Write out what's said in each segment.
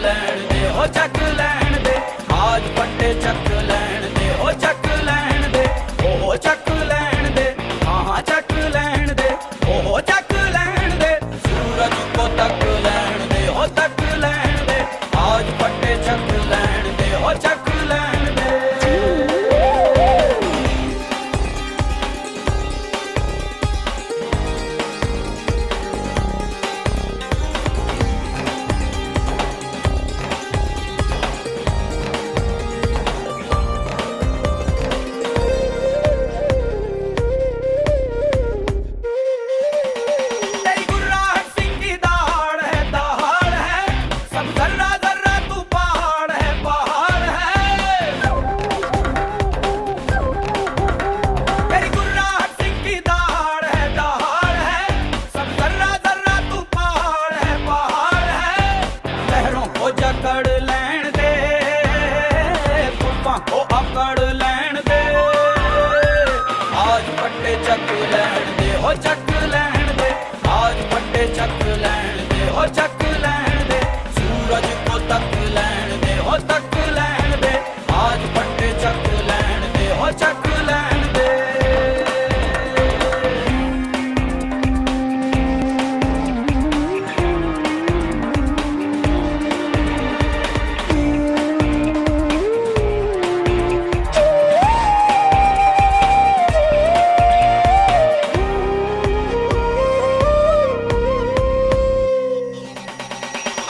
लैण दे हो चक लैण दे, आज पट्टे चक लैण दे हो चक लैण दे, ओ चक लैण दे, हाँ चक लैण दे, ओ चक लैण दे, सूरज को तक लैण दे हो तक लैण दे, आज पट्टे चक लैण दे हो चक लैण दे। तेरी गुर्राहट सिंह की दहाड़ है, सब जर्रा जर्रा तू पहाड़ है, पहाड़ है। तेरी गुर्राहट सिंह की दहाड़ है, सब जर्रा जर्रा तू पहाड़ है, पहाड़ है। लहरों को जकड़ लैण दे, तूफान को अकड़ लैण दे, आज पट्टे चक लैण दे हो चक लैण दे, आज पट्टे चक लैण दे हो चक लैण दे, सूरज को तक लैण दे हो तक लैण दे, आज पट्टे चक लैण दे हो चक लैण दे।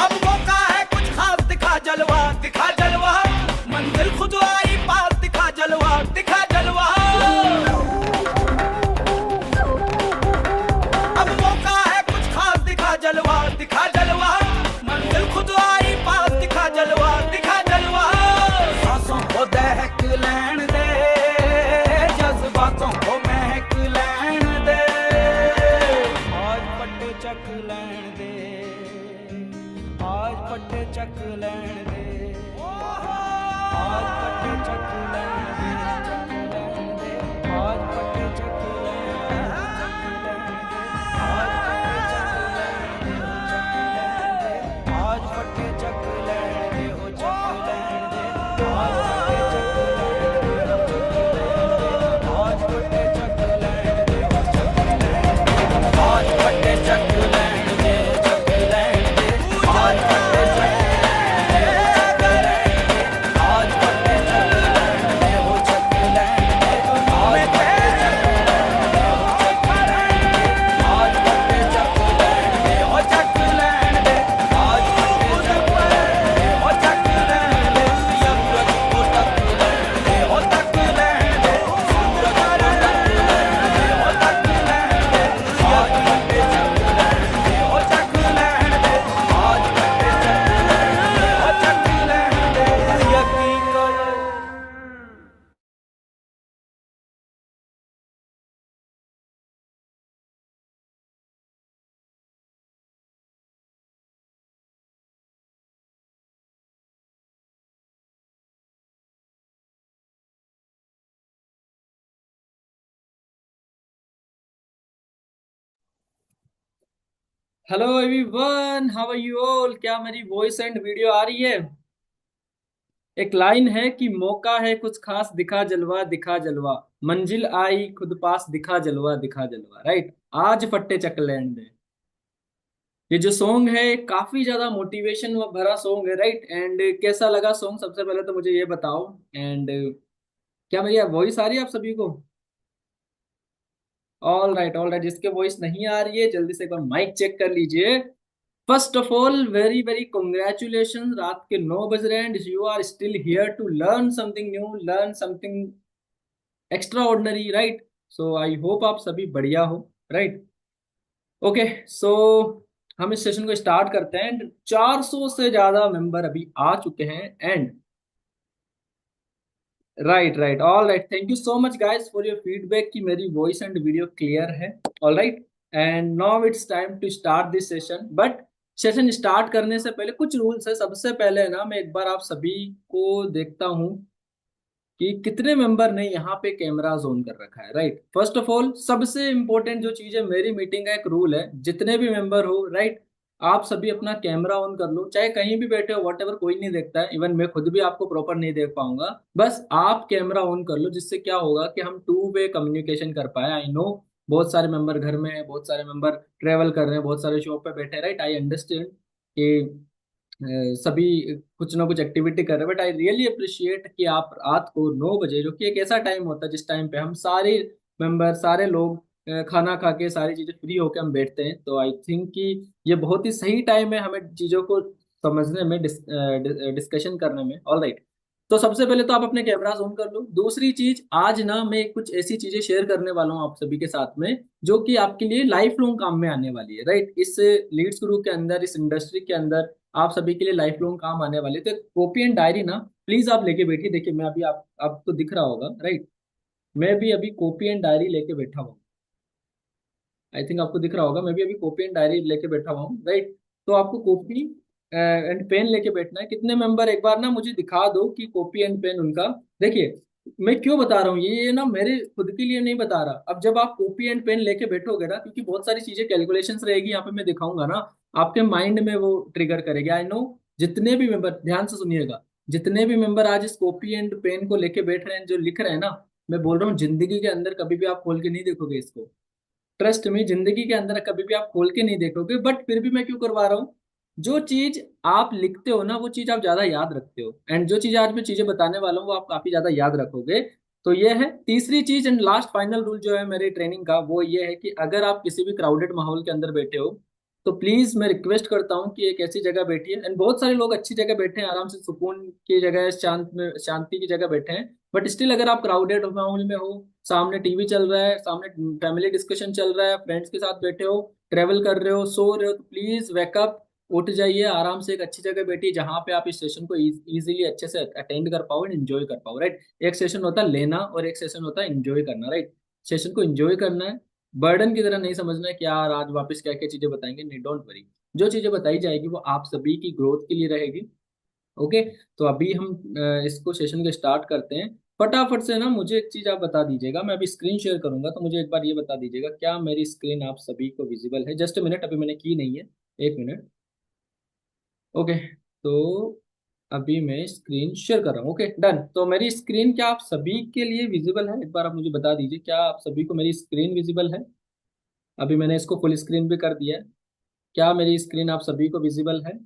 अब मौका है कुछ खास, दिखा जलवा, मंजिल खुद आई पास, दिखा जलवा, दिखा जलवा। अब मौका है कुछ खास, दिखा जलवा, मंजिल खुद आई पास, दिखा जलवा, दिखा जलवा। सांसों को दहक लैण दे, जज्बातों को महक लैण दे, आज पट्टे चक लैण दे, आज पट्टे चक लैण दे, आज पट्टे चक लैण दे, चक लैण दे, आज पट्टे चक लैण दे, चक लैण दे, आज पट्टे चक लैण दे, आज पट्टे चक लैण दे हो चक लैण दे, आज पट्टे चक लैण दे, आज पट्टे चक लैण दे, आज पट्टे चक लैण दे, आज पट्टे चक लैण दे, आज पट्टे चक लैण दे हो चक लैण दे, आज पट्टे चक लैण दे हो चक लैण दे, आज पट्टे चक लैण दे हो चक लैण दे, यमराज को तक लैण दे हो तक लैण दे, सूरज को तक लैण दे हो तक लैण दे, आज पट्टे चक लैण दे हो चक लैण दे, आज पट्टे चक लैण दे हो चक लैण दे, यकीन कर। Hello everyone, how are you all. क्या मेरी वॉइस एंड वीडियो आ रही है? एक लाइन है कि मौका है कुछ खास, दिखा जलवा, मंजिल आई खुद पास, दिखा जलवा, राइट। आज फट्टे चक लैंड दे। ये जो सॉन्ग है काफी ज्यादा मोटिवेशन भरा सॉन्ग है, राइट। एंड कैसा लगा सॉन्ग, सबसे पहले तो मुझे ये बताओ। एंड क्या मेरी वॉइस आ रही है आप सभी को? All right, all right. जिसके वॉइस नहीं आ रही है जल्दी से एक बार माइक चेक कर लीजिए। First of all very very congratulation. रात के 9 बज रहे हैं, you are still here to learn something new, learn something extraordinary, right. So I hope आप सभी बढ़िया हो, राइट। ओके, सो हम इस सेशन को स्टार्ट करते हैं। 400 से ज्यादा मेंबर अभी आ चुके हैं। And right right, all right, thank you so much guys for your feedback कि मेरी वॉइस एंड वीडियो क्लियर है। All right, and now it's time to start this session. But session start करने से पहले कुछ रूल्स है। सबसे पहले ना मैं एक बार आप सभी को देखता हूं कि कितने मेंबर ने यहाँ पे कैमराज ऑन कर रखा है, राइट। फर्स्ट ऑफ ऑल सबसे इंपॉर्टेंट जो चीज है, मेरी मीटिंग का एक रूल है, जितने भी मेंबर हो, राइट, आप सभी अपना कैमरा ऑन कर लो, चाहे कहीं भी बैठे हो, वॉट कोई नहीं देखता है, इवन मैं खुद भी आपको प्रॉपर नहीं देख पाऊंगा। बस आप कैमरा ऑन कर लो, जिससे क्या होगा कि हम टू वे कम्युनिकेशन कर पाए। आई नो बहुत सारे मेंबर घर में है, बहुत सारे मेंबर ट्रेवल कर रहे हैं, बहुत सारे शॉप पे बैठे हैं, राइट, आई अंडरस्टैंड कि सभी कुछ ना कुछ एक्टिविटी कर रहे हैं, बट आई रियली अप्रिशिएट कि आप रात को 9 बजे, जो कि एक ऐसा टाइम होता है जिस टाइम पे हम सारे मेंबर, सारे लोग खाना खा के सारी चीजें फ्री होके हम बैठते हैं, तो आई थिंक कि ये बहुत ही सही टाइम है हमें चीजों को समझने में, डिस्कशन करने में। ऑल राइट, तो सबसे पहले तो आप अपने कैमरास ऑन कर लो। दूसरी चीज, आज ना मैं कुछ ऐसी चीजें शेयर करने वाला हूँ आप सभी के साथ में, जो कि आपके लिए लाइफ लॉन्ग काम में आने वाली है, राइट। इस लीड्स ग्रुप के अंदर, इस इंडस्ट्री के अंदर आप सभी के लिए लाइफ लॉन्ग काम आने वाले। तो कॉपी एंड डायरी ना प्लीज आप लेके बैठिए। देखिए मैं अभी आपको दिख रहा होगा, राइट, मैं भी अभी कॉपी एंड डायरी लेके बैठा हुआ हूँ। आई थिंक आपको दिख रहा होगा, मैं भी अभी कॉपी एंड डायरी लेके बैठा हुआ हूँ, राइट। तो आपको कॉपी एंड पेन लेके बैठना है। कितने मेंबर, एक बार ना मुझे दिखा दो कि कॉपी एंड पेन उनका। देखिए मैं क्यों बता रहा हूँ ये ना मेरे खुद के लिए नहीं बता रहा। अब जब आप कॉपी एंड पेन लेके बैठोगे ना, क्योंकि बहुत सारी चीजें कैलकुलेशंस रहेगी यहाँ पे, मैं दिखाऊंगा ना, आपके माइंड में वो ट्रिगर करेगी। आई नो जितने भी मेंबर, ध्यान से सुनिएगा, जितने भी मेंबर आज इस कॉपी एंड पेन को लेके बैठ रहे हैं, जो लिख रहे हैं ना, मैं बोल रहा हूँ जिंदगी के अंदर कभी भी आप खोल के नहीं देखोगे इसको। ट्रस्ट में, जिंदगी के अंदर कभी भी आप खोल के नहीं देखोगे, बट फिर भी मैं क्यों करवा रहा हूँ। जो चीज आप लिखते हो ना, वो चीज आप ज्यादा याद रखते हो, एंड जो चीज आज मैं चीजें बताने वाला हूँ वो आप काफी ज्यादा याद रखोगे। तो ये है तीसरी चीज, एंड लास्ट फाइनल रूल जो है मेरे ट्रेनिंग का, वो ये है कि अगर आप किसी भी क्राउडेड माहौल के अंदर बैठे हो, तो प्लीज मैं रिक्वेस्ट करता हूँ कि एक ऐसी जगह बैठिए, एंड बहुत सारे लोग अच्छी जगह बैठे हैं, आराम से सुकून की जगह, शांत में, शांति की जगह बैठे हैं, बट स्टिल अगर आप क्राउडेड माहौल में हो, सामने टीवी चल रहा है, सामने फैमिली डिस्कशन चल रहा है, फ्रेंड्स के साथ बैठे हो, ट्रेवल कर रहे हो, सो रहे हो, तो प्लीज वेकअप, उठ जाइए, आराम से एक अच्छी जगह बैठिए जहां पे आप इस सेशन को इजीली अच्छे से अटेंड कर पाओ एंड एंजॉय कर पाओ, राइट। एक सेशन होता है लेना और एक सेशन होता है एंजॉय करना, राइट। सेशन को एंजॉय करना है, बर्डन की तरह नहीं समझना है कि यार आज वापस क्या क्या चीजें बताएंगे, नहीं, डोंट वरी। जो चीजें बताई जाएगी वो आप सभी की ग्रोथ के लिए रहेगी। ओके, तो अभी हम इसको सेशन को स्टार्ट करते हैं। फटाफट से ना मुझे एक चीज आप बता दीजिएगा, मैं अभी स्क्रीन शेयर करूंगा, तो मुझे एक बार ये बता दीजिएगा क्या मेरी स्क्रीन आप सभी को विजिबल है। जस्ट मिनट, अभी मैंने की नहीं है, 1 मिनट। ओके, तो अभी मैं स्क्रीन शेयर कर रहा हूँ। ओके डन, तो मेरी स्क्रीन क्या आप सभी के लिए विजिबल है? एक बार आप मुझे बता दीजिए, क्या आप सभी को मेरी स्क्रीन विजिबल है? अभी मैंने इसको फुल स्क्रीन भी कर दिया है। क्या मेरी स्क्रीन आप सभी को विजिबल है?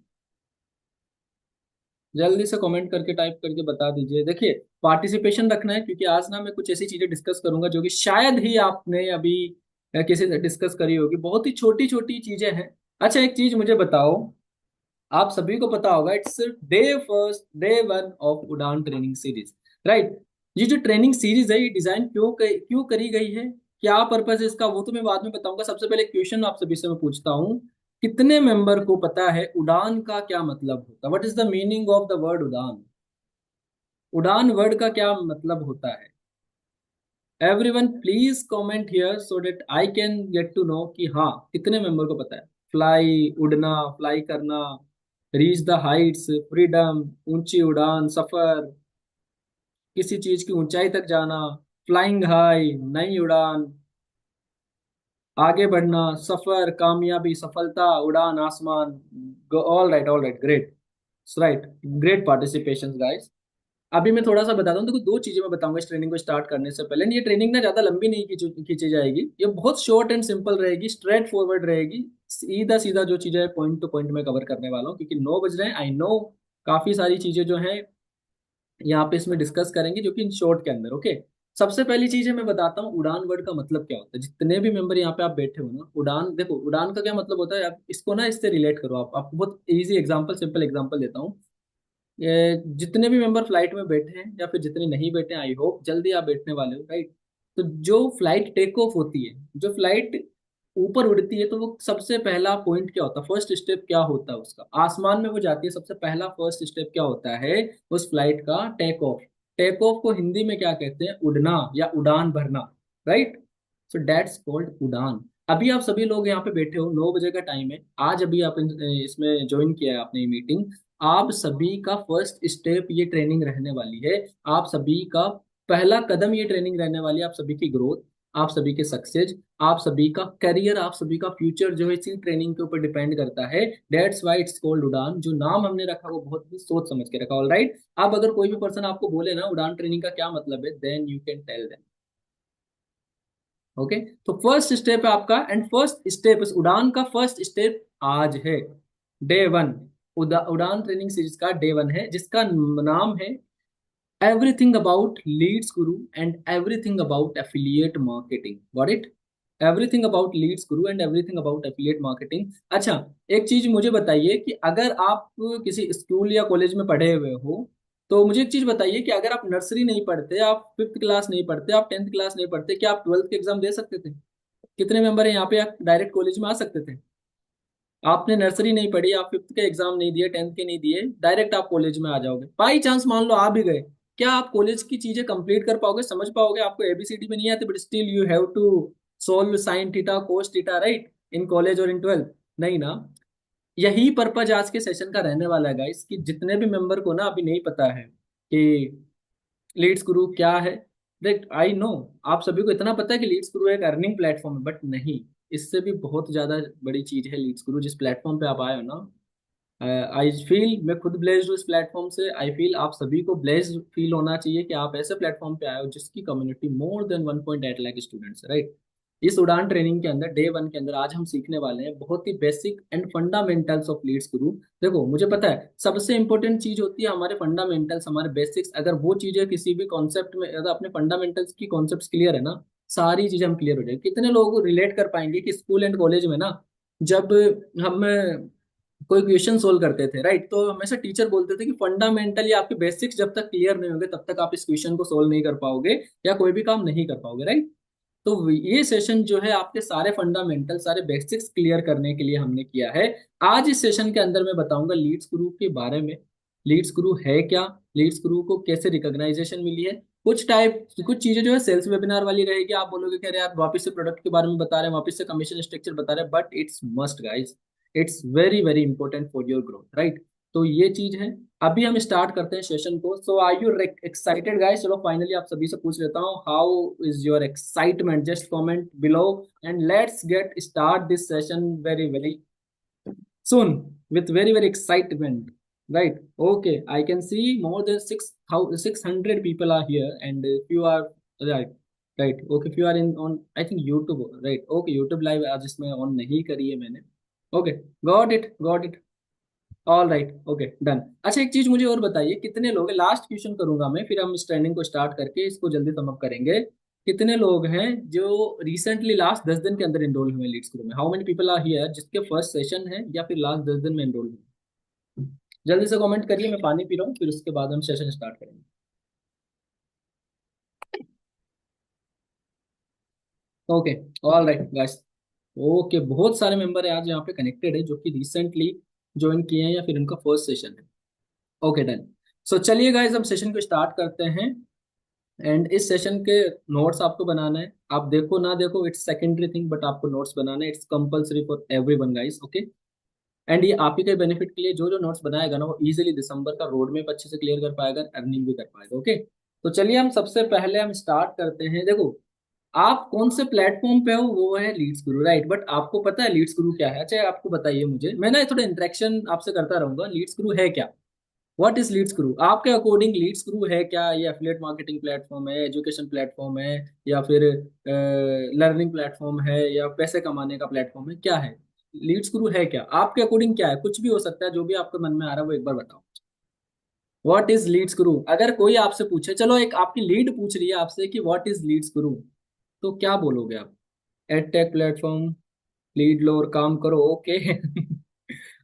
जल्दी से कमेंट करके, टाइप करके बता दीजिए। देखिए पार्टिसिपेशन रखना है, क्योंकि आज ना मैं कुछ ऐसी चीजें डिस्कस करूंगा जो कि शायद ही आपने अभी किसी से डिस्कस करी होगी, बहुत ही छोटी छोटी चीजें हैं। अच्छा एक चीज मुझे बताओ, आप सभी को पता होगा इट्स डे 1 ऑफ उड़ान ट्रेनिंग सीरीज, राइट। ये जो ट्रेनिंग सीरीज है, ये डिजाइन क्यों करी गई है, क्या पर्पज है इसका, वो तो मैं बाद में बताऊंगा। सबसे पहले क्वेश्चन आप सभी से मैं पूछता हूँ, कितने मेंबर को पता है उड़ान का क्या मतलब होता है? What is the meaning of the word udaan? उड़ान वर्ड का क्या मतलब होता है? Everyone please comment here so that I can get to know कि हाँ कितने मेंबर को पता है। फ्लाई, उड़ना, फ्लाई करना, रीच द हाइट्स, फ्रीडम, ऊंची उड़ान, सफर, किसी चीज की ऊंचाई तक जाना, फ्लाइंग हाई, नई उड़ान, आगे बढ़ना, सफर, कामयाबी, सफलता, उड़ान, आसमान। All right, great, right, great participation guys. अभी मैं थोड़ा सा बताता हूँ, देखो दो चीजें मैं बताऊंगा इस ट्रेनिंग को स्टार्ट करने से पहले। ये ट्रेनिंग ना ज्यादा लंबी नहीं खींची जाएगी, ये बहुत शॉर्ट एंड सिंपल रहेगी, स्ट्रेट फॉरवर्ड रहेगी, सीधा सीधा जो चीजें है पॉइंट टू पॉइंट में कवर करने वाला हूँ, क्योंकि 9 बज रहे हैं। आई नो काफी सारी चीजें जो है यहाँ पे इसमें डिस्कस करेंगे, जो कि इन शॉर्ट के अंदर। ओके, सबसे पहली चीज है मैं बताता हूँ उड़ान वर्ड का मतलब क्या होता है। जितने भी मेंबर यहाँ पे आप बैठे हो ना, उड़ान, देखो उड़ान का क्या मतलब होता है, आप इसको ना इससे रिलेट करो। आप आपको बहुत इजी एग्जांपल, सिंपल एग्जांपल देता हूँ। जितने भी मेंबर फ्लाइट में बैठे हैं या फिर जितने नहीं बैठे हैं, आई होप जल्दी आप बैठने वाले हो, राइट। तो जो फ्लाइट टेक ऑफ होती है, जो फ्लाइट ऊपर उड़ती है, तो वो सबसे पहला पॉइंट क्या होता है, फर्स्ट स्टेप क्या होता है उसका? आसमान में वो जाती है, सबसे पहला फर्स्ट स्टेप क्या होता है उस फ्लाइट का? Take off. टेक ऑफ को हिंदी में क्या कहते हैं? उड़ना या उड़ान भरना, राइट। सो दैट्स कॉल्ड उड़ान। अभी आप सभी लोग यहाँ पे बैठे हो, 9 बजे का टाइम है, आज अभी आप इसमें ज्वाइन किया है आपने मीटिंग। आप सभी का फर्स्ट स्टेप ये ट्रेनिंग रहने वाली है, आप सभी का पहला कदम ये ट्रेनिंग रहने वाली है, आप सभी की ग्रोथ। आप सभी के सक्सेस, आप सभी का करियर, आप सभी का फ्यूचर जो है इसी ट्रेनिंग के ऊपर डिपेंड करता है। दैट्स वाई इट्स कॉल्ड उड़ान। जो नाम हमने रखा वो बहुत ही सोच समझ के रखा। All right. अब अगर कोई भी पर्सन आपको बोले ना उड़ान ट्रेनिंग का क्या मतलब है, then you can tell them. Okay. तो फर्स्ट स्टेप है आपका, एंड फर्स्ट स्टेप इस उड़ान का फर्स्ट स्टेप आज है डे 1। उड़ान ट्रेनिंग सीरीज का डे 1 है, जिसका नाम है everything about leads guru and everything about affiliate marketing। Got it? everything about leads guru and everything about affiliate marketing। अच्छा, एक चीज मुझे बताइए कि अगर आप किसी स्कूल या कॉलेज में पढ़े हुए हो, तो मुझे एक चीज बताइए कि अगर आप नर्सरी नहीं पढ़ते, आप 5th क्लास नहीं पढ़ते, आप 10th क्लास नहीं पढ़ते, क्या आप 12th के एग्जाम दे सकते थे? कितने मेंबर है यहाँ पे, आप डायरेक्ट कॉलेज में आ सकते थे? आपने नर्सरी नहीं पढ़ी, आप 5th के एग्जाम नहीं दिए, 10th के नहीं दिए, डायरेक्ट आप कॉलेज में आ जाओगे। बाई चांस मान लो आ भी गए, क्या आप कॉलेज की चीजें कंप्लीट कर पाओगे, समझ पाओगे? आपको एबीसीडी में नहीं आते, but still you have to solve sine theta cos theta, right, in college और इन 12th? नहीं ना। यही पर्पज आज के सेशन का रहने वाला है गाइस, कि जितने भी मेंबर को ना अभी नहीं पता है कि लीड्स गुरु क्या है। देख आई नो, आप सभी को इतना पता है कि लीड्स गुरु एक अर्निंग प्लेटफॉर्म है, बट नहीं, इससे भी बहुत ज्यादा बड़ी चीज है लीड्स गुरु। जिस प्लेटफॉर्म पे आप आए हो ना, आई फील, मैं खुद ब्लेस्ड हूँ इस प्लेटफॉर्म से। आई फील आप सभी को ब्लेस्ड फील होना चाहिए कि आप ऐसे प्लेटफॉर्म पे आए हो जिसकी community more than 1.8 lakh students, right. इस उड़ान ट्रेनिंग के अंदर डे 1 के अंदर आज हम सीखने वाले हैं बहुत ही basic and fundamentals of Leads Guru. देखो मुझे पता है सबसे इंपॉर्टेंट चीज होती है हमारे फंडामेंटल्स, हमारे बेसिक्स। अगर वो चीजें किसी भी कॉन्सेप्ट में, अगर अपने फंडामेंटल्स की कॉन्सेप्ट क्लियर है ना, सारी चीजें हम क्लियर हो जाएगी। कितने लोग रिलेट कर पाएंगे कि स्कूल एंड कॉलेज में ना, जब हम कोई क्वेश्चन सोल्व करते थे, राइट, तो हमेशा टीचर बोलते थे कि फंडामेंटल या आपके बेसिक्स जब तक क्लियर नहीं होंगे तब तक आप इस क्वेश्चन को सोल्व नहीं कर पाओगे या कोई भी काम नहीं कर पाओगे, राइट। तो ये सेशन जो है आपके सारे फंडामेंटल, सारे बेसिक्स क्लियर करने के लिए हमने किया है। आज इस सेशन के अंदर मैं बताऊंगा लीड्स गुरु के बारे में। लीड्स गुरु है क्या, लीड्स गुरु को कैसे रिकॉग्नाइजेशन मिली है, कुछ चीजें जो है सेल्स वेबिनार वाली रहेगी। आप बोलोगे कि अरे आप वापस से प्रोडक्ट के बारे में बता रहे हैं, वापस से कमीशन स्ट्रक्चर बता रहे हैं, but it's must guys, it's very very important for your growth, right. तो ये चीज है। अभी हम स्टार्ट करते हैं सेशन को। सो आर यू एक्साइटेड गाइस? चलो फाइनली आप सभी से पूछ लेता हूँ, how is your excitement? Just comment below and let's get start this session very very soon with very very excitement, right? Okay, I can see more than 600 people are here, and if you are, right, right, okay, if you are in on, I think YouTube, right, okay, YouTube live आज इसमें on नहीं करी है मैंने। Okay, got it. All right, okay, done. अच्छा, एक चीज मुझे और बताइए, कितने लोग हैं, लास्ट क्वेश्चन करूंगा मैं, फिर हम इस ट्रेनिंग को स्टार्ट करके इसको जल्दी समाप्त करेंगे। कितने लोग हैं जो रिसेंटली लास्ट 10 दिन के अंदर एनरोल हुए लीड्स ग्रुप में? How many people are here जिसके फर्स्ट सेशन है या फिर लास्ट 10 दिन में एनरोल हुए? जल्दी से कमेंट करिए, मैं पानी पी रहा हूँ, फिर उसके बाद हम सेशन स्टार्ट करेंगे। Okay, all right guys. Okay, बहुत सारे मेंबर है आज यहाँ पे कनेक्टेड है जो कि रिसेंटली ज्वाइन किए हैं या फिर उनका फर्स्ट सेशन है। Okay, done. सो चलिए गाइस, हम सेशन को स्टार्ट करते हैं। एंड इस सेशन के नोट्स आपको बनाना है। आप देखो ना देखो, इट्स सेकेंडरी थिंग, बट आपको नोट्स बनाना है। It's compulsory for everyone guys, okay. And ये आप ही के बेनिफिट के लिए, जो जो नोट्स बनाएगा ना वो इजीली दिसंबर का रोड मैप अच्छे से क्लियर कर पाएगा, अर्निंग भी कर पाएगा, ओके। तो चलिए हम सबसे पहले हम स्टार्ट करते हैं। देखो, आप कौन से प्लेटफॉर्म पे हो, वो है लीड्स गुरु, राइट। बट आपको पता है लीड्स गुरु क्या है? अच्छा, आपको बताइए मुझे, मैं ना थोड़ा इंटरेक्शन आपसे करता रहूंगा। लीड्स गुरु है क्या? व्हाट इज लीड्स गुरु? आपके अकॉर्डिंग लीड्स गुरु है क्या? ये एफिलिएट मार्केटिंग प्लेटफॉर्म है, एजुकेशन प्लेटफॉर्म है, या फिर लर्निंग प्लेटफॉर्म है, या पैसे कमाने का प्लेटफॉर्म है? क्या है लीड्स गुरु? है क्या आपके अकॉर्डिंग? क्या है? कुछ भी हो सकता है, जो भी आपके मन में आ रहा है वो एक बार बताओ। व्हाट इज लीड्स गुरु? अगर कोई आपसे पूछे, चलो एक आपकी लीड पूछ रही है आपसे कि व्हाट इज लीड्स गुरु, तो क्या बोलोगे आप? एड टेक प्लेटफॉर्म, लीड लो और काम करो, okay.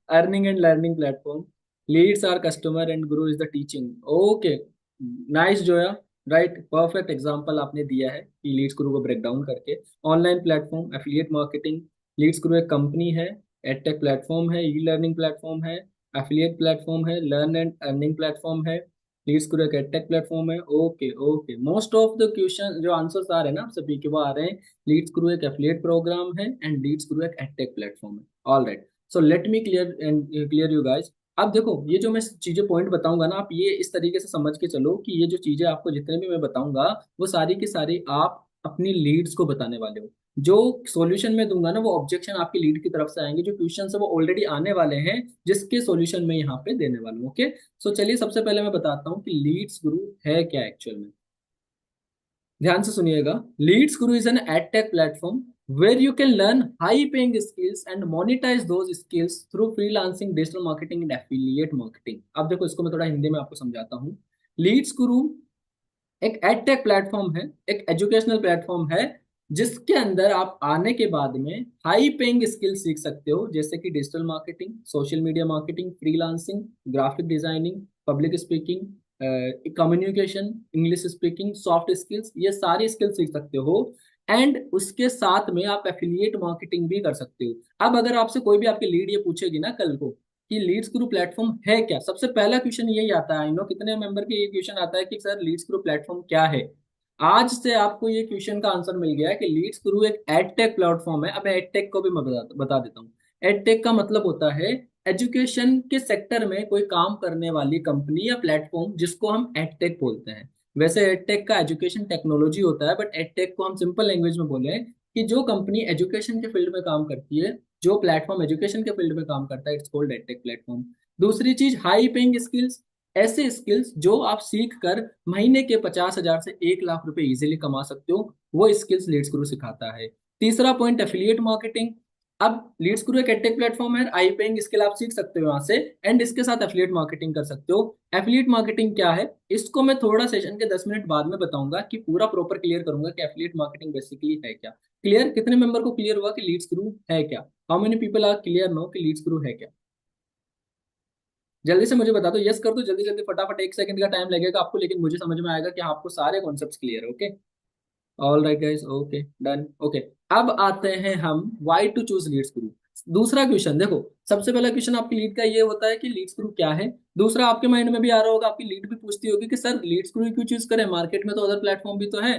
Earning and learning platform, Leads are customer and guru is the teaching, okay. Nice Zoya, right, perfect example आपने दिया है कि लीड्स गुरु को ब्रेक डाउन करके। Online platform, affiliate marketing, Leads Guru एक कंपनी है, एडटेक प्लेटफॉर्म है, ई लर्निंग प्लेटफॉर्म है, एफिलिएट प्लेटफॉर्म है, लर्न एंड अर्निंग प्लेटफॉर्म है, लीड्स गुरु एक एडटेक प्लेटफॉर्म है, okay okay. Most of the question जो आंसर्स आ रहे हैं ना आप सभी के, वो आ रहे हैं लीड्स गुरु एक एफिलिएट प्रोग्राम है एंड लीड्स गुरु एक एडटेक प्लेटफॉर्म है। All right, so let me clear you guys. अब देखो, ये जो मैं चीजें पॉइंट बताऊंगा ना, आप ये इस तरीके से समझ के चलो कि ये जो चीजें आपको जितने भी मैं बताऊंगा वो सारी की सारी आप अपनी लीड्स को बताने वाले हो। जो सॉल्यूशन मैं दूंगा ना वो ऑब्जेक्शन आपकी लीड की तरफ से आएंगे, जो क्वेश्चन है वो ऑलरेडी आने वाले हैं जिसके सॉल्यूशन मैं यहाँ पे देने वाला हूँ। ओके, सो चलिए सबसे पहले मैं बताता हूँ कि लीड्स गुरु है क्या एक्चुअल में। ध्यान से सुनिएगा। Leeds Guru is an edtech platform where you can learn high paying skills and monetize those skills through freelancing, digital marketing and affiliate marketing। अब देखो इसको मैं थोड़ा हिंदी में आपको समझाता हूँ। लीड्स गुरु एक एडटेक प्लेटफॉर्म है, एक एजुकेशनल प्लेटफॉर्म है जिसके अंदर आप आने के बाद में हाई पेइंग स्किल सीख सकते हो, जैसे कि digital marketing, social media marketing, freelancing, graphic designing, public speaking, communication, English speaking, soft skills, ये सारी स्किल्स सीख सकते हो। एंड उसके साथ में आप एफिलिएट मार्केटिंग भी कर सकते हो। अब अगर आपसे कोई भी आपकी लीड ये पूछेगी ना कल को कि लीड्स ग्रुप प्लेटफॉर्म है क्या, सबसे पहला क्वेश्चन यही आता है। आई नो कितने मेंबर के ये क्वेश्चन आता है कि सर लीड्स ग्रुप प्लेटफॉर्म क्या है। आज से आपको ये क्वेश्चन का आंसर मिल गया है कि लीड्स ग्रुप एक एडटेक प्लेटफॉर्म है। अब एडटेक को भी मैं बता देता हूँ। एडटेक का मतलब होता है एजुकेशन के सेक्टर में कोई काम करने वाली कंपनी या प्लेटफॉर्म, जिसको हम एडटेक बोलते हैं। वैसे एडटेक का एजुकेशन टेक्नोलॉजी होता है, बट एडटेक को हम सिंपल लैंग्वेज में बोले कि जो कंपनी एजुकेशन के फील्ड में काम करती है, जो प्लेटफॉर्म एजुकेशन के फील्ड में काम करता है, इट्स कॉल्ड एडटेक प्लेटफॉर्म। दूसरी चीज हाई पेइंग स्किल्स, ऐसे स्किल्स जो आप सीख कर महीने के 50,000 से 1 लाख रुपए इजीली कमा सकते हो, वो स्किल्स लीड्स गुरु सिखाता है। तीसरा पॉइंट एफिलिएट मार्केटिंग। अब लीड्स गुरु एक एडटेक प्लेटफॉर्म है, आई पेइंग स्किल आप सीख सकते हो यहाँ से, एंड इसके साथ एफिलिएट मार्केटिंग कर सकते हो। एफिलिएट मार्केटिंग क्या है इसको मैं थोड़ा सेशन के 10 मिनट बाद में बताऊंगा, कि पूरा प्रॉपर क्लियर करूंगा कि एफिलिएट मार्केटिंग बेसिकली है क्या। क्लियर? कितने मेंबर को क्लियर हुआ कि लीड्स गुरु है क्या? How many people are clear know कि लीड्स गुरु है क्या? जल्दी से मुझे बता दो, यस कर दो जल्दी जल्दी फटाफट। 1 सेकंड का टाइम लगेगा आपको, लेकिन मुझे समझ में आएगा कि हाँ, आपको सारे कॉन्सेप्ट्स क्लियर है। Okay, all right guys, okay done. Okay, अब आते हैं हम व्हाई टू चूज लीड्स गुरु। दूसरा क्वेश्चन देखो, सबसे पहला क्वेश्चन आपकी लीड का ये होता है कि लीड्स गुरु क्या है। दूसरा आपके माइंड में भी आ रहा होगा, आपकी लीड भी पूछती होगी कि सर लीड्स गुरु क्यों चूज करें, मार्केट में तो अदर प्लेटफॉर्म भी तो है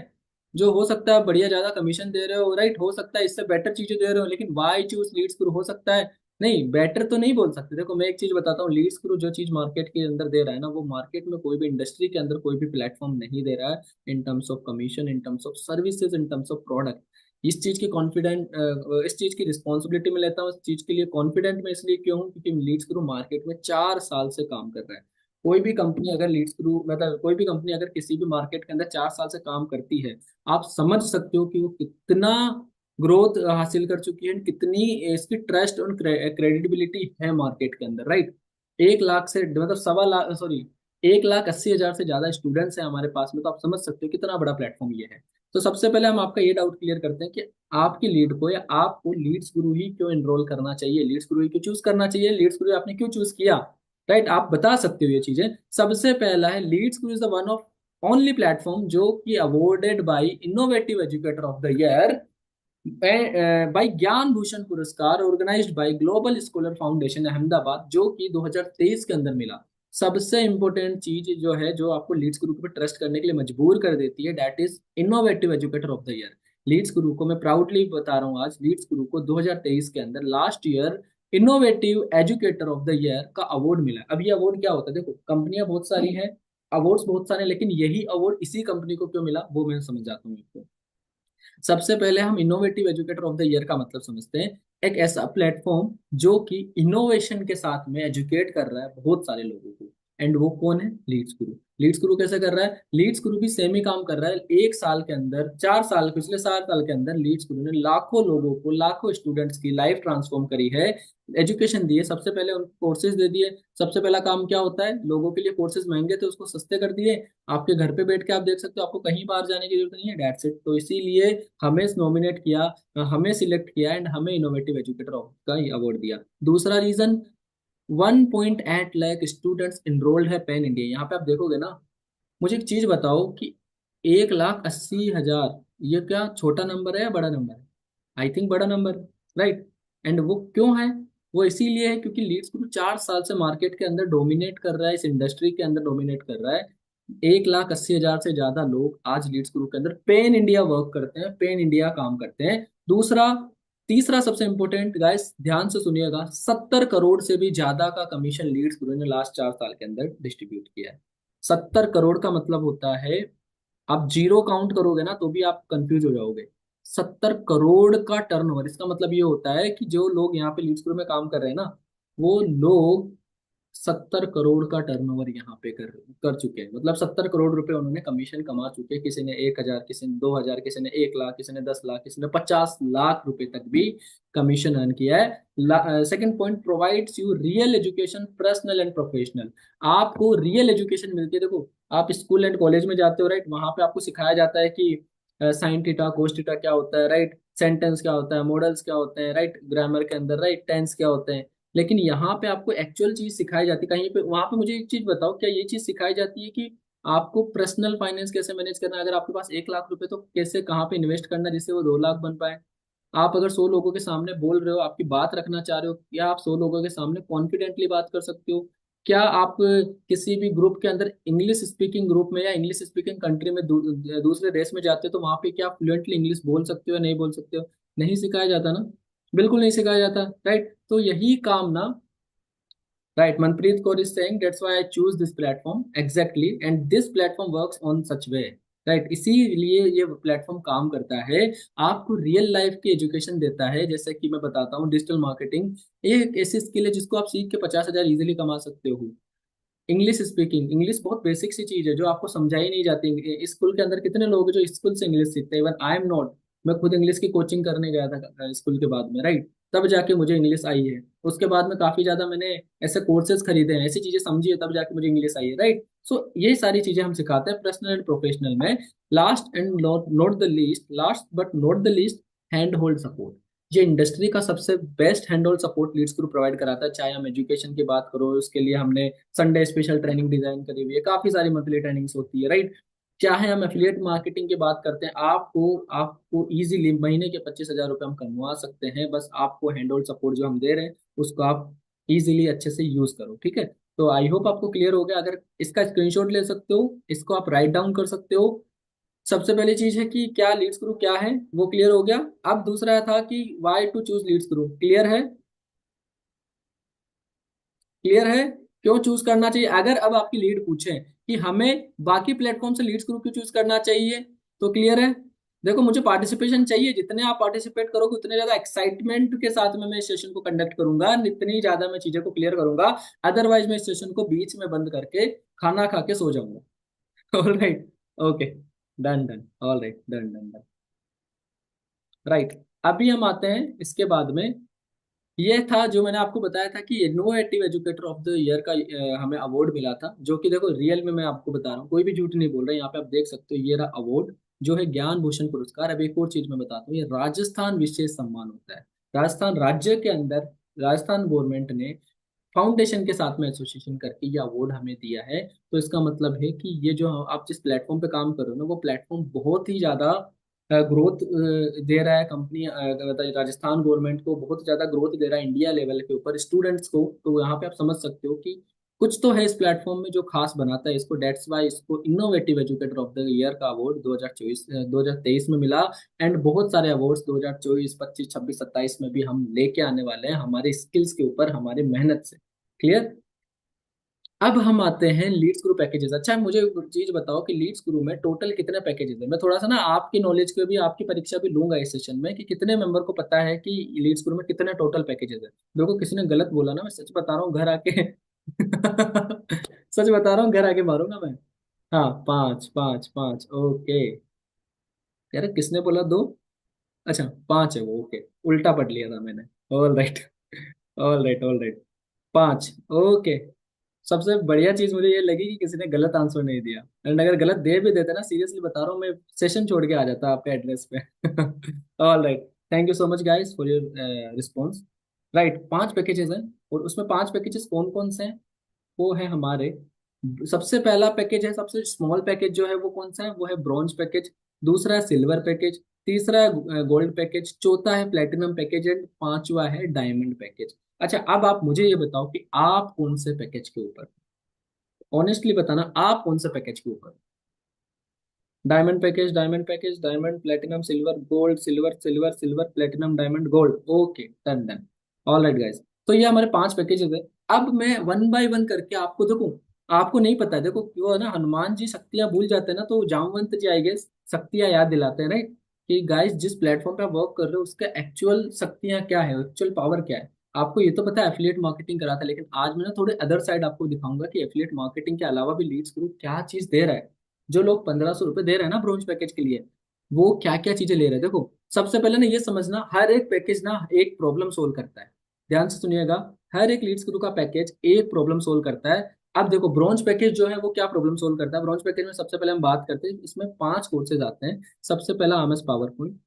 जो हो सकता है बढ़िया ज्यादा कमीशन दे रहे हो, राइट, हो सकता है इससे बेटर चीजें दे रहे हो, लेकिन वाई चूज लीड्स गुरु हो सकता है। नहीं, बेटर तो नहीं बोल सकते। देखो मैं एक चीज बताता हूँ, लीड्स गुरु जो चीज मार्केट के अंदर दे रहा है ना, वो मार्केट में कोई भी इंडस्ट्री के अंदर कोई भी प्लेटफॉर्म नहीं दे रहा है। In terms of commission, in terms of services, in terms of product. इस चीज की कॉन्फिडेंट, इस चीज की रिस्पॉन्सिबिलिटी में लेता हूँ। इस चीज के लिए कॉन्फिडेंट मैं इसलिए क्यों हूँ, क्योंकि लीड्स गुरु मार्केट में 4 साल से काम कर रहा है। कोई भी कंपनी अगर लीड्स गुरु मतलब कोई भी कंपनी अगर किसी भी मार्केट के अंदर 4 साल से काम करती है, आप समझ सकते हो कि वो कितना ग्रोथ हासिल कर चुकी है, कितनी इसकी ट्रस्ट और क्रेडिबिलिटी है मार्केट के अंदर, राइट। 1 लाख से मतलब 1.25 लाख, सॉरी, 1,80,000 से ज्यादा स्टूडेंट्स हैं हमारे पास में, तो आप समझ सकते हो कितना बड़ा प्लेटफॉर्म ये है। तो सबसे पहले हम आपका ये डाउट क्लियर करते हैं कि आपकी लीड को या आपको लीड्स गुरु ही क्यों एनरोल करना चाहिए, लीड्स गुरु ही क्यों चूज करना चाहिए, लीड्स गुरु आपने क्यों चूज किया, राइट। आप बता सकते हो ये चीजें। सबसे पहला है Leads Guru is the one of only platform जो कि awarded by innovative educator of the year by Gyan Bhushan Puraskar organised by global scholar foundation Ahmedabad, जो कि 2023 के अंदर मिला। सबसे इंपॉर्टेंट चीज जो है जो आपको लीड्स ग्रुप पर ट्रस्ट करने के लिए मजबूर कर देती है, that is innovative educator of the year. Leads group को मैं प्राउडली बता रहा हूँ आज, लीड्स ग्रुप को 2023 के अंदर last year innovative educator of the year का अवार्ड मिला। अब ये अवार्ड क्या होता है, देखो कंपनियां बहुत सारी हैं, अवार्ड्स बहुत सारे हैं, लेकिन यही अवार्ड इसी कंपनी को क्यों मिला वो मैं समझ जाता हूँ आपको। सबसे पहले हम innovative educator of the year का मतलब समझते हैं। एक ऐसा प्लेटफॉर्म जो कि इनोवेशन के साथ में एजुकेट कर रहा है बहुत सारे लोगों को, एंड वो कौन है, लीड्स गुरु। लीड्स गुरु कैसे कर रहा है, लीड्स गुरु भी सेम ही काम कर रहा है। 1 साल के अंदर, 4 साल, पिछले 7 साल के अंदर लीड्स गुरु ने लाखों लोगों को, लाखों स्टूडेंट्स की लाइफ ट्रांसफॉर्म करी है, एजुकेशन दी है। सबसे पहले उनको कोर्सेज दे दिए। सबसे पहला काम क्या होता है, लोगों के लिए कोर्सेज महंगे थे उसको सस्ते कर दिए। आपके घर पे बैठ के आप देख सकते हो, आपको कहीं बाहर जाने की जरूरत नहीं है, डेट्स इट। तो इसीलिए हमें नॉमिनेट किया, हमें सिलेक्ट किया, एंड हमें इनोवेटिव एजुकेटर का अवार्ड दिया। दूसरा रीजन, 1.8 लाख स्टूडेंट्स इनरोल्ड है पैन इंडिया। यहाँ पे आप देखोगे ना, मुझे एक चीज बताओ कि 1,80,000 ये क्या छोटा नंबर है या बड़ा नंबर है? आई थिंक बड़ा नंबर, राइट। एंड वो क्यों है, वो इसीलिए है क्योंकि लीड्स ग्रुप 4 साल से मार्केट के अंदर डोमिनेट कर रहा है, इस इंडस्ट्री के अंदर डोमिनेट कर रहा है। 1,80,000 से ज्यादा लोग आज लीड्स ग्रुप के अंदर पेन इंडिया वर्क करते हैं, पेन इंडिया काम करते हैं। दूसरा, तीसरा सबसे इंपॉर्टेंट गाइस, ध्यान से सुनिएगा, 70 करोड़ से भी ज्यादा का कमीशन लीड्स ग्रुप ने लास्ट 4 साल के अंदर डिस्ट्रीब्यूट किया है। 70 करोड़ का मतलब होता है आप जीरो काउंट करोगे ना तो भी आप कंफ्यूज हो जाओगे। 70 करोड़ का टर्नओवर, इसका मतलब ये होता है कि जो लोग यहाँ पे लीड स्क्रू में काम कर रहे हैं ना, वो लोग 70 करोड़ का टर्नओवर यहाँ पे कर कर चुके हैं। मतलब 70 करोड़ रुपए उन्होंने कमीशन कमा चुके हैं। किसी ने 1,000, किसी ने 2,000, किसी ने 1 लाख, किसी ने 10 लाख, किसी ने 50 लाख रुपए तक भी कमीशन अर्न किया है। Second point, provides you real education, personal and professional. आपको रियल एजुकेशन मिलती है। देखो, आप स्कूल एंड कॉलेज में जाते हो, राइट, वहां पे आपको सिखाया जाता है कि साइन थीटा कोस थीटा क्या होता है, राइट, सेंटेंस क्या होता है, मॉडल्स क्या होते हैं, राइट, ग्रामर के अंदर, राइट, टेंस क्या होते हैं। लेकिन यहाँ पे आपको एक्चुअल चीज सिखाई जाती है कहीं पे। वहां पे मुझे एक चीज बताओ, क्या ये चीज सिखाई जाती है कि आपको पर्सनल फाइनेंस कैसे मैनेज करना है? अगर आपके पास 1 लाख रुपए, तो कैसे कहाँ पे इन्वेस्ट करना है जिससे वो 2 लाख बन पाए? आप अगर 100 लोगों के सामने बोल रहे हो, आपकी बात रखना चाह रहे हो, क्या आप 100 लोगों के सामने कॉन्फिडेंटली बात कर सकते हो? क्या आप किसी भी ग्रुप के अंदर, इंग्लिश स्पीकिंग ग्रुप में या इंग्लिश स्पीकिंग कंट्री में, दूसरे देश में जाते हो, तो वहां पे क्या आप फ्लुएंटली इंग्लिश बोल सकते हो या नहीं बोल सकते हो? नहीं सिखाया जाता ना, बिल्कुल नहीं सिखाया जाता, राइट। तो यही काम ना, right, Manpreet Kaur is saying that's why I choose this platform exactly, and this platform works on such way, right, इसीलिए ये प्लेटफॉर्म काम करता है, आपको रियल लाइफ की एजुकेशन देता है। जैसे कि मैं बताता हूँ, डिजिटल मार्केटिंग ये एक ऐसी स्किल है जिसको आप सीख के 50,000 इजीली कमा सकते हो। इंग्लिश स्पीकिंग, इंग्लिश बहुत बेसिक सी चीज है जो आपको समझाई नहीं जाती। स्कूल के अंदर कितने लोग हैं जो स्कूल से इंग्लिश सीखते हैं? इवन आई एम नॉट, मैं खुद इंग्लिश की कोचिंग करने गया था स्कूल के बाद में, राइट, तब जाके मुझे इंग्लिश आई है। उसके बाद में काफी ज्यादा मैंने ऐसे कोर्सेज खरीदे हैं, ऐसी चीजें समझी है, तब जाके मुझे इंग्लिश आई है, राइट। सो ये सारी चीजें हम सिखाते हैं पर्सनल एंड प्रोफेशनल में। Last and not the least, last but not the least, hand hold support. ये इंडस्ट्री का सबसे best hand hold support Leads group provide कराता है। चाहे हम एजुकेशन की बात करो, उसके लिए हमने संडे स्पेशल ट्रेनिंग डिजाइन करी हुई है, काफी सारी मंथली ट्रेनिंग्स होती है, राइट। चाहे हम एफिलिएट मार्केटिंग की बात करते हैं, आपको आपको इजीली महीने के 25,000 रुपये हम कमवा सकते हैं। बस आपको हैंड होल्ड सपोर्ट जो हम दे रहे हैं उसको आप इजीली अच्छे से यूज करो, ठीक है। तो आई होप आपको क्लियर हो गया। अगर इसका स्क्रीनशॉट ले सकते हो, इसको आप राइट डाउन कर सकते हो। सबसे पहली चीज है कि क्या लीड्स ग्रुप क्या है, वो क्लियर हो गया। अब दूसरा था कि why to choose Leads group, clear है? क्लियर है? क्यों चूज करना चाहिए? अगर अब आपकी लीड पूछे कि हमें बाकी प्लेटफॉर्म से लीड्स ग्रुप क्यों चूज करना चाहिए, तो क्लियर है। देखो, मुझे पार्टिसिपेशन चाहिए। जितने आप पार्टिसिपेट करोगे उतने ज्यादा एक्साइटमेंट के साथ में मैं इस सेशन को कंडक्ट करूंगा, इतनी ज्यादा मैं चीजें को क्लियर करूंगा। अदरवाइज मैं इस सेशन को बीच में बंद करके खाना खा के सो जाऊंगा। All right, okay, done done, all right, done done done, right. अभी हम आते हैं इसके बाद में, ये था जो मैंने आपको बताया था कि innovative educator of the year का हमें अवार्ड मिला था। जो कि देखो, रियल में मैं आपको बता रहा हूँ, कोई भी झूठ नहीं बोल रहा। यहाँ पे आप देख सकते हो, ये रहा अवार्ड, जो है ज्ञान भूषण पुरस्कार। अब एक और चीज मैं बताता हूँ, ये राजस्थान विशेष सम्मान होता है। राजस्थान राज्य के अंदर राजस्थान गवर्नमेंट ने फाउंडेशन के साथ में एसोसिएशन करके ये अवार्ड हमें दिया है। तो इसका मतलब है कि ये जो आप जिस प्लेटफॉर्म पे काम कर रहे हो ना, वो प्लेटफॉर्म बहुत ही ज्यादा ग्रोथ दे रहा है। कंपनी मतलब राजस्थान गवर्नमेंट को बहुत ज्यादा ग्रोथ दे रहा है इंडिया लेवल के ऊपर स्टूडेंट्स को। तो यहाँ पे आप समझ सकते हो कि कुछ तो है इस प्लेटफॉर्म में जो खास बनाता है इसको। डेट्स वाई इसको innovative educator of the year का अवार्ड 2023 में मिला। एंड बहुत सारे अवार्ड्स 2024, 25, 26, 27 में भी हम लेके आने वाले हैं, हमारे स्किल्स के ऊपर, हमारे मेहनत से। क्लियर? अब हम आते हैं लीड्स ग्रुप पैकेजेस। अच्छा, मुझे एक चीज बताओ कि लीड्स ग्रुप में टोटल कितने पैकेजेस है? मैं थोड़ा सा ना आपकी नॉलेज के भी, आपकी परीक्षा भी लूंगा इस सेशन में, कि कितने मेंबर को पता है कि लीड्स ग्रुप में कितने टोटल पैकेजेस है। देखो, किसी ने गलत बोला ना, मैं सच बता रहा हूँ, घर आके सच बता रहा हूँ, घर आके मारूंगा मैं। हाँ, पाँच पाँच पाँच, ओके। यार, किसने बोला दो? अच्छा, पाँच है वो, ओके, उल्टा पढ़ लिया था मैंने। All right, all right, all right, पाँच, ओके। सबसे बढ़िया चीज मुझे ये लगी कि किसी ने गलत आंसर नहीं दिया। एंड अगर गलत दे भी देते ना, सीरियसली बता रहा हूँ, मैं सेशन छोड़ के आ जाता आपके एड्रेस पे। All right, thank you so much guys for your response. Right, 5 packages हैं, और उसमें 5 पैकेजेस कौन कौन से हैं? वो है हमारे, सबसे पहला पैकेज है, सबसे स्मॉल पैकेज जो है वो कौन सा है? वो है ब्रॉन्ज पैकेज। दूसरा है सिल्वर पैकेज। तीसरा है गोल्ड पैकेज। चौथा है प्लेटिनम पैकेज। एंड पांचवा है डायमंड पैकेज। अच्छा, अब आप मुझे ये बताओ कि आप कौन से पैकेज के ऊपर, ऑनेस्टली बताना, आप कौन से पैकेज के ऊपर? Diamond package, diamond package, diamond, platinum, silver, gold, silver, silver, silver, platinum, diamond, gold, okay, done done. All right guys, तो ये हमारे 5 पैकेजेस है। अब मैं वन बाय वन करके आपको देखूं, आपको नहीं पता है, देखो वो है ना, हनुमान जी शक्तियां भूल जाते हैं ना, तो जामवंत जी आई गेस शक्तियां याद दिलाते हैं, राइट? कि गाइस जिस प्लेटफॉर्म पे आप वर्क कर रहे हो उसका एक्चुअल शक्तियां क्या है, एक्चुअल पावर क्या है। आपको ये तो पता है एफिलिएट मार्केटिंग करा था, लेकिन आज मैं ना थोड़े अदर साइड आपको दिखाऊंगा कि एफिलिएट मार्केटिंग के अलावा भी लीड्स ग्रुप क्या चीज दे रहा है। जो लोग 1500 रुपये दे रहे हैं ना ब्रोंज पैकेज के लिए, वो क्या क्या चीजें ले रहे हैं देखो। सबसे पहले ना ये समझना, हर एक पैकेज ना एक प्रॉब्लम सोल्व करता है। ध्यान से सुनिएगा, हर एक लीड्स गुरु का पैकेज एक प्रॉब्लम सोल्व करता है। अब देखो ब्रॉन्ज पैकेज जो है वो क्या प्रॉब्लम सोल्व करता है। ब्रॉन्ज पैकेज में सबसे पहले हम बात करते हैं, इसमें 5 कोर्सेज आते हैं। सबसे पहला MS PowerPoint,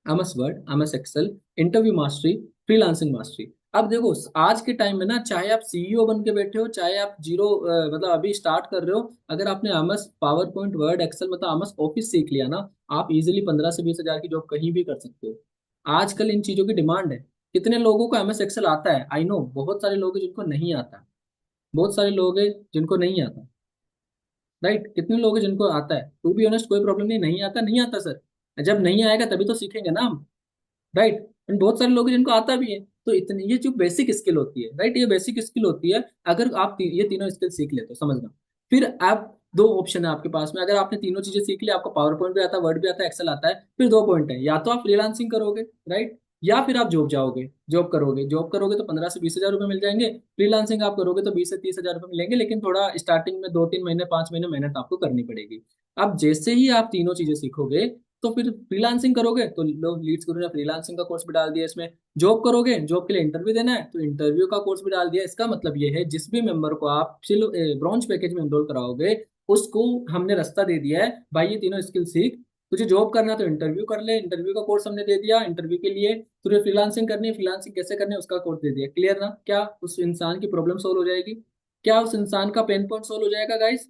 MS Word, MS Excel, interview mastery, freelancing mastery. अब देखो आज के टाइम में ना, चाहे आप सीईओ बन के बैठे हो, चाहे आप जीरो मतलब अभी स्टार्ट कर रहे हो, अगर आपने MS PowerPoint, Word, Excel मतलब एमएस ऑफिस सीख लिया ना, आप इजीली 15 से 20 हजार की जॉब कहीं भी कर सकते हो। आजकल इन चीजों की डिमांड है। कितने लोगों को एमएस एक्सेल आता है? आई नो बहुत सारे लोग हैं जिनको नहीं आता, बहुत सारे लोग हैं जिनको नहीं आता, राइट? कितने लोग हैं जिनको आता है? टू बी ऑनेस्ट कोई प्रॉब्लम नहीं, नहीं आता नहीं आता सर, जब नहीं आएगा तभी तो सीखेंगे ना हम, राइट? एंड बहुत सारे लोग हैं जिनको आता भी है। तो इतनी ये जो बेसिक स्किल होती है, राइट, ये बेसिक स्किल होती है। अगर आप ये तीनों स्किल सीख लेते हो, समझना, फिर आप दो ऑप्शन है आपके पास में। अगर आपने तीनों चीजें सीख ली, आपको पावर पॉइंट भी आता है, वर्ड भी आता है, एक्सेल आता है, फिर दो पॉइंट है, या तो आप फ्रीलांसिंग करोगे, राइट, या फिर आप जॉब जाओगे, जॉब करोगे। जॉब करोगे तो 15 से 20 हजार रुपये मिल जाएंगे, फ्रीलांसिंग आप करोगे तो 20 से 30 हजार रुपये मिलेंगे, लेकिन थोड़ा स्टार्टिंग में 2-3 महीने 5 महीने मेहनत आपको करनी पड़ेगी। अब जैसे ही आप तीनों चीजें सीखोगे, तो फिर फ्रीलांसिंग करोगे तो लोग लीड्स गुरु ने फ्रीलांसिंग का कोर्स भी डाल दिया इसमें। जॉब करोगे, जॉब के लिए इंटरव्यू देना है तो इंटरव्यू का कोर्स भी डाल दिया। इसका मतलब ये है जिस भी मेंबर को आप ब्रॉन्ज पैकेज में एनरोल कराओगे, उसको हमने रास्ता दे दिया है, भाई ये तीनों स्किल सीख। तुझे जॉब करना है तो इंटरव्यू कर ले, इंटरव्यू का कोर्स हमने दे दिया, इंटरव्यू के लिए तुझे फ्रीलांसिंग करनी है, फ्रीलांसिंग कैसे करनी है उसका कोर्स दे दिया। क्लियर ना? क्या उस इंसान की प्रॉब्लम सोल्व हो जाएगी? क्या उस इंसान का पेन पॉइंट सोल्व हो जाएगा गाइस?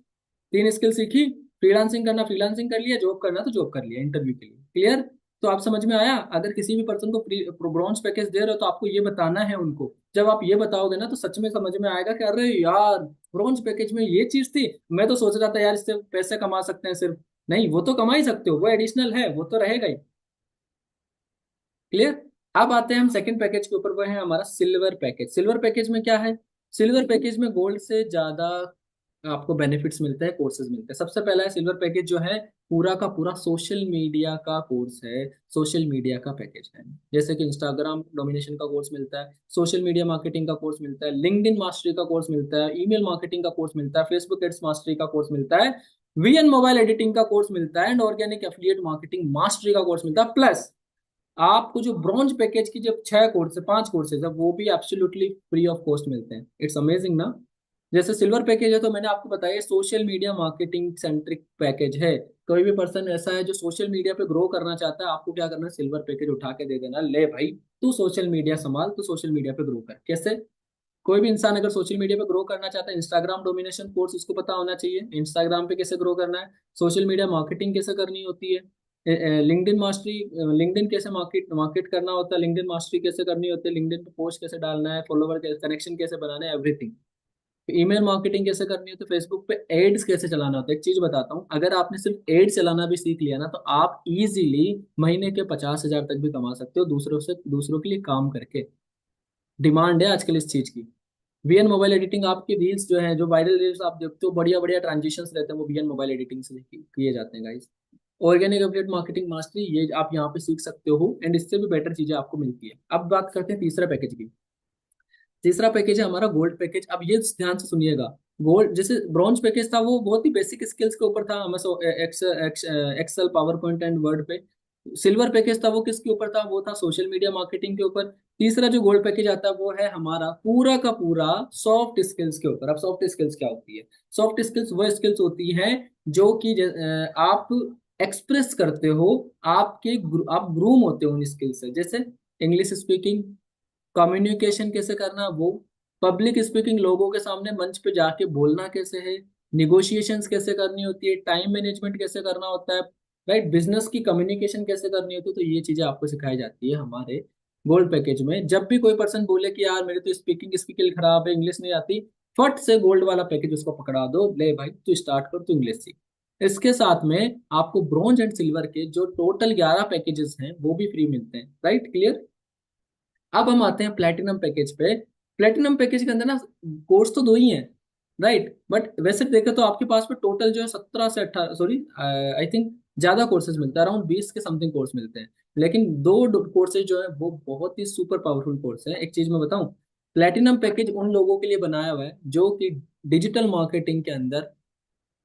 तीन स्किल सीखी, फ्रीलांसिंग करना फ्रीलांसिंग कर लिया, जॉब करना तो जॉब कर लिया इंटरव्यू के लिए। क्लियर? तो आप समझ में आया? अगर किसी भी पर्सन को फ्री ब्रॉन्ज पैकेज दे रहे हो तो आपको ये बताना है उनको। जब आप ये बताओगे ना तो सच में समझ में आएगा कि अरे यार, ब्रॉन्ज पैकेज में ये चीज थी, मैं तो सोच रहा था यार इससे पैसे कमा सकते हैं सिर्फ। नहीं, वो तो कमा ही सकते हो, वो एडिशनल है, वो तो रहेगा ही। क्लियर? अब आते हैं हम सेकंड पैकेज के ऊपर, वो है हमारा सिल्वर पैकेज। सिल्वर पैकेज में क्या है? सिल्वर पैकेज में गोल्ड से ज्यादा आपको बेनिफिट्स मिलते हैं, कोर्सेज मिलते हैं। सबसे पहला है सिल्वर पैकेज जो है, पूरा का पूरा सोशल मीडिया का कोर्स है, सोशल मीडिया का पैकेज है। जैसे कि इंस्टाग्राम डोमिनेशन का कोर्स मिलता है, सोशल मीडिया मार्केटिंग का कोर्स मिलता है, लिंक्डइन मास्टरी का कोर्स मिलता है, ईमेल मार्केटिंग का कोर्स मिलता है, फेसबुक एड्स मास्टरी का कोर्स मिलता है, वीएन मोबाइल एडिटिंग का कोर्स मिलता है, and organic affiliate marketing mastery का कोर्स मिलता है। प्लस आपको जो ब्रॉन्ज पैकेज की जब 6 कोर्स है, 5 कोर्सेज है, वो भी एब्सोल्युटली फ्री ऑफ कॉस्ट मिलते हैं। इट्स अमेजिंग ना? जैसे सिल्वर पैकेज है तो मैंने आपको बताया social media marketing centric package है। कोई भी पर्सन ऐसा है जो सोशल मीडिया पे ग्रो करना चाहता है, आपको क्या करना है, सिल्वर पैकेज उठा के दे देना, ले भाई तू सोशल मीडिया संभाल, तू सोशल मीडिया पे ग्रो कर। कैसे? कोई भी इंसान अगर सोशल मीडिया पे ग्रो करना चाहता है, इंस्टाग्राम डोमिनेशन कोर्स उसको पता होना चाहिए, इंस्टाग्राम पे कैसे ग्रो करना है, सोशल मीडिया मार्केटिंग कैसे करनी होती है, लिंक्डइन मास्टरी, लिंक्डइन कैसे मार्केट मार्केट करना होता है, लिंक्डइन मास्टरी कैसे करनी होती है, लिंक्डइन पे पोस्ट कैसे डालना है, फॉलोवर कनेक्शन कैसे बनाना है, एवरीथिंग। ईमेल मार्केटिंग कैसे करनी होती है, फेसबुक पे एड्स कैसे चलाना होता है। एक चीज बताता हूँ, अगर आपने सिर्फ एड चलाना भी सीख लिया ना, तो आप इजीली महीने के 50 हजार तक भी कमा सकते हो, दूसरों के लिए काम करके। डिमांड है आजकल इस चीज की। वीएन मोबाइल एडिटिंग, आपकी रील्स जो है, जो वायरल रील्स आप देखते हो, बढ़िया बढ़िया ट्रांजिशंस रहते हैं, वो वीएन मोबाइल एडिटिंग से किए जाते हैं guys. Organic affiliate marketing mastery, ये आप यहाँ पे सीख सकते हो, एंड इससे भी बेटर चीजें आपको मिलती है। अब बात करते हैं तीसरा पैकेज की। तीसरा पैकेज है हमारा गोल्ड पैकेज। अब ये ध्यान से सुनिएगा, गोल्ड जैसे ब्रॉन्ज पैकेज था वो बहुत ही बेसिक स्किल्स के ऊपर था, हमें Excel, PowerPoint and Word पे। सिल्वर पैकेज था वो किसके ऊपर था? वो था सोशल मीडिया मार्केटिंग के ऊपर। तीसरा जो गोल्ड पैकेज आता है वो है हमारा पूरा का पूरा सॉफ्ट स्किल्स के ऊपर। अब सॉफ्ट स्किल्स क्या होती है? सॉफ्ट स्किल्स वो स्किल्स होती हैं जो कि आप एक्सप्रेस करते हो, आप ग्रूम होते हो उन स्किल्स से। जैसे इंग्लिश स्पीकिंग, कम्युनिकेशन कैसे करना वो, पब्लिक स्पीकिंग, लोगों के सामने मंच पे जाके बोलना कैसे है, निगोशिएशंस कैसे करनी होती है, टाइम मैनेजमेंट कैसे करना होता है, राइट, बिजनेस की कम्युनिकेशन कैसे करनी होती है। तो ये चीजें आपको सिखाई जाती है हमारे गोल्ड पैकेज में। जब भी कोई पर्सन बोले कि यार मेरी तो स्पीकिंग स्किल खराब है, इंग्लिश नहीं आती, फट से गोल्ड वाला पैकेज उसको पकड़ा दो, ले भाई तू स्टार्ट कर, तू इंग्लिश सीख। इसके साथ में आपको ब्रॉन्ज एंड सिल्वर के जो टोटल 11 पैकेजेस हैं वो भी फ्री मिलते हैं। राइट? क्लियर? अब हम आते हैं प्लेटिनम पैकेज पे। प्लेटिनम पैकेज के अंदर ना कोर्स तो दो ही हैं, राइट। बट वैसे देखे तो आपके पास में टोटल जो है 17 से 18, सॉरी आई थिंक ज्यादा कोर्सेज मिलते हैं, अराउंड 20 के समथिंग कोर्स मिलते हैं। लेकिन दो कोर्सेज जो है वो बहुत ही सुपर पावरफुल कोर्स है। एक चीज मैं बताऊं, प्लेटिनम पैकेज उन लोगों के लिए बनाया हुआ है जो कि डिजिटल मार्केटिंग के अंदर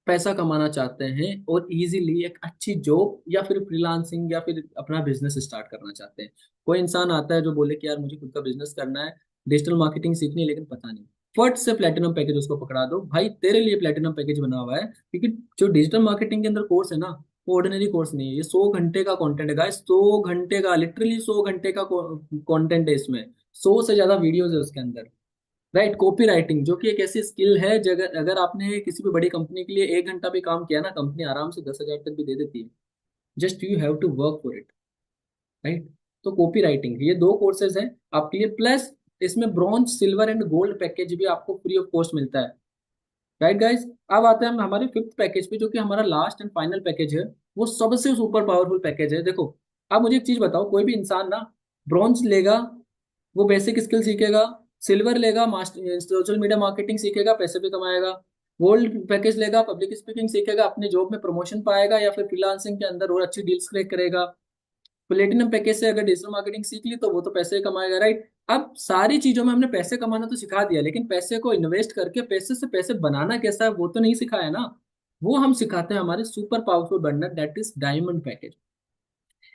पैसा कमाना चाहते हैं और इजीली एक अच्छी जॉब या फिर फ्रीलांसिंग या फिर अपना बिजनेस स्टार्ट करना चाहते हैं। कोई इंसान आता है जो बोले कि यार मुझे खुद का बिजनेस करना है, डिजिटल मार्केटिंग सीखनी है, लेकिन पता नहीं, फट से प्लेटिनम पैकेज उसको पकड़ा दो, भाई तेरे लिए प्लेटिनम पैकेज बना हुआ है। क्योंकि जो डिजिटल मार्केटिंग के अंदर कोर्स है ना, वो ऑर्डिनरी कोर्स नहीं है। ये 100 घंटे का कंटेंट है गाइस, 100 घंटे का, लिटरली 100 घंटे का कंटेंट है इसमें। 100 से ज्यादा वीडियोज है उसके अंदर। राइट, कॉपी राइटिंग जो कि एक ऐसी स्किल है, जो अगर अगर आपने किसी भी बड़ी कंपनी के लिए 1 घंटा भी काम किया ना, कंपनी आराम से 10,000 तक भी दे देती है। Just you have to work for it. Right. तो कॉपी राइटिंग, ये दो कोर्सेज हैं आपके लिए, प्लस इसमें bronze silver and gold package भी आपको फ्री ऑफ कॉस्ट मिलता है। Right guys. अब आते हैं हम हमारे फिफ्थ पैकेज पे, जो कि हमारा लास्ट एंड फाइनल पैकेज है। वो सबसे सुपर पावरफुल पैकेज है। देखो, अब मुझे एक चीज बताओ, कोई भी इंसान ना ब्रॉन्ज लेगा, वो बेसिक स्किल सीखेगा। सिल्वर लेगा, मास्टर सोशल मीडिया मार्केटिंग सीखेगा, पैसे भी कमाएगा। गोल्ड पैकेज लेगा, पब्लिक स्पीकिंग सीखेगा, अपने जॉब में प्रमोशन पाएगा या फिर फ्रीलांसिंग के अंदर और अच्छी डील्स क्रैक करेगा। प्लेटिनम पैकेज से अगर डिजिटल मार्केटिंग सीख ली तो वो तो पैसे ही कमाएगा। राइट। अब सारी चीजों में हमने पैसे कमाना तो सिखा दिया, लेकिन पैसे को इन्वेस्ट करके पैसे से पैसे बनाना कैसा है वो तो नहीं सिखाया ना। वो हम सिखाते हैं हमारे super powerful bundle, that is diamond package.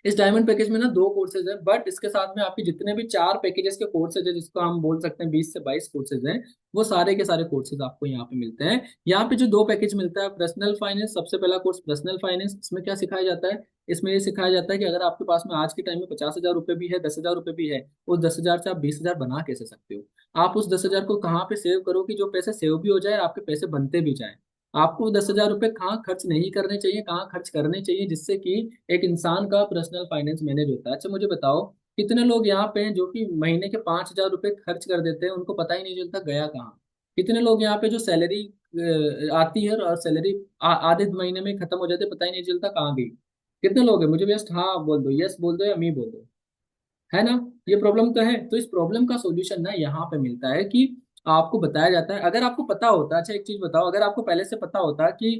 इस डायमंड पैकेज में ना दो कोर्सेज है, बट इसके साथ में आपके जितने भी चार पैकेजेस के कोर्सेज है, जिसको हम बोल सकते हैं 20 से 22 कोर्सेज हैं, वो सारे के सारे कोर्सेज आपको यहाँ पे मिलते हैं। यहाँ पे जो दो पैकेज मिलता है, पर्सनल फाइनेंस, सबसे पहला कोर्स पर्सनल फाइनेंस। इसमें क्या सिखाया जाता है? इसमें ये सिखाया जाता है कि अगर आपके पास में आज के टाइम में 50,000 रुपये भी है, 10,000 रुपये भी है, उस 10,000 से आप 20,000 बना कैसे सकते हो। आप उस 10,000 को कहाँ पे सेव करो कि जो पैसे सेव भी हो जाए और आपके पैसे बनते भी जाए। आपको 10,000 रुपये कहाँ खर्च नहीं करने चाहिए, कहाँ खर्च करने चाहिए, जिससे कि एक इंसान का पर्सनल फाइनेंस मैनेज होता है। अच्छा मुझे बताओ, कितने लोग यहाँ पे हैं जो कि महीने के 5,000 रुपये खर्च कर देते हैं, उनको पता ही नहीं चलता गया कहाँ। कितने लोग यहाँ पे जो सैलरी आती है और सैलरी आधे महीने में खत्म हो जाती है, पता ही नहीं चलता कहाँ गई। कितने लोग हैं? मुझे जस्ट हाँ बोल दो, यस बोल दो या मी बोल दो, है ना। ये प्रॉब्लम तो है। तो इस प्रॉब्लम का सॉल्यूशन ना यहाँ पे मिलता है कि आपको बताया जाता है, अगर आपको पता होता। अच्छा एक चीज बताओ, अगर आपको पहले से पता होता कि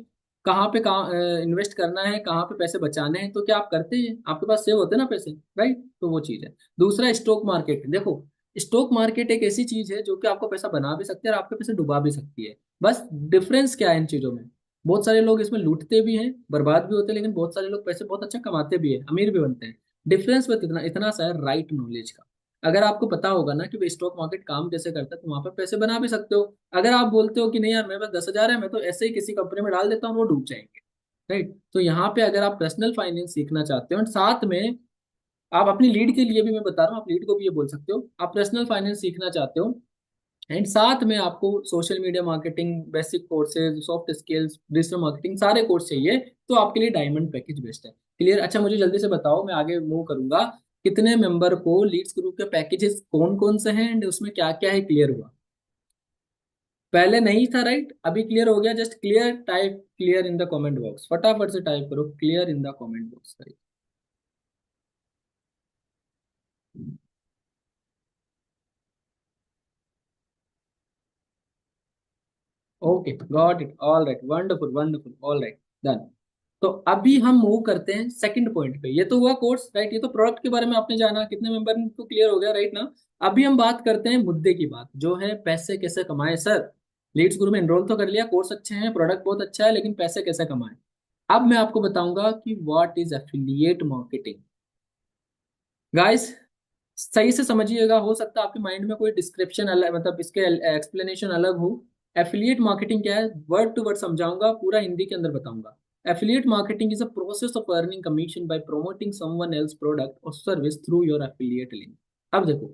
कहाँ पे कहाँ इन्वेस्ट करना है, कहाँ पे पैसे बचाने हैं, तो क्या आप करते हैं? आपके पास सेव होते ना पैसे। राइट। तो वो चीज है। दूसरा, स्टॉक मार्केट। देखो, स्टॉक मार्केट एक ऐसी चीज है जो कि आपको पैसा बना भी सकती है और आपके पैसे डुबा भी सकती है। बस डिफरेंस क्या है इन चीजों में? बहुत सारे लोग इसमें लूटते भी हैं, बर्बाद भी होते हैं, लेकिन बहुत सारे लोग पैसे बहुत अच्छा कमाते भी हैं, अमीर भी बनते हैं। डिफरेंस बस इतना इतना सा है, राइट नॉलेज का। अगर आपको पता होगा ना कि भाई स्टॉक मार्केट काम कैसे करता है, तो वहां पर पैसे बना भी सकते हो। अगर आप बोलते हो कि नहीं यार मेरे पास 10,000 है, मैं तो ऐसे ही किसी कंपनी में डाल देता हूँ, वो डूब जाएंगे। राइट। तो यहाँ पे अगर आप पर्सनल फाइनेंस सीखना चाहते हो और साथ में आप अपनी लीड के लिए भी, मैं बता रहा हूँ, आप लीड को भी ये बोल सकते हो, आप पर्सनल फाइनेंस सीखना चाहते हो एंड साथ में आपको social media marketing, basic courses, soft skills, digital marketing, सारे कोर्स चाहिए, तो आपके लिए डायमंड पैकेज बेस्ट है। क्लियर? अच्छा मुझे जल्दी से बताओ, मैं आगे मूव करूंगा। कितने मेंबर को लीड्स ग्रुप के पैकेजेस कौन कौन से हैं एंड उसमें क्या क्या है? क्लियर हुआ? पहले नहीं था, राइट, अभी क्लियर हो गया। Just clear type clear in the comment box, फटाफट से टाइप करो clear in the comment box. Okay, got it, all right, wonderful wonderful, all right, done. तो अभी हम मूव करते हैं सेकंड पॉइंट पे। ये तो हुआ कोर्स, राइट, ये तो प्रोडक्ट के बारे में आपने जाना, कितने मेंबर को क्लियर हो गया, राइट ना। अभी हम बात करते हैं मुद्दे की, बात जो है पैसे कैसे कमाए। सर लीड्स ग्रुप में एनरोल तो कर लिया, कोर्स अच्छे हैं, प्रोडक्ट बहुत अच्छा है, लेकिन पैसे कैसे कमाए? अब मैं आपको बताऊंगा कि what is affiliate marketing. Guys सही से समझिएगा, हो सकता है आपके माइंड में कोई डिस्क्रिप्शन अलग, मतलब इसके एक्सप्लेनेशन अलग हो। एफिलिएट मार्केटिंग क्या है, वर्ड टू वर्ड समझाऊंगा, पूरा हिंदी के अंदर बताऊंगा। Affiliate marketing is a process of earning commission by promoting someone else product और service through your affiliate link. अब देखो,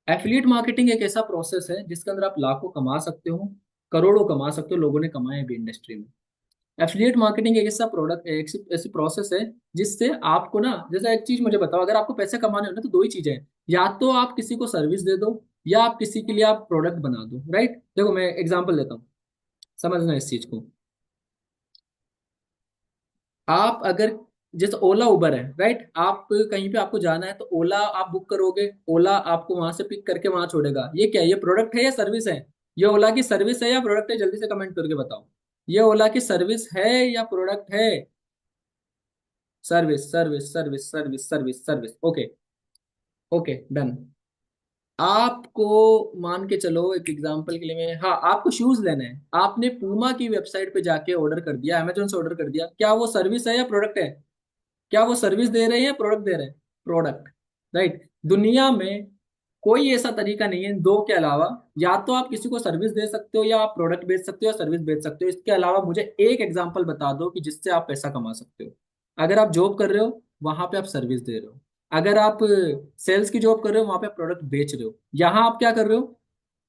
एफिलिएट मार्केटिंग एक ऐसा प्रोसेस है जिसके अंदर आप लाखों कमा सकते हो, करोड़ों कमा सकते हो, लोगों ने कमाए भी इंडस्ट्री में। एफिलिएट मार्केटिंग एक ऐसा प्रोडक्ट, एक ऐसी प्रोसेस है जिससे आपको ना, जैसा एक चीज मुझे बताओ, अगर आपको पैसे कमाने हो ना, तो दो ही चीजें हैं, या तो आप किसी को सर्विस दे दो, या आप किसी के लिए आप प्रोडक्ट बना दो। राइट। देखो मैं एग्जांपल देता हूँ, समझना इस चीज को। आप अगर, जैसे ओला उबर है, राइट, आप कहीं पे आपको जाना है तो ओला आप बुक करोगे, ओला आपको वहां से पिक करके वहां छोड़ेगा। ये क्या है? ये प्रोडक्ट है या सर्विस है? ये ओला की सर्विस है या प्रोडक्ट है, जल्दी से कमेंट करके बताओ। ये ओला की सर्विस है या प्रोडक्ट है? Service service service service service service, okay. Okay done. आपको मान के चलो, एक एग्जांपल के लिए मैं, हाँ, आपको शूज लेने हैं, आपने पूमा की वेबसाइट पे जाके ऑर्डर कर दिया, अमेजोन से ऑर्डर कर दिया, क्या वो सर्विस है या प्रोडक्ट है? क्या वो सर्विस दे रहे हैं या प्रोडक्ट दे रहे हैं? प्रोडक्ट। राइट। दुनिया में कोई ऐसा तरीका नहीं है दो के अलावा, या तो आप किसी को सर्विस दे सकते हो या आप प्रोडक्ट बेच सकते हो या सर्विस बेच सकते हो। इसके अलावा मुझे एक एग्जांपल बता दो कि जिससे आप पैसा कमा सकते हो। अगर आप जॉब कर रहे हो, वहां पे आप सर्विस दे रहे हो। अगर आप सेल्स की जॉब कर रहे हो, वहां पे प्रोडक्ट बेच रहे हो। यहाँ आप क्या कर रहे हो?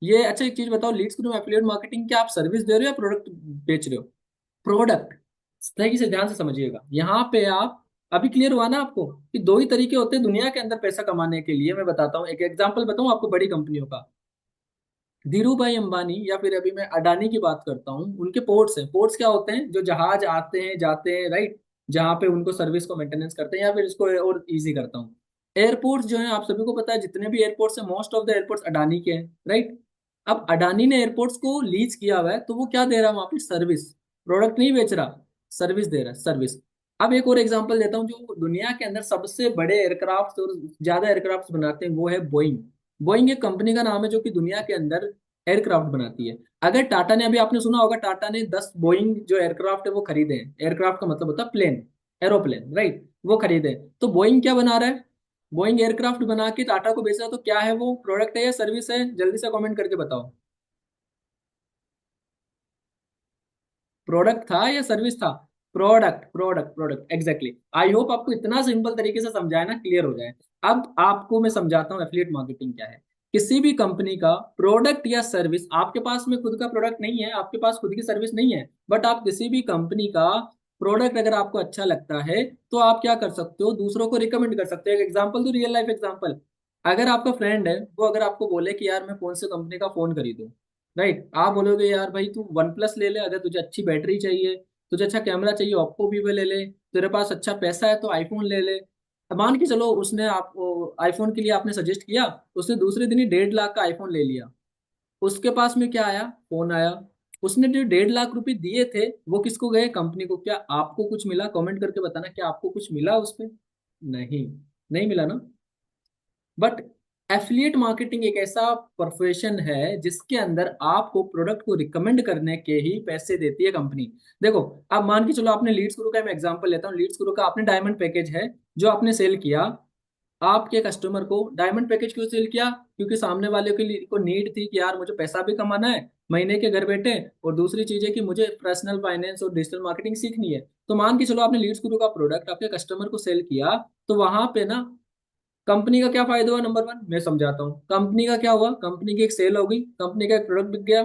ये अच्छा, एक चीज बताओ, लीड्स ग्रुप एफिलिएट मार्केटिंग, क्या आप सर्विस दे रहे हो या प्रोडक्ट बेच रहे हो? प्रोडक्ट। सही से ध्यान से समझिएगा, यहाँ पे आप, अभी क्लियर हुआ ना आपको कि दो ही तरीके होते हैं दुनिया के अंदर पैसा कमाने के लिए। मैं बताता हूँ, एक एग्जांपल बताऊँ आपको बड़ी कंपनियों का। धीरू भाई अंबानी या फिर अभी मैं अडानी की बात करता हूँ, उनके पोर्ट्स हैं। पोर्ट्स क्या होते हैं? जो जहाज आते हैं जाते हैं, राइट, जहाँ पे उनको सर्विस को मेंटेनेंस करते हैं, या फिर इसको और इजी करता हूँ, एयरपोर्ट्स जो है, आप सभी को पता है जितने भी एयरपोर्ट्स हैं, most of the airports Adani के हैं, राइट। अब अडानी ने एयरपोर्ट्स को लीज किया हुआ है, तो वो क्या दे रहा है वहां पे? सर्विस। प्रोडक्ट नहीं बेच रहा, सर्विस दे रहा है, सर्विस। अब एक और एग्जांपल देता हूँ, जो दुनिया के अंदर सबसे बड़े एयरक्राफ्ट और ज्यादा एयरक्राफ्ट बनाते हैं, वो है बोइंग। बोइंग एक कंपनी का नाम है जो कि दुनिया के अंदर एयरक्राफ्ट बनाती है। अगर टाटा ने, अभी आपने सुना होगा, टाटा ने 10 बोइंग जो एयरक्राफ्ट है वो खरीदे हैं। एयरक्राफ्ट का मतलब होता है प्लेन, एरोप्लेन, राइट, वो खरीदे हैं। तो बोइंग क्या बना रहा है? बोइंग एयरक्राफ्ट बना के टाटा को बेच रहा है। तो क्या है वो? प्रोडक्ट है या सर्विस है? जल्दी से कमेंट करके बताओ। प्रोडक्ट था या सर्विस था? Product product product, exactly. I hope आपको इतना सिंपल तरीके से समझाया ना, क्लियर हो जाए। अब आपको मैं समझाता हूँ एफिलिएट मार्केटिंग क्या है। किसी भी कंपनी का प्रोडक्ट या सर्विस, आपके पास में खुद का प्रोडक्ट नहीं है, आपके पास खुद की सर्विस नहीं है, बट आप किसी भी कंपनी का प्रोडक्ट अगर आपको अच्छा लगता है, तो आप क्या कर सकते हो? दूसरों को रिकमेंड कर सकते हो। एक एग्जांपल दो, रियल लाइफ एग्जांपल। अगर आपका फ्रेंड है, वो अगर आपको बोले कि यार मैं कौन से कंपनी का फोन खरीदूं, राइट, आप बोलोगे यार भाई तू वन प्लस ले ले, अगर तुझे अच्छी बैटरी चाहिए, तुझे अच्छा कैमरा चाहिए, ओप्पो वीवो ले ले, तेरे पास अच्छा पैसा है तो आईफोन ले ले। अब मान के चलो उसने आपको आईफोन के लिए आपने सजेस्ट किया, उसने दूसरे दिन ही 1.5 लाख का आईफोन ले लिया। उसके पास में क्या आया? फोन आया। उसने जो 1.5 लाख रुपए दिए थे, वो किसको गए? कंपनी को। क्या आपको कुछ मिला? कमेंट करके बताना, क्या आपको कुछ मिला उस पे? नहीं, नहीं मिला ना। बट एफिलिएट मार्केटिंग एक ऐसा प्रोफेशन है जिसके अंदर आपको प्रोडक्ट को रिकमेंड करने के ही पैसे देती है कंपनी। देखो, अब मान के चलो आपने लीड्स गुरु का, मैं एग्जांपल लेता हूँ, लीड्स गुरु का आपने डायमंड पैकेज है जो आपने सेल किया। आपके कस्टमर को डायमंड पैकेज क्यों सेल किया? क्योंकि सामने वाले के लिए को नीड थी कि यार मुझे पैसा भी कमाना है महीने के घर बैठे, और दूसरी चीज है कि मुझे पर्सनल फाइनेंस और डिजिटल मार्केटिंग सीखनी है। तो मान के चलो आपने लीड्स गुरु का प्रोडक्ट आपके कस्टमर को सेल किया, तो वहां पे ना कंपनी का क्या फायदा हुआ? नंबर वन मैं समझाता हूँ, कंपनी का क्या हुआ, कंपनी की एक सेल होगी, कंपनी का एक प्रोडक्ट बिक गया।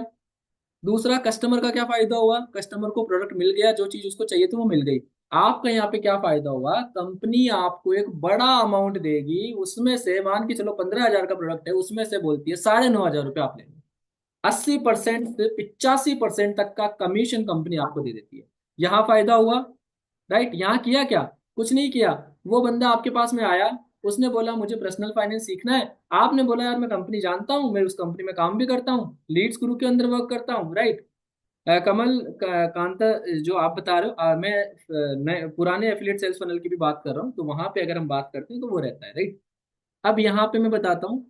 दूसरा, कस्टमर का क्या फायदा हुआ? कस्टमर को प्रोडक्ट मिल गया, जो चीज उसको चाहिए थी वो मिल गई। आपका यहाँ पे क्या फायदा हुआ? कंपनी आपको एक बड़ा अमाउंट देगी, उसमें से मान के चलो 15,000 का प्रोडक्ट है, उसमें से बोलती है 9,500 रुपये आप लेंगे। 80% से 85% तक का कमीशन कंपनी आपको दे देती है। यहाँ फायदा हुआ, राइट। यहाँ किया क्या? कुछ नहीं किया। वो बंदा आपके पास में आया, उसने बोला मुझे पर्सनल फाइनेंस सीखना है। आपने बोला यार मैं कंपनी जानता हूँ, मैं उस कंपनी में काम भी करता हूँ, लीड्स गुरु के अंदर वर्क करता हूँ, राइट। कमल कांता, जो आप बता रहे हो, मैं पुराने एफिलिएट सेल्स फनल की भी बात कर रहा हूँ, तो वहां पे अगर हम बात करते हैं तो वो रहता है, राइट। अब यहाँ पे मैं बताता हूँ,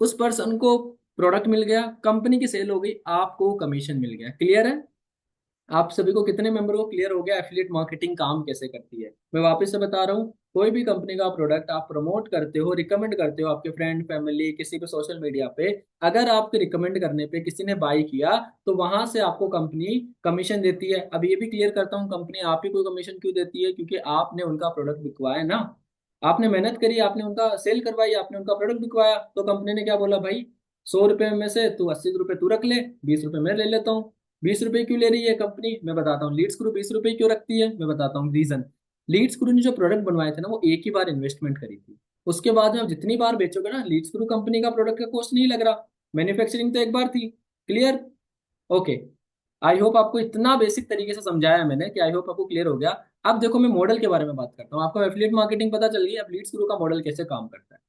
उस पर्सन को प्रोडक्ट मिल गया, कंपनी की सेल हो गई, आपको कमीशन मिल गया। क्लियर है? आप सभी को, कितने मेंबर को क्लियर हो गया एफिलिएट मार्केटिंग काम कैसे करती है? मैं वापस से बता रहा हूँ, कोई भी कंपनी का प्रोडक्ट आप प्रमोट करते हो, रिकमेंड करते हो आपके फ्रेंड फैमिली किसी पे सोशल मीडिया पे, अगर आपके रिकमेंड करने पे किसी ने बाय किया, तो वहां से आपको कंपनी कमीशन देती है। अब ये भी क्लियर करता हूँ, कंपनी आप ही को कमीशन क्यों देती है? क्योंकि आपने उनका प्रोडक्ट बिकवाया ना, आपने मेहनत करी, आपने उनका सेल करवाई, आपने उनका प्रोडक्ट बिकवाया, तो कंपनी ने क्या बोला भाई, 100 रुपए में से तू 80 रुपए तू रख ले, 20 रुपए मैं ले लेता हूँ। 20 रुपए क्यों ले रही है कंपनी? मैं बताता हूँ। लीड्स ग्रुप 20 रुपए क्यों रखती है? मैं बताता हूँ रीजन। लीड्स ग्रुप ने जो प्रोडक्ट बनवाए थे ना, वो एक ही बार इन्वेस्टमेंट करी थी। उसके बाद में आप जितनी बार बेचोगे ना, लीड्स ग्रुप कंपनी का प्रोडक्ट का कॉस्ट नहीं लग रहा। मैन्युफैक्चरिंग तो एक बार थी। क्लियर? ओके। आई होप आपको इतना बेसिक तरीके से समझाया है मैंने कि आई होप आपको क्लियर हो गया। अब देखो, मैं मॉडल के बारे में बात करता हूँ। आपको एफिलिएट मार्केटिंग पता चल गई, अब लीड्स ग्रुप का मॉडल कैसे काम करता है।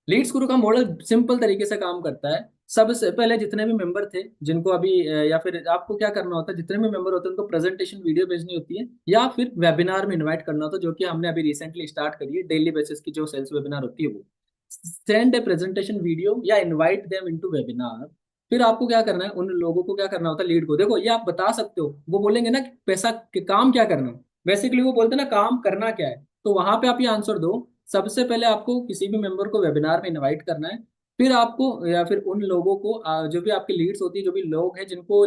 लीड्स गुरु का मॉडल सिंपल तरीके से काम करता है। सबसे पहले जितने भी मेंबर थे जिनको अभी या फिर आपको क्या करना होता है, जितने भी मेंबर होते हैं उनको प्रेजेंटेशन वीडियो भेजनी होती है या फिर वेबिनार में इनवाइट करना होता है, जो कि हमने अभी रिसेंटली स्टार्ट करी है। डेली बेसिस की जो सेल्स वेबिनार होती है वो सेंड ए प्रेजेंटेशन वीडियो या इनवाइट देम इनटू वेबिनार। फिर आपको क्या करना है, उन लोगों को क्या करना होता है, लीड को देखो ये आप बता सकते हो। वो बोलेंगे ना कि पैसा के काम क्या करना है, बेसिकली वो बोलते हैं ना काम करना क्या है, तो वहां पे आप ये आंसर दो। सबसे पहले आपको किसी भी मेंबर को वेबिनार में इनवाइट करना है। फिर आपको या फिर उन लोगों को जो भी आपकी लीड्स होती है, जो भी लोग हैं जिनको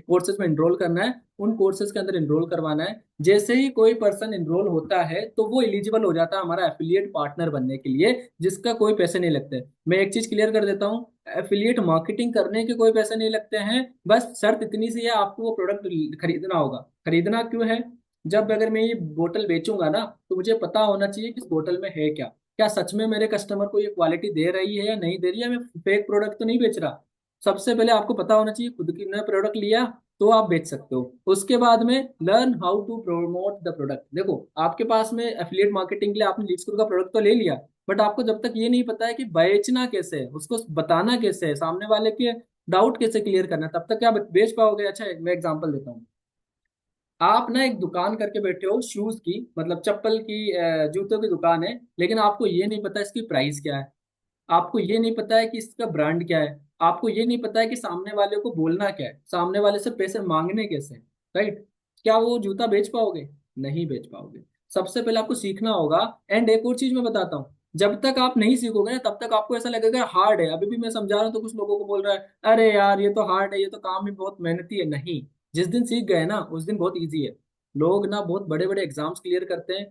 कोर्सेज में एनरोल करना है, उन कोर्सेज के अंदर एनरोल करवाना है। जैसे ही कोई पर्सन एनरोल होता है तो वो एलिजिबल हो जाता है हमारा एफिलिएट पार्टनर बनने के लिए, जिसका कोई पैसे नहीं लगते। मैं एक चीज क्लियर कर देता हूँ, एफिलिएट मार्केटिंग करने के कोई पैसे नहीं लगते हैं। बस शर्त इतनी सी है, आपको वो प्रोडक्ट खरीदना होगा। खरीदना क्यों है, जब अगर मैं ये बोतल बेचूंगा ना तो मुझे पता होना चाहिए कि इस बोतल में है क्या, क्या सच में मेरे कस्टमर को ये क्वालिटी दे रही है या नहीं दे रही है, मैं फेक प्रोडक्ट तो नहीं बेच रहा। सबसे पहले आपको पता होना चाहिए, खुद की नया प्रोडक्ट लिया तो आप बेच सकते हो। उसके बाद में learn how to promote the product. देखो आपके पास में एफिलिएट मार्केटिंग के लिए आपने लीड्स का प्रोडक्ट तो ले लिया, बट आपको जब तक ये नहीं पता है कि बेचना कैसे है, उसको बताना कैसे है, सामने वाले के डाउट कैसे क्लियर करना है, तब तक क्या बेच पाओगे। अच्छा मैं एग्जांपल देता हूँ, आप ना एक दुकान करके बैठे हो शूज की, मतलब चप्पल की, जूतों की दुकान है, लेकिन आपको ये नहीं पता इसकी प्राइस क्या है, आपको ये नहीं पता है कि इसका ब्रांड क्या है, आपको ये नहीं पता है कि सामने वाले को बोलना क्या है, सामने वाले से पैसे मांगने कैसे हैं, राइट। क्या वो जूता बेच पाओगे, नहीं बेच पाओगे। सबसे पहले आपको सीखना होगा। एंड एक और चीज मैं बताता हूँ, जब तक आप नहीं सीखोगे ना तब तक आपको ऐसा लगेगा हार्ड है। अभी भी मैं समझा रहा हूँ तो कुछ लोगों को बोल रहा है अरे यार ये तो हार्ड है, ये तो काम भी बहुत मेहनती है। नहीं, जिस दिन सीख गए ना उस दिन बहुत ईजी है। लोग ना बहुत बड़े बड़े एग्जाम्स क्लियर करते हैं,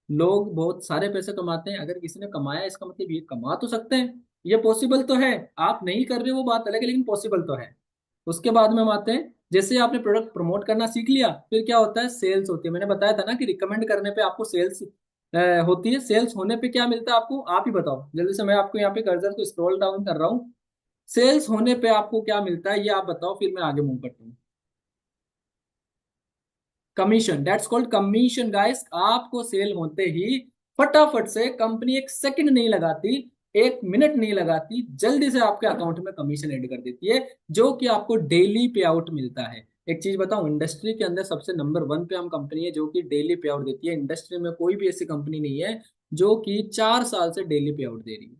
लोग बहुत सारे पैसे कमाते हैं। अगर किसी ने कमाया इसका मतलब ये कमा तो सकते हैं, ये पॉसिबल तो है। आप नहीं कर रहे हो वो बात अलग है, लेकिन पॉसिबल तो है। उसके बाद में हम आते हैं, जैसे आपने प्रोडक्ट प्रमोट करना सीख लिया, फिर क्या होता है, सेल्स होती है। मैंने बताया था ना कि रिकमेंड करने पे आपको सेल्स होती है। सेल्स होने पे क्या मिलता है आपको, आप ही बताओ जल्दी से। मैं आपको यहाँ पे कर्सर को स्क्रॉल डाउन कर रहा हूँ, सेल्स होने पे आपको क्या मिलता है ये आप बताओ, फिर मैं आगे मूव करता हूँ। Commission, that's called commission guys. आपको सेल होते ही फटाफट से, कंपनी एक सेकंड नहीं लगाती, एक मिनट नहीं लगाती, जल्दी से आपके अकाउंट में कमीशन ऐड कर देती है, जो कि आपको डेली पे आउट मिलता है। एक चीज बताऊं, इंडस्ट्री के अंदर सबसे नंबर वन पे हम कंपनी है जो कि डेली पे आउट देती है। इंडस्ट्री में कोई भी ऐसी कंपनी नहीं है जो कि 4 साल से डेली पे आउट दे रही है।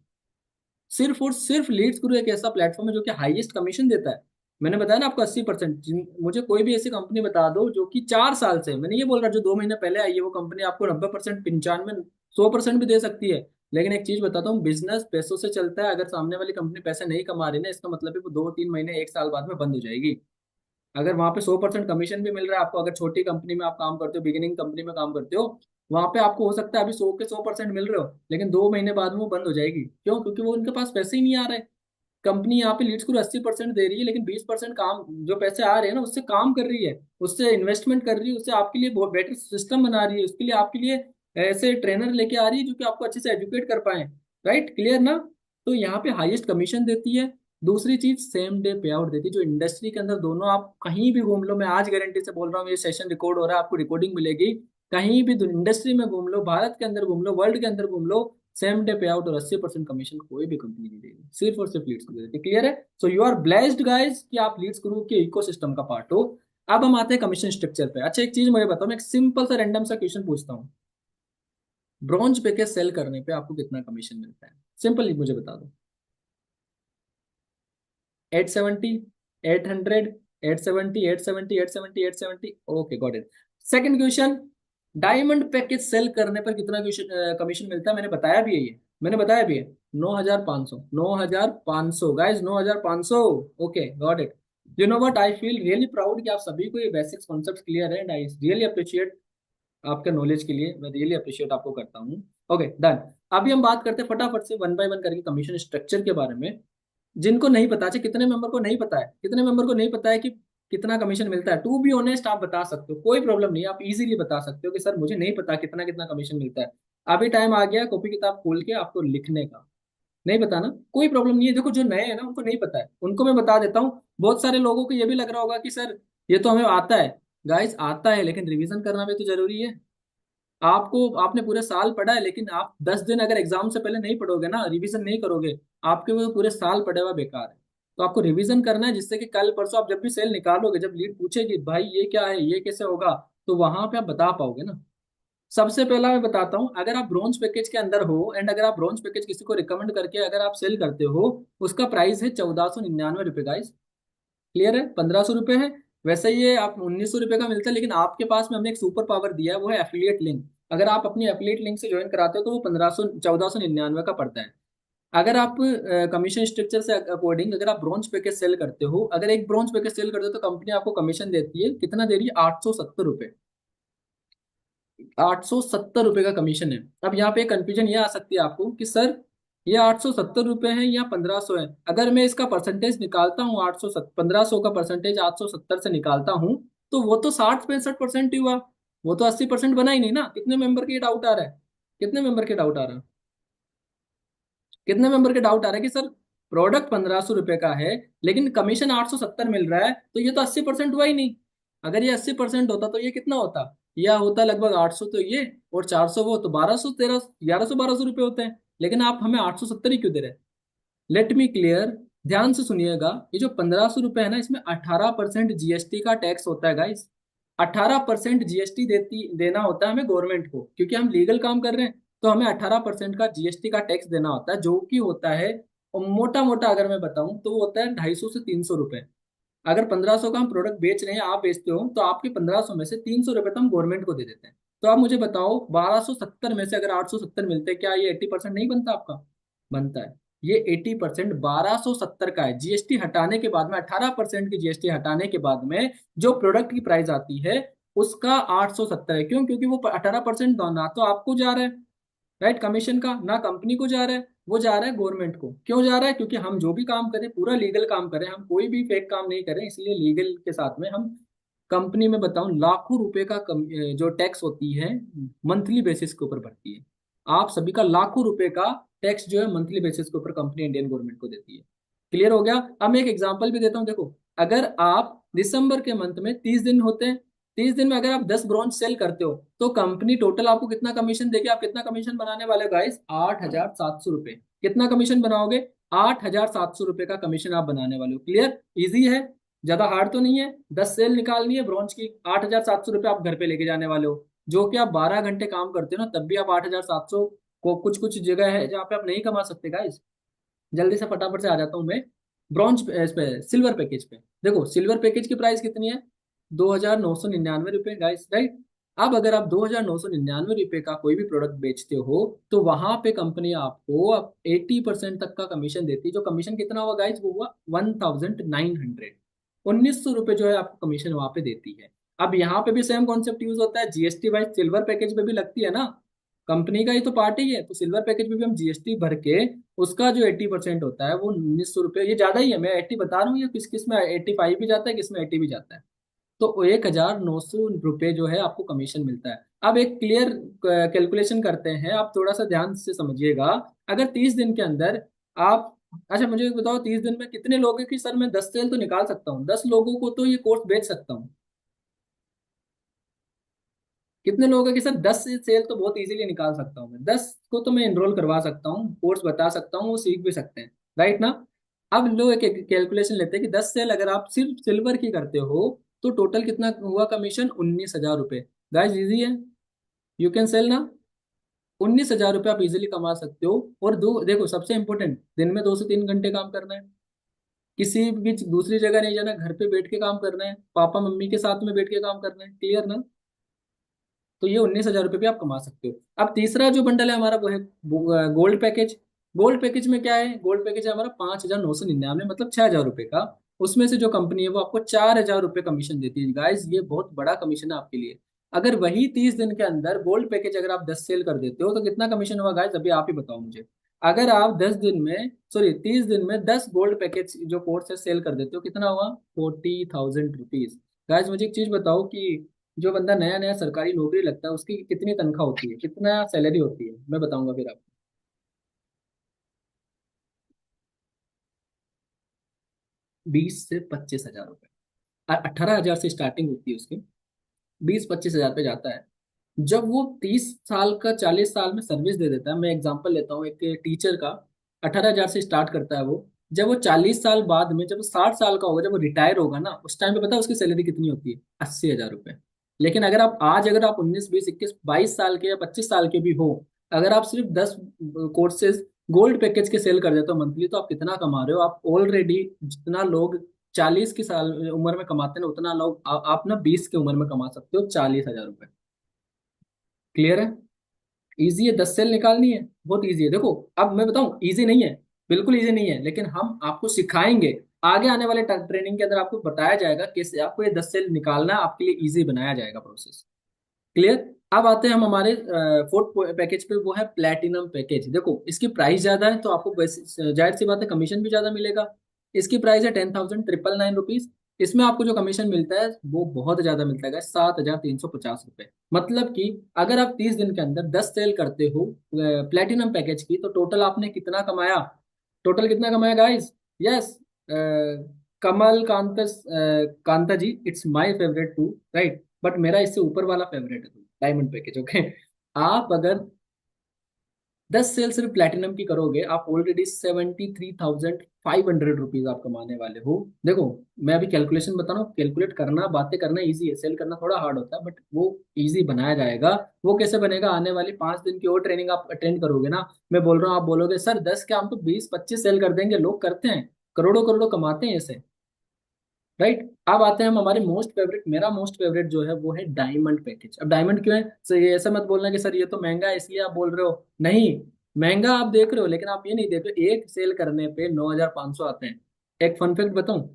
सिर्फ और सिर्फ लीड्स गुरु एक ऐसा प्लेटफॉर्म है जो कि हाईएस्ट कमीशन देता है। मैंने बताया ना आपको 80%। मुझे कोई भी ऐसी कंपनी बता दो जो कि 4 साल से, मैंने ये बोल रहा जो 2 महीने पहले आई है वो कंपनी आपको 90%, 95, 100% भी दे सकती है। लेकिन एक चीज बताता हूँ, बिजनेस पैसों से चलता है। अगर सामने वाली कंपनी पैसे नहीं कमा रही ना, इसका मतलब है वो 2-3 महीने 1 साल बाद में बंद हो जाएगी। अगर वहां पे 100% कमीशन भी मिल रहा है आपको, अगर छोटी कंपनी में आप काम करते हो, बिगिनिंग कंपनी में काम करते हो, वहां पे आपको हो सकता है अभी 100% मिल रहे हो, लेकिन 2 महीने बाद में वो बंद हो जाएगी। क्यों? क्योंकि वो उनके पास पैसे ही नहीं आ रहे। कंपनी यहाँ पे लीड्स को 80% दे रही है, लेकिन 20% काम, जो पैसे आ रहे हैं ना उससे काम कर रही है, उससे इन्वेस्टमेंट कर रही है, उससे आपके लिए बहुत बेटर सिस्टम बना रही है, उसके लिए आपके लिए ऐसे ट्रेनर लेके आ रही है जो कि आपको अच्छे से एजुकेट कर पाए। राइट, क्लियर ना। तो यहाँ पे हाईएस्ट कमीशन देती है। दूसरी चीज सेम डे पे आउट देती है, जो इंडस्ट्री के अंदर दोनों, आप कहीं भी घूम लो, मैं आज गारंटी से बोल रहा हूँ, ये सेशन रिकॉर्ड हो रहा है, आपको रिकॉर्डिंग मिलेगी। कहीं भी इंडस्ट्री में घूम लो, भारत के अंदर घूम लो, वर्ल्ड के अंदर घूम लो, सेम डे पे आउट और 80% कमीशन कोई भी कंपनी नहीं देगी, सिर्फ और सिर्फ लीड्स को दे देती है। क्लियर है। So you are blessed guys कि आप लीड्स ग्रुप के इकोसिस्टम का पार्ट हो। अब हम आते हैं कमीशन स्ट्रक्चर पे। अच्छा एक चीज मुझे बताओ, मैं एक सिंपल सा रैंडम सा क्वेश्चन पूछता हूँ, ब्रॉन्ज पैकेज सेल करने पे आपको कितना कमीशन मिलता है, सिंपल मुझे बता दो। 870, 800, 870, 870, 870, 870, okay got it. Second question, diamond package sell करने पर कितना कमीशन मिलता है, मैंने बताया भी है ये, मैंने बताया भी है। 9,500, 9,500 guys, 9,500। Okay got it. You know what, I feel really proud कि आप सभी को ये बेसिक्स कॉन्सेप्ट क्लियर है, एंड आई रियली अप्रिशिएट आपके नॉलेज के लिए, मैं रियली अप्रिशिएट आपको करता हूँ। Okay done. अभी हम बात करते हैं फटाफट से वन बाय वन करके कमीशन स्ट्रक्चर के बारे में। जिनको नहीं पता, अच्छा कितने मेंबर को नहीं पता है, कितने मेंबर को नहीं पता है कि कितना कमीशन मिलता है, टू बी ऑनेस्ट आप बता सकते हो, कोई प्रॉब्लम नहीं है, आप इजीली बता सकते हो कि सर मुझे नहीं पता कितना कितना कमीशन मिलता है। अभी टाइम आ गया कॉपी किताब खोल के आपको लिखने का। नहीं पता ना, कोई प्रॉब्लम नहीं है। देखो जो नए हैं ना उनको नहीं पता है, उनको मैं बता देता हूँ। बहुत सारे लोगों को ये भी लग रहा होगा कि सर ये तो हमें आता है। गाइस आता है, लेकिन रिवीजन करना भी तो जरूरी है। आपको, आपने पूरे साल पढ़ा है, लेकिन आप 10 दिन अगर एग्जाम से पहले नहीं पढ़ोगे ना, रिवीजन नहीं करोगे, आपके वो पूरे साल पढ़े हुआ बेकार है। तो आपको रिवीजन करना है, जिससे कि कल परसों आप जब भी सेल निकालोगे, जब लीड पूछेगी भाई ये क्या है, ये कैसे होगा, तो वहां पे आप बता पाओगे ना। सबसे पहला मैं बताता हूँ, अगर आप ब्रॉन्ज पैकेज के अंदर हो एंड अगर आप ब्रॉन्ज पैकेज किसी को रिकमेंड करके अगर आप सेल करते हो, उसका प्राइस है 1499 रुपये गाइस। क्लियर है, 1500 रुपये है। वैसे ये आप 1900 रुपये का मिलता है, लेकिन आपके पास में हमने एक सुपर पावर दिया है, वो है एफिलिएट लिंक। अगर आप अपनी एफिलिएट लिंक से ज्वाइन कराते हो तो वो 1499 का पड़ता है। अगर आप कमीशन स्ट्रक्चर से अकॉर्डिंग अगर आप ब्रॉन्ज पैकेज सेल करते हो, अगर एक ब्रॉन्ज पैकेज सेल करते हो तो कंपनी आपको कमीशन देती है, कितना दे रही है, 870 रुपये। 870 रुपये का कमीशन है। अब यहाँ पे कंफ्यूजन ये आ सकती है आपको कि सर ये 870 रुपये है या 1500 है। अगर मैं इसका परसेंटेज निकालता हूँ, 1500 का परसेंटेज 870 से निकालता हूँ, तो वो तो 60-65% ही हुआ। वो तो 80% बना ही नहीं ना। कितने मेंबर के डाउट आ रहा है, कितने मेंबर के डाउट आ रहा है, कितने मेंबर के डाउट आ रहा है कि सर प्रोडक्ट 1500 रुपये का है लेकिन कमीशन 870 मिल रहा है, तो ये तो 80% हुआ ही नहीं। अगर ये 80% होता तो ये कितना होता, यह होता लगभग 800 तो ये, और 400 वो, तो 1200, 1100 1200 रुपये होते हैं। लेकिन आप हमें 870 ही क्यों दे रहे हैं। लेट मी क्लियर, ध्यान से सुनिएगा। ये जो 1500 रुपये है ना, इसमें 18% जीएसटी का टैक्स होता है गाइस। 18% जीएसटी देना होता है हमें गवर्नमेंट को, क्योंकि हम लीगल काम कर रहे हैं। तो हमें 18% का जीएसटी का टैक्स देना होता है, जो कि होता है, और मोटा मोटा अगर मैं बताऊं तो वो होता है 250 से 300 रुपए। अगर 1500 का हम प्रोडक्ट बेच रहे हैं, आप बेचते हो, तो आपके 1500 में से 300 रुपये तो हम गवर्नमेंट को दे देते हैं। तो आप मुझे बताओ, 1270 में से अगर 870 मिलते हैं, क्या ये 80% नहीं बनता आपका, बनता है। ये 80% 1270 का है। जीएसटी हटाने के बाद में, 18% की जीएसटी हटाने के बाद में जो प्रोडक्ट की प्राइस आती है, उसका 870 है। क्यों, क्योंकि वो 18% ना तो आपको जा रहा है, राइट, कमीशन का, ना कंपनी को जा रहा है, वो जा रहा है गवर्नमेंट को। क्यों जा रहा है, क्योंकि हम जो भी काम करें पूरा लीगल काम करें, हम कोई भी फेक काम नहीं करें, इसलिए लीगल के साथ में हम कंपनी में बताऊं लाखों रुपए का जो टैक्स होती है मंथली बेसिस के ऊपर भरती है। आप सभी का लाखों रुपए का टैक्स जो है मंथली बेसिस के ऊपर कंपनी इंडियन गवर्नमेंट को देती है। क्लियर हो गया। अब मैं एक एग्जांपल भी देता हूं, देखो, अगर आप दिसंबर के मंथ में 30 दिन होते हैं, 30 दिन में अगर आप 10 ब्रॉन्ज सेल करते हो, तो कंपनी टोटल आपको कितना कमीशन देगी। आप कितना कमीशन बनाने वाले हो गाइस, 8700 रुपये। कितना कमीशन बनाओगे, 8700 रुपये का कमीशन आप बनाने वाले हो। क्लियर, इजी है, ज्यादा हार्ड तो नहीं है। 10 सेल निकालनी है ब्रॉन्ज की, 8700 रुपये आप घर पे लेके जाने वाले हो। जो कि आप 12 घंटे काम करते हो ना, तब भी आप 8700 को, कुछ कुछ जगह है जहाँ पे आप नहीं कमा सकते गाइस। जल्दी से फटाफट से आ जाता हूँ मैं ब्रॉन्ज इस पे, सिल्वर पैकेज पे। देखो सिल्वर पैकेज की प्राइस कितनी है, 2999 रुपये गाइस, राइट। अब अगर आप 2999 रुपये का कोई भी प्रोडक्ट बेचते हो, तो वहां पे कंपनी आपको अब 80% तक का कमीशन देती है। जो कमीशन कितना हुआ गाइस, वो हुआ 1900, 1900 रुपये जो है आपको कमीशन वहां पे देती है। अब यहाँ पे भी सेम कॉन्सेप्ट यूज होता है, जीएसटी वाइज सिल्वर पैकेज पे भी लगती है ना, कंपनी का ही तो पार्ट ही है, तो सिल्वर पैकेज पे भी हम जीएसटी भर के उसका जो 80% होता है वो 1900 रुपये, ये ज्यादा ही है, मैं 80 बता रहा हूँ, ये किस किस में 85 भी जाता है, किस में 80 भी जाता है। तो 1900 रुपये जो है आपको कमीशन मिलता है। अब एक क्लियर कैलकुलेशन करते हैं, आप थोड़ा सा ध्यान से समझिएगा। अगर 30 दिन के अंदर आप, अच्छा मुझे एक बताओ, 30 दिन में कितने लोग हैं कि सर मैं 10 सेल तो निकाल सकता हूँ, 10 लोगों को तो ये कोर्स बेच सकता हूँ। कितने लोग हैं कि सर 10 सेल तो बहुत इजीली निकाल सकता हूँ मैं, 10 को तो मैं एनरोल करवा सकता हूँ, कोर्स बता सकता हूँ, वो सीख भी सकते हैं, राइट ना। अब लोग एक कैलकुलेशन लेते हैं कि 10 सेल अगर आप सिर्फ सिल्वर की करते हो, तो टोटल कितना हुआ कमीशन, 19,000 रुपये। गाइस इजी है, यू कैन सेल ना। 19,000 रुपये आप इजीली कमा सकते हो। और दो देखो, सबसे इंपॉर्टेंट, दिन में 2 से 3 घंटे काम करना है, किसी भी दूसरी जगह नहीं जाना, घर पे बैठ के काम करना है, पापा मम्मी के साथ में बैठ के काम करना है। क्लियर ना। तो ये 19,000 रुपये भी आप कमा सकते हो। अब तीसरा जो बंडल है हमारा, वो है गोल्ड पैकेज। गोल्ड पैकेज में क्या है, गोल्ड पैकेज है हमारा 5,999, मतलब 6,000 रुपये का। उसमें से जो कंपनी है वो आपको 4,000 रुपये कमीशन देती है। गाइस ये बहुत बड़ा कमीशन है आपके लिए। अगर वही 30 दिन के अंदर गोल्ड पैकेज अगर आप 10 सेल कर देते हो, तो कितना कमीशन हुआ गाइस, अभी आप ही बताओ मुझे। अगर आप 10 दिन में, सॉरी 30 दिन में 10 गोल्ड पैकेज जो कोर्स है सेल कर देते हो, कितना हुआ, 40,000 रुपीज। गाइस मुझे एक चीज बताओ कि जो बंदा नया नया सरकारी नौकरी लगता है, उसकी कितनी तनख्वाह होती है, कितना सैलरी होती है, मैं बताऊंगा फिर आपको। 20 से 25 हजार रुपये। 18 हजार से स्टार्टिंग होती है उसकी, 20-25 हजार पे जाता है। जब वो 30 साल का, 40 साल में सर्विस दे देता है, मैं एग्जांपल लेता हूँ एक टीचर का, 18 हजार से स्टार्ट करता है वो, जब वो 40 साल बाद में, जब वो 60 साल का होगा, जब वो रिटायर होगा ना, उस टाइम पे पता है उसकी सैलरी कितनी होती है? 80,000 रुपये। लेकिन अगर आप आज, अगर आप 19, 20, 21, 22 साल के या 25 साल के भी हो, अगर आप सिर्फ 10 कोर्सेज गोल्ड पैकेज के सेल कर देते हो मंथली, तो आप कितना कमा रहे हो? आप ऑलरेडी, जितना लोग 40 की साल उम्र में कमाते हैं ना, उतना लोग आप ना 20 की उम्र में कमा सकते हो 40,000 रुपये। क्लियर है? इजी है, 10 सेल निकालनी है, बहुत इजी है। देखो, अब मैं बताऊं, इजी नहीं है, बिल्कुल इजी नहीं है, लेकिन हम आपको सिखाएंगे। आगे आने वाले ट्रेनिंग के अंदर आपको बताया जाएगा कैसे आपको ये 10 सेल निकालना है, आपके लिए इजी बनाया जाएगा प्रोसेस। क्लियर? अब आते हैं हम हमारे फोर्थ पैकेज पे, वो है प्लेटिनम पैकेज। देखो, इसकी प्राइस ज्यादा है, तो आपको जाहिर सी बात है कमीशन भी ज्यादा मिलेगा। इसकी प्राइस है 10,999 रुपीज। इसमें आपको जो कमीशन मिलता है वो बहुत ज्यादा मिलता है, 7,350 रुपये। मतलब कि अगर आप 30 दिन के अंदर 10 सेल करते हो प्लेटिनम पैकेज की, तो टोटल आपने कितना कमाया? टोटल कितना कमाया guys? Yes, Kamal Kanta ji, it's my favourite too, right? But मेरा इससे ऊपर वाला फेवरेट है डायमंड पैकेज। ओके, आप अगर 10 सेल सिर्फ प्लेटिनम की करोगे, आप ऑलरेडी 73,500 रुपीज आप कमाने वाले हो। देखो, मैं अभी कैलकुलेशन बता रहा हूँ, कैलकुलेट करना, बातें करना इजी है, सेल करना थोड़ा हार्ड होता है, बट वो इजी बनाया जाएगा। वो कैसे बनेगा? आने वाली 5 दिन की और ट्रेनिंग आप अटेंड करोगे ना, मैं बोल रहा हूँ, आप बोलोगे सर 10 क्या, हम तो 20, 25 सेल कर देंगे। लोग करते हैं, करोड़ों करोड़ों कमाते हैं ऐसे, राइट? अब आते हैं हम हमारे मोस्ट फेवरेट, मेरा मोस्ट फेवरेट जो है वो है डायमंड पैकेज। अब डायमंड क्यों है? सर ये ऐसा मत बोलना कि सर ये तो महंगा है इसलिए आप बोल रहे हो। नहीं, महंगा आप देख रहे हो, लेकिन आप ये नहीं देख रहे हो, एक सेल करने पे 9,500 आते हैं। एक फन फैक्ट बताऊं,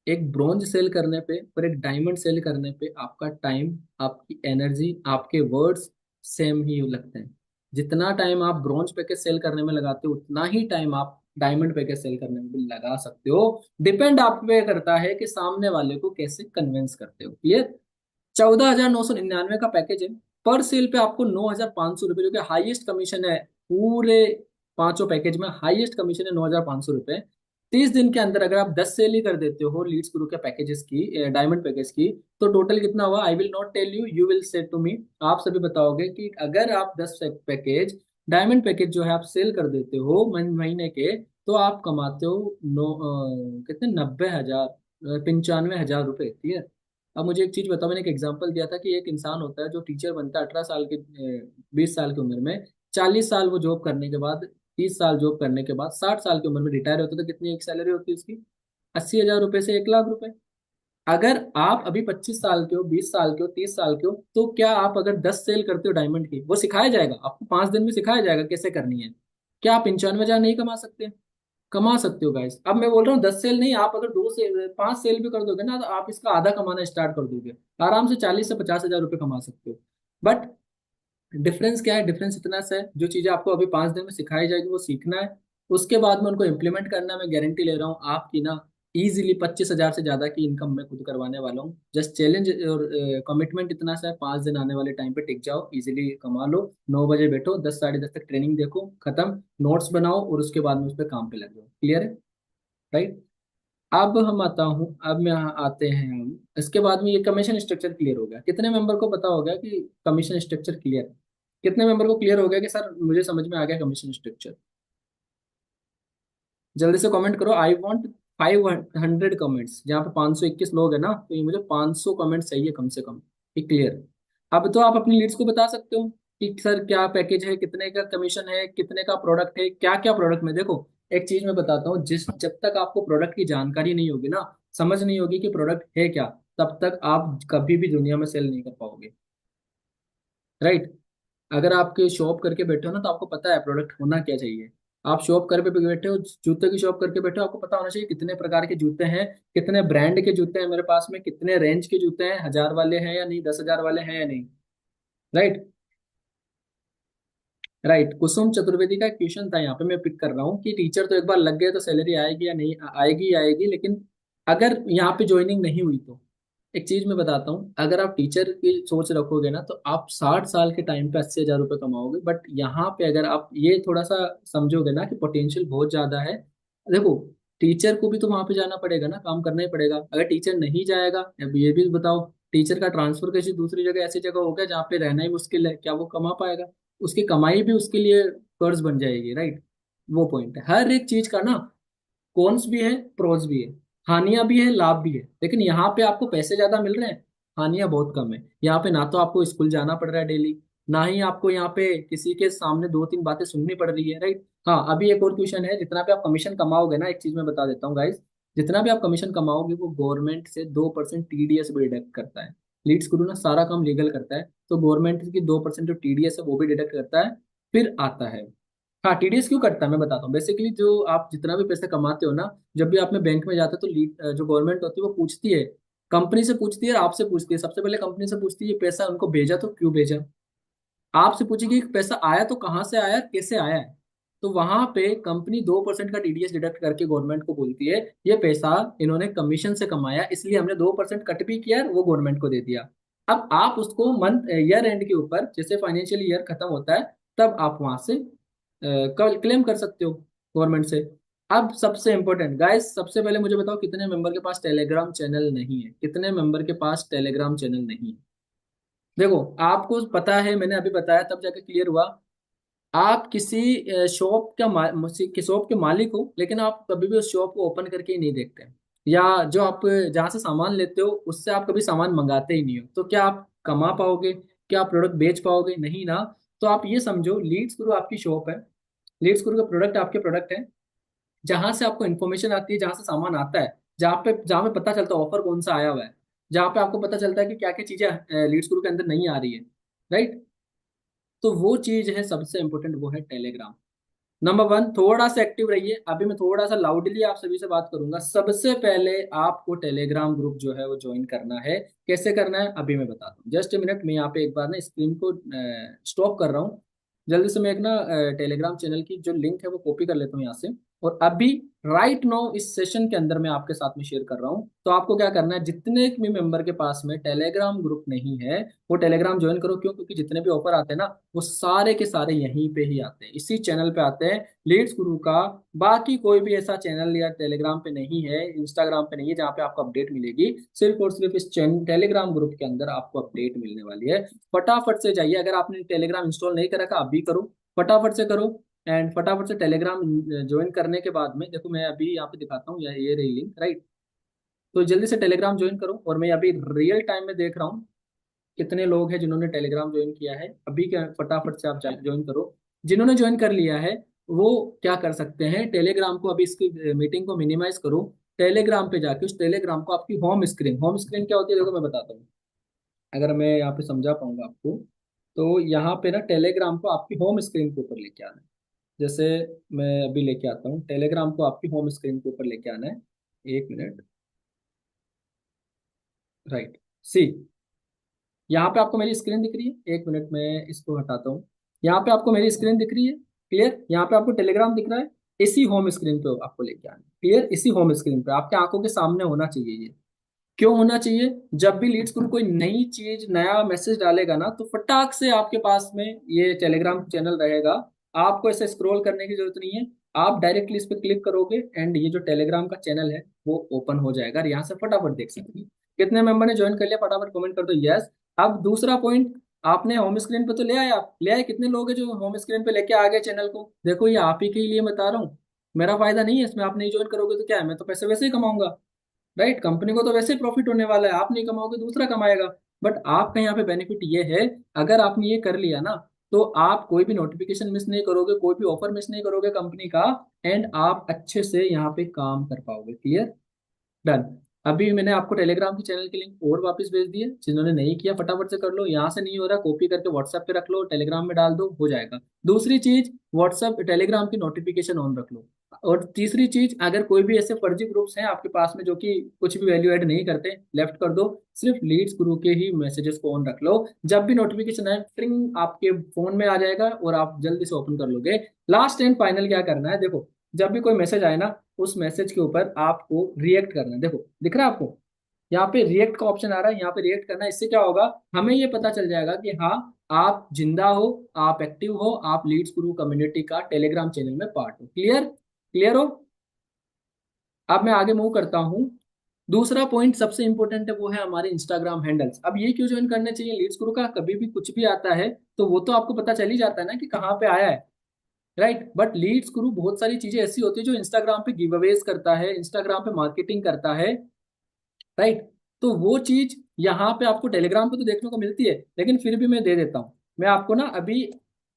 एक ब्रॉन्ज सेल करने पे और एक डायमंड सेल करने पे आपका टाइम, आपकी एनर्जी, आपके वर्ड्स सेम ही लगते हैं। जितना टाइम आप ब्रॉन्ज पैकेज सेल करने में लगाते हो, उतना ही टाइम आप डायमंड पैकेज सेल करने में भी लगा सकते हो। डिपेंड आप पे करता है कि सामने वाले को कैसे कन्विंस करते हो। क्लियर? 14,999 का पैकेज है। पर सेल पे आपको 9,500 रुपये, जो कि हाईएस्ट कमीशन है पूरे पांचों पैकेज में, हाईएस्ट कमीशन है 9,500 रुपये। 30 दिन के अंदर अगर आप 10 सेल ही कर देते हो लीड्स गुरु के पैकेजेस की, डायमंड पैकेज की, तो टोटल कितना हुआ? I will not tell you, you will say to me. आप सभी बताओगे कि अगर आप 10 पैकेज डायमंड पैकेज जो है आप सेल कर देते हो महीने के, तो आप कमाते हो कितने? 90,000, 95,000 रुपये। ठीक है? अब मुझे एक चीज बताओ, मैंने एक एग्जांपल दिया था कि एक इंसान होता है जो टीचर बनता है 18 साल के, 20 साल की उम्र में, 40 साल वो जॉब करने के बाद, 30 साल जॉब करने के बाद 60 साल की उम्र में रिटायर होता है, तो कितनी एक सैलरी होती है उसकी? 80,000 रुपये से 1 लाख रुपए। अगर आप अभी 25 साल के हो, 20 साल के हो, 30 साल के हो, तो क्या आप अगर 10 सेल करते हो डायमंड की, वो सिखाया जाएगा आपको, 5 दिन में सिखाया जाएगा कैसे करनी है, क्या आप 95,000 नहीं कमा सकते? कमा सकते हो गाइस। अब मैं बोल रहा हूँ 10 सेल नहीं, आप अगर 2 से 5 सेल भी कर दोगे ना, तो आप इसका आधा कमाना स्टार्ट कर दोगे, आराम से 40 से 50 हजार रुपये कमा सकते हो। बट डिफरेंस क्या है? डिफरेंस इतना सा है, जो चीजें आपको अभी 5 दिन में सिखाई जाएगी वो सीखना है, उसके बाद में उनको इम्प्लीमेंट करना है। मैं गारंटी ले रहा हूँ आपकी ना इजीली 25,000 से ज्यादा की इनकम मैं खुद करवाने वाला हूँ। जस्ट चैलेंज और कमिटमेंट इतना सा है, 5 दिन आने वाले टाइम पे टिक जाओ, इजीली कमा लो। 9 बजे बैठो, 10, 10:30 तक ट्रेनिंग देखो, खत्म, नोट्स बनाओ और उसके बाद में उस पर काम पे लग जाओ। क्लियर है? राइट? अब हम आता हूँ, अब मैं यहाँ आते हैं हम, इसके बाद में ये कमीशन स्ट्रक्चर क्लियर हो गया। कितने मेंबर को पता हो गया कि कमीशन स्ट्रक्चर क्लियर? कितने मेंबर को क्लियर हो गया कि सर मुझे समझ में आ गया कमीशन स्ट्रक्चर? जल्दी से कमेंट करो, आई वांट 500 कमेंट्स। जहाँ पे 521 लोग हैं ना, तो ये मुझे 500 कमेंट चाहिए कम से कम। ये क्लियर? अब तो आप अपनी लीड्स को बता सकते हो कि सर क्या पैकेज है, कितने का कमीशन है, कितने का प्रोडक्ट है, क्या क्या प्रोडक्ट में। देखो, एक चीज मैं बताता हूँ, जिस जब तक आपको प्रोडक्ट की जानकारी नहीं होगी ना, समझ नहीं होगी कि प्रोडक्ट है क्या, तब तक आप कभी भी दुनिया में सेल नहीं कर पाओगे। राइट? अगर आपके शॉप करके बैठे हो ना, तो आपको पता है प्रोडक्ट होना क्या चाहिए। आप शॉप कर पे बैठे हो, जूते की शॉप करके बैठे हो, आपको पता होना चाहिए कितने प्रकार के जूते हैं, कितने ब्रांड के जूते हैं मेरे पास में, कितने रेंज के जूते हैं, 1,000 वाले हैं या नहीं, 10,000 वाले हैं या नहीं। राइट? राइट, कुसुम चतुर्वेदी का क्वेश्चन था यहाँ पे, मैं पिक कर रहा हूँ कि टीचर तो एक बार लग गए तो सैलरी आएगी या नहीं? आएगी, आएगी, लेकिन अगर यहाँ पे ज्वाइनिंग नहीं हुई तो। एक चीज मैं बताता हूँ, अगर आप टीचर की सोच रखोगे ना, तो आप 60 साल के टाइम पे 80,000 रुपये कमाओगे। बट यहाँ पे अगर आप ये थोड़ा सा समझोगे ना कि पोटेंशियल बहुत ज्यादा है। देखो, टीचर को भी तो वहां पे जाना पड़ेगा ना, काम करना ही पड़ेगा। अगर टीचर नहीं जाएगा, अब ये भी बताओ, टीचर का ट्रांसफर किसी दूसरी जगह, ऐसी जगह हो गया जहाँ पे रहना ही मुश्किल है, क्या वो कमा पाएगा? उसकी कमाई भी उसके लिए कर्ज बन जाएगी। राइट? वो पॉइंट है। हर एक चीज का ना कॉन्स भी है, प्रोज भी है, हानियां भी है, लाभ भी है। लेकिन यहाँ पे आपको पैसे ज्यादा मिल रहे हैं, हानियां बहुत कम है। यहाँ पे ना तो आपको स्कूल जाना पड़ रहा है डेली, ना ही आपको यहाँ पे किसी के सामने दो तीन बातें सुननी पड़ रही है, राइट। हाँ, अभी एक और क्वेश्चन है, जितना भी आप कमीशन कमाओगे ना, एक चीज मैं बता देता हूँ गाइस, जितना भी आप कमीशन कमाओगे वो गवर्नमेंट से 2% टीडीएस भी डिडक्ट करता है। लीड्स गुरु ना सारा काम लीगल करता है, तो गवर्नमेंट की 2% जो टीडीएस है वो भी डिडक्ट करता है, फिर आता है। हाँ, टीडीएस क्यों करता है मैं बताता हूँ। बेसिकली जो आप जितना भी पैसा कमाते हो ना, जब भी आप में बैंक में जाते हो तो जो गवर्नमेंट होती है वो पूछती है, कंपनी से पूछती है और आपसे पूछती है। सबसे पहले कंपनी से पूछती है पैसा उनको भेजा तो क्यों भेजा, आपसे पूछेगी कि पैसा आया तो कहाँ से आया, कैसे आया है। तो वहां पे कंपनी 2% का टीडीएस डिडक्ट करके गवर्नमेंट को बोलती है ये पैसा इन्होंने कमीशन से कमाया, इसलिए हमने 2% कट भी किया और वो गवर्नमेंट को दे दिया। अब आप उसको मंथ ईयर एंड के ऊपर, जैसे फाइनेंशियल ईयर खत्म होता है, तब आप वहां से क्लेम कर सकते हो गवर्नमेंट से। अब सबसे इंपॉर्टेंट गाइस, सबसे पहले मुझे बताओ कितने मेंबर के पास टेलीग्राम चैनल नहीं है, कितने मेंबर के पास टेलीग्राम चैनल नहीं है। देखो, आपको पता है, मैंने अभी बताया तब जाके क्लियर हुआ। आप किसी शॉप के मालिक हो, लेकिन आप कभी भी उस शॉप को ओपन करके ही नहीं देखते, या जो आप जहाँ से सामान लेते हो उससे आप कभी सामान मंगाते ही नहीं हो, तो क्या आप कमा पाओगे, क्या आप प्रोडक्ट बेच पाओगे, नहीं ना। तो आप ये समझो, लीड्स गुरु आपकी शॉप है, लीड्स गुरु का प्रोडक्ट आपके प्रोडक्ट है, जहां से आपको इन्फॉर्मेशन आती है, जहां से सामान आता है, जहाँ पे पता चलता है ऑफर कौन सा आया हुआ है, जहाँ पे आपको पता चलता है कि क्या क्या चीजें लीड्स गुरु के अंदर नहीं आ रही है, राइट। तो वो चीज है सबसे इंपॉर्टेंट, वो है टेलीग्राम। नंबर वन, थोड़ा सा एक्टिव रहिए। अभी मैं थोड़ा सा लाउडली आप सभी से बात करूंगा। सबसे पहले आपको टेलीग्राम ग्रुप जो है वो ज्वाइन करना है। कैसे करना है अभी मैं बताता हूँ, जस्ट ए मिनट। मैं यहाँ पे एक बार ना स्क्रीन को स्टॉप कर रहा हूँ। जल्दी से मैं एक ना टेलीग्राम चैनल की जो लिंक है वो कॉपी कर लेता हूँ यहाँ से, और अभी राइट नाउ इस सेशन के अंदर मैं आपके साथ में शेयर कर रहा हूँ। तो आपको क्या करना है, जितने भी मेंबर के पास में टेलीग्राम ग्रुप नहीं है वो टेलीग्राम ज्वाइन करो। क्यों? क्योंकि जितने भी ऑफर आते हैं ना वो सारे के सारे यहीं पे ही आते हैं, इसी चैनल पे आते हैं, लीड्स गुरु का। बाकी कोई भी ऐसा चैनल या टेलीग्राम पे नहीं है, इंस्टाग्राम पे नहीं है, जहाँ पे आपको अपडेट मिलेगी। सिर्फ और सिर्फ इस टेलीग्राम ग्रुप के अंदर आपको अपडेट मिलने वाली है। फटाफट से जाइए, अगर आपने टेलीग्राम इंस्टॉल नहीं कर रखा अभी करो, फटाफट से करो। एंड फटाफट से टेलीग्राम ज्वाइन करने के बाद में देखो, मैं अभी यहाँ पे दिखाता हूँ, ये रही लिंक, राइट। तो जल्दी से टेलीग्राम ज्वाइन करो, और मैं अभी रियल टाइम में देख रहा हूँ कितने लोग हैं जिन्होंने टेलीग्राम ज्वाइन किया है। अभी क्या, फटाफट से आप ज्वाइन करो। जिन्होंने ज्वाइन कर लिया है वो क्या कर सकते हैं, टेलीग्राम को अभी इसकी मीटिंग को मिनिमाइज करो, टेलीग्राम पे जाके उस टेलीग्राम को आपकी होम स्क्रीन क्या होती है देखो मैं बताता हूँ, अगर मैं यहाँ पे समझा पाऊंगा आपको। तो यहाँ पे ना टेलीग्राम को आपकी होम स्क्रीन के ऊपर लेके आना है। जैसे मैं अभी लेके आता हूँ, टेलीग्राम को आपकी होम स्क्रीन के ऊपर लेके आना है। एक मिनट, राइट। सी, यहाँ पे आपको मेरी स्क्रीन दिख रही है, एक मिनट में इसको हटाता हूँ। यहाँ पे आपको मेरी स्क्रीन दिख रही है, क्लियर। यहाँ पे आपको टेलीग्राम दिख रहा है, इसी होम स्क्रीन पे आपको लेके आना है, क्लियर। इसी होम स्क्रीन पे आपके आंखों के सामने होना चाहिए ये। क्यों होना चाहिए? जब भी लीड्स ग्रुप कोई नई चीज, नया मैसेज डालेगा ना, तो फटाक से आपके पास में ये टेलीग्राम चैनल रहेगा। आपको ऐसे स्क्रॉल करने की जरूरत नहीं है, आप डायरेक्टली इस पे क्लिक करोगे एंड ये जो टेलीग्राम का चैनल है वो ओपन हो जाएगा, और यहाँ से फटाफट देख सकते हैं। कितने मेंबर ने ज्वाइन कर लिया, फटाफट कमेंट कर दो यस। अब दूसरा पॉइंट, आपने होम स्क्रीन पे तो ले आए, आप ले आए, कितने लोग हैं जो होम स्क्रीन पे लेके आ गए चैनल को? देखो, ये आप ही के लिए बता रहा हूँ, मेरा फायदा नहीं है इसमें। आप नहीं ज्वाइन करोगे तो क्या है, मैं तो पैसे वैसे ही कमाऊंगा, राइट। कंपनी को तो वैसे ही प्रॉफिट होने वाला है, आप नहीं कमाओगे दूसरा कमाएगा। बट आपका यहाँ पे बेनिफिट ये है, अगर आपने ये कर लिया ना, तो आप कोई भी नोटिफिकेशन मिस नहीं करोगे, कोई भी ऑफर मिस नहीं करोगे कंपनी का, एंड आप अच्छे से यहाँ पे काम कर पाओगे, क्लियर, डन। अभी मैंने आपको टेलीग्राम की चैनल की लिंक और वापस भेज दी है, जिन्होंने नहीं किया फटाफट से कर लो। यहाँ से नहीं हो रहा, कॉपी करके व्हाट्सएप पे रख लो, टेलीग्राम में डाल दो, हो जाएगा। दूसरी चीज, व्हाट्सएप टेलीग्राम की नोटिफिकेशन ऑन रख लो। और तीसरी चीज, अगर कोई भी ऐसे फर्जी ग्रुप्स हैं आपके पास में जो कि कुछ भी वैल्यू ऐड नहीं करते, लेफ्ट कर दो। सिर्फ लीड्स ग्रुप के ही मैसेजेस को ऑन रख लो, जब भी नोटिफिकेशन आए ट्रिंग आपके फोन में आ जाएगा और आप जल्दी से ओपन कर लोगे। लास्ट एंड फाइनल क्या करना है, देखो, जब भी कोई मैसेज आए ना, उस मैसेज के ऊपर आपको रिएक्ट करना है। देखो, दिख रहा है आपको, यहाँ पे रिएक्ट का ऑप्शन आ रहा है, यहाँ पे रिएक्ट करना है। इससे क्या होगा, हमें ये पता चल जाएगा कि हाँ, आप जिंदा हो, आप एक्टिव हो, आप लीड्स गुरु कम्युनिटी का टेलीग्राम चैनल में पार्ट हो, क्लियर, क्लियर हो। अब मैं आगे मूव करता हूँ। दूसरा पॉइंट सबसे इंपॉर्टेंट है, वो है हमारे इंस्टाग्राम हैंडल्स। अब ये क्यों ज्वाइन करने चाहिए लीड्स गुरु का, कभी भी कुछ भी आता है तो वो तो आपको पता चल ही जाता है ना कि कहाँ पे आया है। राइट। बट लीड्स गुरु बहुत सारी चीजें ऐसी होती है जो इंस्टाग्राम पे गिव अवेज करता है, इंस्टाग्राम पे मार्केटिंग करता है, राइट। तो वो चीज यहाँ पे आपको टेलीग्राम पे तो देखने को मिलती है, लेकिन फिर भी मैं दे देता हूँ। मैं आपको ना अभी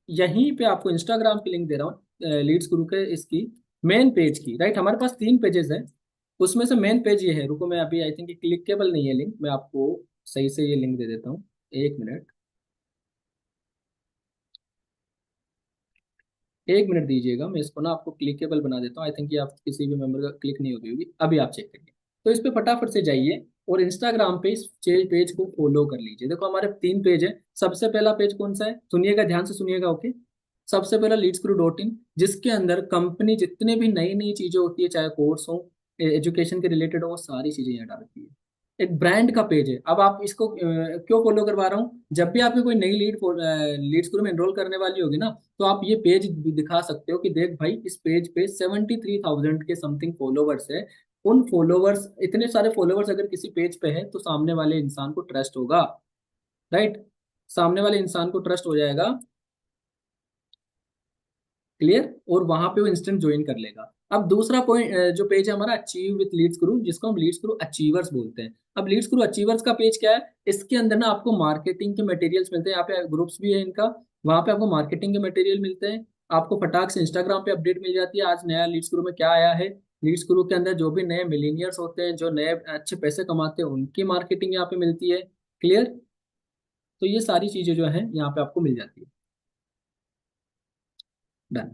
यहीं पे आपको इंस्टाग्राम की लिंक दे रहा हूँ, लीड्स गुरु के इसकी मेन पेज की, राइट। हमारे पास 3 पेजेस है, उसमें से मेन पेज ये है। रुको, मैं अभी आई थिंक क्लिकेबल नहीं है लिंक, मैं आपको सही से ये लिंक दे देता हूँ। 1 मिनट, 1 मिनट दीजिएगा, मैं इसको ना आपको क्लिकेबल बना देता हूँ। आई थिंक ये आप किसी भी मेंबर का क्लिक नहीं होगी होगी, अभी आप चेक करिए। तो इस पे फटाफट से जाइए और इंस्टाग्राम पे इस पेज को फॉलो कर लीजिए। देखो हमारे 3 पेज है। सबसे पहला पेज कौन सा है, सुनिएगा ध्यान से सुनिएगा, ओके। सबसे पहला लीड्सक्रू.in, जिसके अंदर कंपनी जितने भी नई नई चीजें होती है, चाहे कोर्स हो, एजुकेशन के रिलेटेड हो, वो सारी चीजें यहाँ डालती है। एक ब्रांड का पेज है। अब आप इसको क्यों फॉलो करवा रहा हूँ, जब भी आपकी कोई नई लीड्स ग्रुप में एनरोल करने वाली होगी ना, तो आप ये पेज दिखा सकते हो कि देख भाई, इस पेज पे 73,000 के समथिंग फॉलोवर्स है। उन फॉलोवर्स, इतने सारे फॉलोवर्स अगर किसी पेज पे है तो सामने वाले इंसान को ट्रस्ट होगा, राइट। सामने वाले इंसान को ट्रस्ट हो जाएगा, क्लियर, और वहां पे वो इंस्टेंट ज्वाइन कर लेगा। अब दूसरा पॉइंट जो पेज है हमारा, अचीव विथ लीड्स गुरु, जिसको हम लीड्स गुरु अचीवर्स बोलते हैं। अब लीड्स गुरु अचीवर्स का पेज क्या है, इसके अंदर ना आपको मार्केटिंग के मटेरियल्स मिलते हैं। यहाँ पे ग्रुप्स भी है इनका, वहां पे आपको मार्केटिंग के मटेरियल मिलते हैं। आपको फटाक से इंस्टाग्राम पे अपडेट मिल जाती है, आज नया लीड्स गुरु में क्या आया है। लीड्स गुरु के अंदर जो भी नए मिलीनियर्स होते हैं, जो नए अच्छे पैसे कमाते हैं, उनकी मार्केटिंग यहाँ पे मिलती है, क्लियर। तो ये सारी चीजें जो है यहाँ पे आपको मिल जाती है। Done,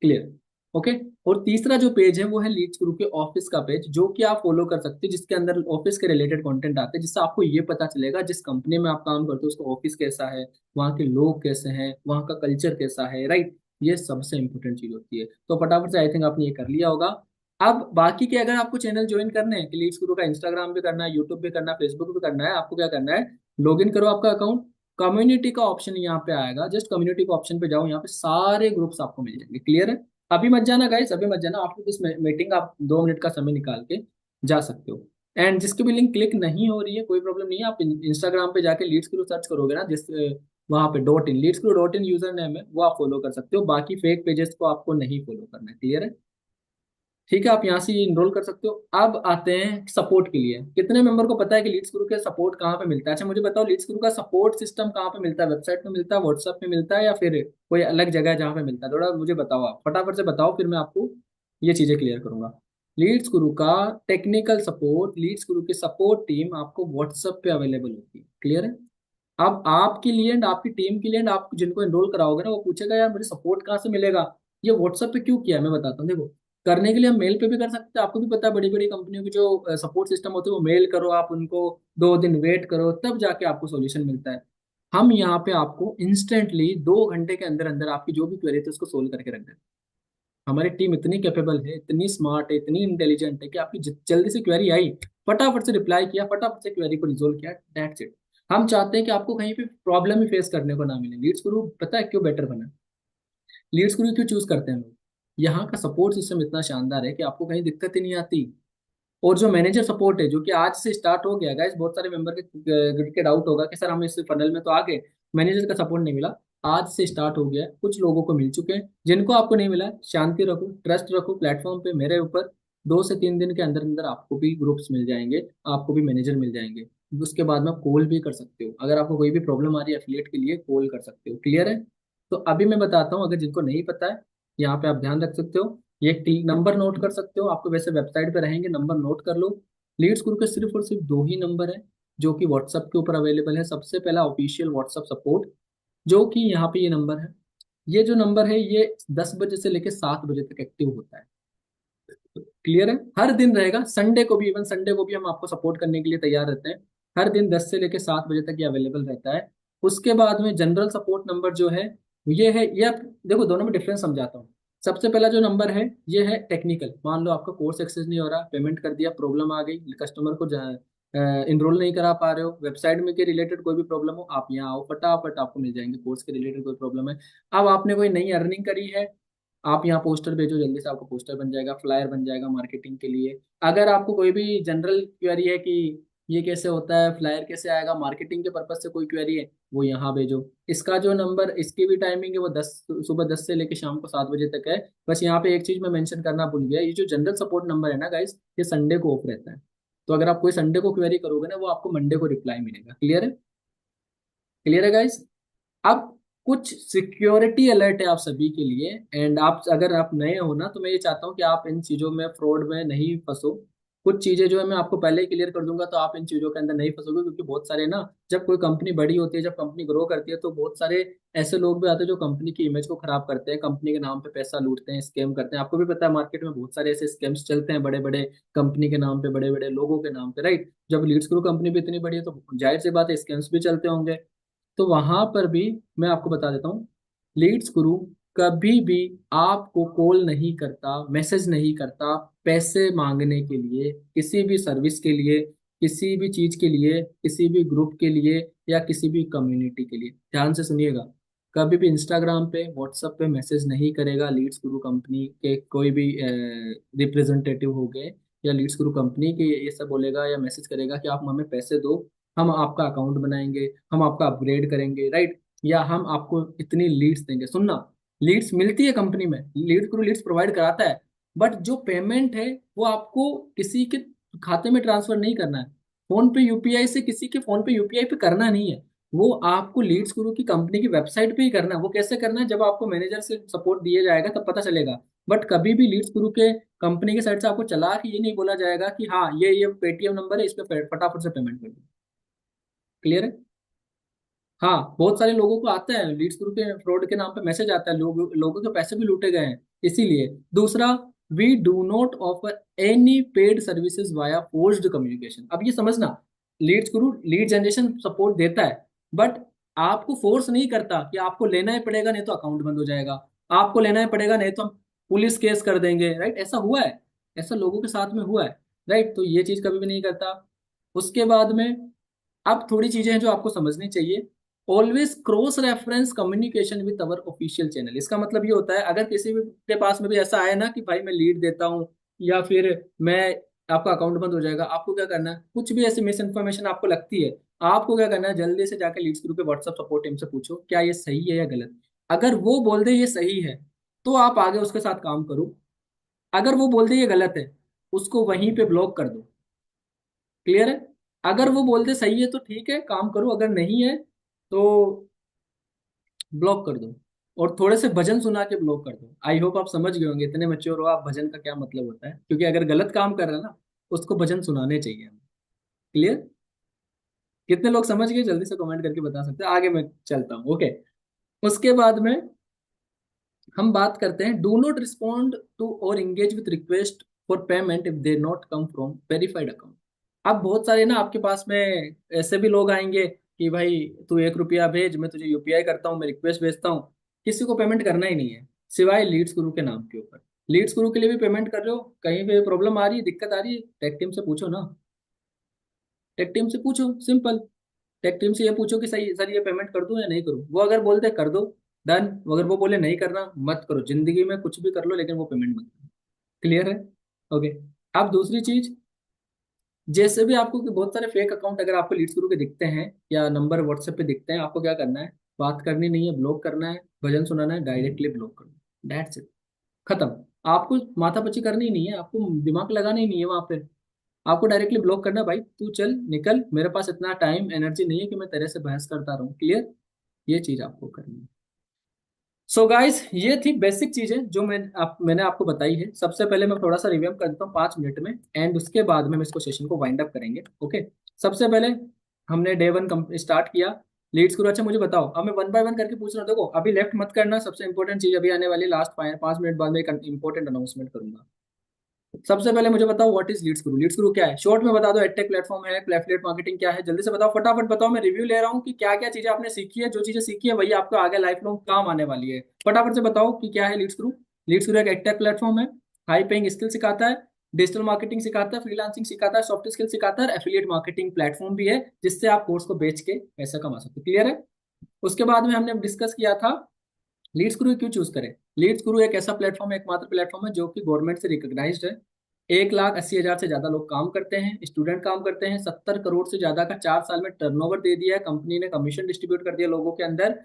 clear, okay. और तीसरा जो पेज है वो है लीड्स ग्रुप के ऑफिस का पेज, जो कि आप फॉलो कर सकते हैं, जिसके अंदर ऑफिस के रिलेटेड कंटेंट आते हैं, जिससे आपको ये पता चलेगा जिस कंपनी में आप काम करते हो उसका ऑफिस कैसा है, वहाँ के लोग कैसे हैं, वहाँ का कल्चर कैसा है, राइट। ये सबसे इंपॉर्टेंट चीज होती है। तो फटाफट से आई थिंक आपने ये कर लिया होगा। अब बाकी के अगर आपको चैनल ज्वाइन करने हैं कि लीड्स गुरु का, इंस्टाग्राम भी करना है, यूट्यूब भी करना है, फेसबुक भी करना है, आपको क्या करना है, लॉग इन करो आपका अकाउंट। कम्युनिटी का ऑप्शन यहाँ पे आएगा, जस्ट कम्युनिटी का ऑप्शन पे जाओ, यहाँ पे सारे ग्रुप्स आपको मिल जाएंगे, क्लियर है। अभी मत जाना गाइस, अभी मत जाना, आफ्टर दिस मीटिंग आप 2 मिनट का समय निकाल के जा सकते हो। एंड जिसकी भी लिंक क्लिक नहीं हो रही है, कोई प्रॉब्लम नहीं है, आप इंस्टाग्राम पे जाके लीड्स गुरु सर्च करोगे ना, जिस वहां पे .in Leeds Guru .in user name है, वो आप फॉलो कर सकते हो। बाकी फेक पेजेस को आपको नहीं फॉलो करना है, क्लियर है। ठीक है, आप यहाँ से इनरोल कर सकते हो। अब आते हैं सपोर्ट के लिए। कितने मेंबर को पता है कि लीड्स गुरु का सपोर्ट कहाँ पे मिलता है? अच्छा मुझे बताओ, लीड्स गुरु का सपोर्ट सिस्टम कहाँ पे मिलता है? वेबसाइट पे मिलता है, व्हाट्सएप पे मिलता है, या फिर कोई अलग जगह है जहाँ पे मिलता है? थोड़ा मुझे बताओ, आप फटाफट से बताओ, फिर मैं आपको ये चीजें क्लियर करूंगा। लीड्स गुरु का टेक्निकल सपोर्ट, लीड्स गुरु की सपोर्ट टीम आपको व्हाट्सएप पे अवेलेबल होती है, क्लियर है। अब आपके लिए एंड आपकी टीम के लिए एंड आप जिनको एनरोल कराओगे ना, वो पूछेगा यार मुझे सपोर्ट कहाँ से मिलेगा, ये व्हाट्सएप पे क्यों किया है? मैं बताता हूँ, देखो। करने के लिए हम मेल पे भी कर सकते हैं, आपको भी पता है बड़ी बड़ी कंपनियों की जो सपोर्ट सिस्टम होते हैं, वो मेल करो आप उनको, 2 दिन वेट करो, तब जाके आपको सोल्यूशन मिलता है। हम यहाँ पे आपको इंस्टेंटली 2 घंटे के अंदर अंदर आपकी जो भी क्वेरी थी उसको सोल्व करके रख देते हैं। हमारी टीम इतनी कैपेबल है, इतनी स्मार्ट है, इतनी इंटेलिजेंट है कि आपकी जल्दी से क्वेरी आई, फटाफट से रिप्लाई किया, फटाफट से क्वेरी को रिजोल्व किया, दैट्स इट। हम चाहते हैं कि आपको कहीं पे प्रॉब्लम ही फेस करने को ना मिले। लीड्स गुरु पता है क्यों बेटर बना, लीड्स गुरु क्यों चूज करते हैं लोग? यहाँ का सपोर्ट सिस्टम इतना शानदार है कि आपको कहीं दिक्कत ही नहीं आती। और जो मैनेजर सपोर्ट है, जो कि आज से स्टार्ट हो गया गाइस, बहुत सारे मेंबर के डाउट होगा कि सर हम इस फनल में तो आ गए, मैनेजर का सपोर्ट नहीं मिला। आज से स्टार्ट हो गया है, कुछ लोगों को मिल चुके हैं, जिनको आपको नहीं मिला है, शांति रखो, ट्रस्ट रखो प्लेटफॉर्म पे मेरे ऊपर। 2 से 3 दिन के अंदर अंदर आपको भी ग्रुप्स मिल जाएंगे, आपको भी मैनेजर मिल जाएंगे। उसके बाद में आप कॉल भी कर सकते हो, अगर आपको कोई भी प्रॉब्लम आ रही है एफिलिएट के लिए, कॉल कर सकते हो, क्लियर है। तो अभी मैं बताता हूँ, अगर जिनको नहीं पता है, यहाँ पे आप ध्यान रख सकते हो, ये नंबर नोट कर सकते हो, आपको वैसे वेबसाइट पे रहेंगे, नंबर नोट कर लो। लीड्स ग्रुप के सिर्फ और सिर्फ 2 ही नंबर है जो कि व्हाट्सएप के ऊपर अवेलेबल है। सबसे पहला ऑफिशियल व्हाट्सएप सपोर्ट, जो कि यहाँ पे ये नंबर है। ये जो नंबर है ये 10 बजे से लेकर 7 बजे तक एक्टिव होता है, क्लियर है। हर दिन रहेगा, संडे को भी, इवन संडे को भी हम आपको सपोर्ट करने के लिए तैयार रहते हैं। हर दिन 10 से लेकर 7 बजे तक ये अवेलेबल रहता है। उसके बाद में जनरल सपोर्ट नंबर जो है, ये है, ये देखो दोनों में डिफरेंस समझाता हूँ। सबसे पहला जो नंबर है ये है टेक्निकल। मान लो आपका कोर्स एक्सेस नहीं हो रहा, पेमेंट कर दिया, प्रॉब्लम आ गई, कस्टमर को इनरोल नहीं करा पा रहे हो, वेबसाइट में के रिलेटेड कोई भी प्रॉब्लम हो, आप यहाँ आओ, फटाफट आपको मिल जाएंगे। कोर्स के रिलेटेड कोई प्रॉब्लम है, अब आपने कोई नई अर्निंग करी है, आप यहाँ पोस्टर भेजो, जल्दी से आपको पोस्टर बन जाएगा, फ्लायर बन जाएगा मार्केटिंग के लिए। अगर आपको कोई भी जनरल क्वेरी है कि ये कैसे होता है, फ्लायर कैसे आएगा, मार्केटिंग के पर्पज से कोई क्वेरी है वो यहाँ भेजो। इसका जो नंबर, इसकी भी टाइमिंग है वो 10 सुबह 10 से लेकर शाम को 7 बजे तक है। बस यहाँ पे एक चीज मैं मेंशन करना भूल गया, ये जो जनरल सपोर्ट नंबर है ना गाइस, ये संडे को ऑफ रहता है। तो अगर आप कोई संडे को क्वेरी करोगे ना, वो आपको मंडे को रिप्लाई मिलेगा। क्लियर है? क्लियर है गाइस? अब कुछ सिक्योरिटी अलर्ट है आप सभी के लिए। एंड आप अगर आप नए हो ना, तो मैं ये चाहता हूँ कि आप इन चीज़ों में, फ्रॉड में नहीं फंसो। कुछ चीज़ें जो है मैं आपको पहले ही क्लियर कर दूंगा, तो आप इन चीज़ों के अंदर नहीं फंसोगे। क्योंकि बहुत सारे ना, जब कोई कंपनी बड़ी होती है, जब कंपनी ग्रो करती है, तो बहुत सारे ऐसे लोग भी आते हैं जो कंपनी की इमेज को खराब करते हैं, कंपनी के नाम पे पैसा लूटते हैं, स्कैम करते हैं। आपको भी पता है मार्केट में बहुत सारे ऐसे स्कैम्स चलते हैं, बड़े बड़े कंपनी के नाम पे, बड़े बड़े लोगों के नाम पे, राइट? जब लीड्स ग्रो कंपनी भी इतनी बड़ी है, तो जाहिर सी बात है स्कैम्स भी चलते होंगे। तो वहां पर भी मैं आपको बता देता हूँ, लीड्स गुरु कभी भी आपको कॉल नहीं करता, मैसेज नहीं करता पैसे मांगने के लिए, किसी भी सर्विस के लिए, किसी भी चीज के लिए, किसी भी ग्रुप के लिए, या किसी भी कम्युनिटी के लिए। ध्यान से सुनिएगा, कभी भी इंस्टाग्राम पे, व्हाट्सएप पे मैसेज नहीं करेगा लीड्स गुरु कंपनी के कोई भी रिप्रेजेंटेटिव हो गए, या लीड्स गुरु कंपनी के ये सब बोलेगा या मैसेज करेगा कि आप हमें पैसे दो, हम आपका अकाउंट बनाएंगे, हम आपका अपग्रेड करेंगे, राइट? या हम आपको इतनी लीड्स देंगे। सुनना, लीड्स मिलती है कंपनी में, लीड गुरु लीड्स प्रोवाइड कराता है, बट जो पेमेंट है वो आपको किसी के खाते में ट्रांसफर नहीं करना है। फोन पे यूपीआई से किसी के फोन पे यूपीआई पे करना नहीं है। वो आपको लीड्स गुरु की कंपनी की वेबसाइट पे ही करना है। वो कैसे करना है, जब आपको मैनेजर से सपोर्ट दिया जाएगा तब पता चलेगा। बट कभी भी लीड्स गुरु के कंपनी के साइड से आपको चला के ये नहीं बोला जाएगा कि हाँ ये पेटीएम नंबर है, इस पे फटाफट से पेमेंट कर दो। क्लियर है? हाँ, बहुत सारे लोगों को आता है लीड्स ग्रुप के फ्रॉड के नाम पे मैसेज आता है, लोगों के पैसे भी लूटे गए हैं। इसीलिए दूसरा, we do not offer any paid services via forced communication. अब ये समझना, leads group lead generation support देता है, बट आपको फोर्स नहीं करता कि आपको लेना ही पड़ेगा, नहीं तो अकाउंट बंद हो जाएगा, आपको लेना ही पड़ेगा नहीं तो हम पुलिस केस कर देंगे, राइट? ऐसा हुआ है, ऐसा लोगों के साथ में हुआ है, राइट? तो ये चीज कभी भी नहीं करता। उसके बाद में अब थोड़ी चीजें हैं जो आपको समझनी चाहिए। Always cross reference communication with our official channel. इसका मतलब ये होता है, अगर किसी भी के पास में भी ऐसा आए ना कि भाई मैं लीड देता हूँ, या फिर मैं, आपका अकाउंट बंद हो जाएगा, आपको क्या करना है, कुछ भी ऐसी मिस इन्फॉर्मेशन आपको लगती है, आपको क्या करना है, जल्दी से जाकर लीड्स ग्रुप के व्हाट्सएप सपोर्ट टीम से पूछो क्या ये सही है या गलत। अगर वो बोल दे ये सही है, तो आप आगे उसके साथ काम करो। अगर वो बोल दे ये गलत है, उसको वहीं पे ब्लॉक कर दो। क्लियर है? अगर वो बोलते सही है तो ठीक है काम करो, अगर नहीं है तो ब्लॉक कर दो। और थोड़े से भजन सुना के ब्लॉक कर दो। आई होप आप समझ गए होंगे, इतने मैच्योर हो आप, भजन का क्या मतलब होता है। क्योंकि अगर गलत काम कर रहा है ना, उसको भजन सुनाने चाहिए। क्लियर? कितने लोग समझ गए, जल्दी से कमेंट करके बता सकते हैं, आगे मैं चलता हूँ। ओके, उसके बाद में हम बात करते हैं, डू नॉट रिस्पॉन्ड टू और engage with request for payment if they not come from verified account. अब बहुत सारे ना आपके पास में ऐसे भी लोग आएंगे कि भाई तू 1 रुपया भेज, मैं तुझे यूपीआई करता हूँ, मैं रिक्वेस्ट भेजता हूँ। किसी को पेमेंट करना ही नहीं है सिवाय लीड्स गुरु के नाम के ऊपर। लीड्स गुरु के लिए भी पेमेंट कर रहे हो, कहीं पे प्रॉब्लम आ रही है, दिक्कत आ रही है, टेक टीम से पूछो ना। टेक टीम से पूछो, सिंपल। टेक टीम से ये पूछो कि सही सर ये पेमेंट कर दूं या नहीं करूं। वो अगर बोलते कर दो, डन। अगर वो बोले नहीं करना, मत करो। जिंदगी में कुछ भी कर लो, लेकिन वो पेमेंट मत करो। क्लियर है? ओके। अब दूसरी चीज, जैसे भी आपको कि बहुत सारे फेक अकाउंट अगर आपको लीड्स गुरु के दिखते हैं, या नंबर व्हाट्सएप पे दिखते हैं, आपको क्या करना है, बात करनी नहीं है, ब्लॉक करना है, भजन सुनाना है, डायरेक्टली ब्लॉक करना है। दैट्स इट, खत्म। आपको माथापच्ची करनी नहीं है, आपको दिमाग लगाना ही नहीं है वहां पे। आपको डायरेक्टली ब्लॉक करना है, भाई तू चल निकल, मेरे पास इतना टाइम एनर्जी नहीं है कि मैं तेरे से बहस करता रहूं। क्लियर? ये चीज आपको करनी है। सो गाइस, ये थी बेसिक चीजें जो मैंने आपको बताई है। सबसे पहले मैं थोड़ा सा रिव्यू कर देता हूँ 5 मिनट में, एंड उसके बाद में हम इसको सेशन को वाइंड अप करेंगे। ओके। सबसे पहले हमने डे 1 स्टार्ट किया लीड्स करो। अच्छा मुझे बताओ, अब मैं वन बाय वन करके पूछ रहा हूँ, देखो अभी लेफ्ट मत करना। सबसे इंपॉर्टेंट चीज अभी आने वाली, लास्ट 5 मिनट बाद में एक इंपॉर्टेंट अनाउंसमेंट करूंगा। सबसे पहले मुझे बताओ what is Leeds Guru. Leeds गुरु क्या है, शॉर्ट में बता दो। एडटेक प्लेटफॉर्म है, एफिलिएट मार्केटिंग क्या है, जल्दी से बताओ, फटाफट बताओ। मैं रिव्यू ले रहा हूँ कि क्या क्या चीजें आपने सीखी है, जो चीजें सीखी है वही आपको आगे लाइफ लॉन्ग काम आने वाली है। फटाफट से बताओ कि क्या है लीड्स गुरु। लीड्स गुरु एक एडटेक प्लेटफॉर्म है, हाई पेइंग स्किल सिखाता है, डिजिटल मार्केटिंग सिखाता है, फ्रीलांसिंग सिखाता है, सॉफ्ट स्किल सिखाता है, एफिलिएट मार्केटिंग प्लेटफॉर्म भी है, जिससे आप कोर्स को बेच के पैसा कमा सकते हो। क्लियर है? उसके बाद में हमने डिस्कस किया था लीड्स गुरु क्यों चूज करें। लीड्स गुरु एक ऐसा प्लेटफॉर्म है, एकमात्र प्लेटफॉर्म है जो कि गवर्नमेंट से रिकॉग्नाइज्ड है। 1,80,000 से ज्यादा लोग काम करते हैं, स्टूडेंट काम करते हैं। 70 करोड़ से ज्यादा का 4 साल में टर्नओवर दे दिया है कंपनी ने, कमीशन डिस्ट्रीब्यूट कर दिया लोगों के अंदर।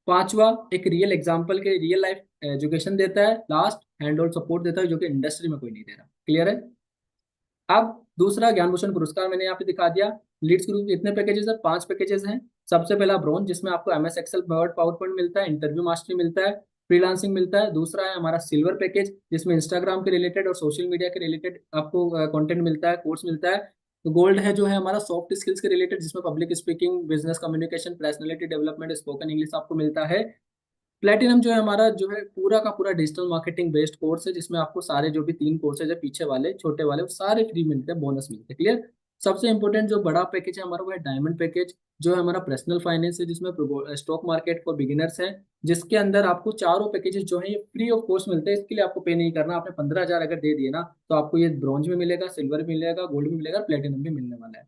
पांचवा, एक रियल एग्जाम्पल के रियल लाइफ एजुकेशन देता है। लास्ट, हैंड होल्ड सपोर्ट देता है, जो कि इंडस्ट्री में कोई नहीं दे रहा। क्लियर है? अब दूसरा, ज्ञान भूषण पुरस्कार मैंने यहाँ पे दिखा दिया। लीड्स ग्रुप के इतने पैकेजेस है, 5 पैकेजेस हैं। सबसे पहला ब्रॉन्ज, जिसमें आपको MS Excel, Word, PowerPoint मिलता है, इंटरव्यू मास्टरी मिलता है, फ्रीलांसिंग मिलता है। दूसरा है हमारा सिल्वर पैकेज, जिसमें इंस्टाग्राम के रिलेटेड और सोशल मीडिया के रिलेटेड आपको कंटेंट मिलता है, कोर्स मिलता है। तो गोल्ड है जो है हमारा सॉफ्ट स्किल्स के रिलेटेड, जिसमें public speaking, business communication, personality development, spoken English आपको मिलता है। प्लेटिनम जो है हमारा जो है पूरा का पूरा डिजिटल मार्केटिंग बेस्ड कोर्स है, जिसमें आपको सारे जो भी 3 कोर्सेज है पीछे वाले छोटे वाले, वो सारे फ्री मिलते हैं, बोनस मिलते हैं। क्लियर? सबसे इंपॉर्टेंट जो बड़ा पैकेज है हमारा, वो है डायमंड पैकेज, जो है हमारा पर्सनल फाइनेंस है, जिसमें स्टॉक मार्केट फॉर बिगिनर्स है, जिसके अंदर आपको चारों पैकेजेस जो है ये फ्री ऑफ कॉस्ट मिलते हैं। इसके लिए आपको पे नहीं करना। आपने 15,000 अगर दे दिए ना, तो आपको ये ब्रॉन्ज में मिलेगा, सिल्वर में मिलेगा, गोल्ड में मिलेगा, प्लेटिनम भी मिलने वाला है।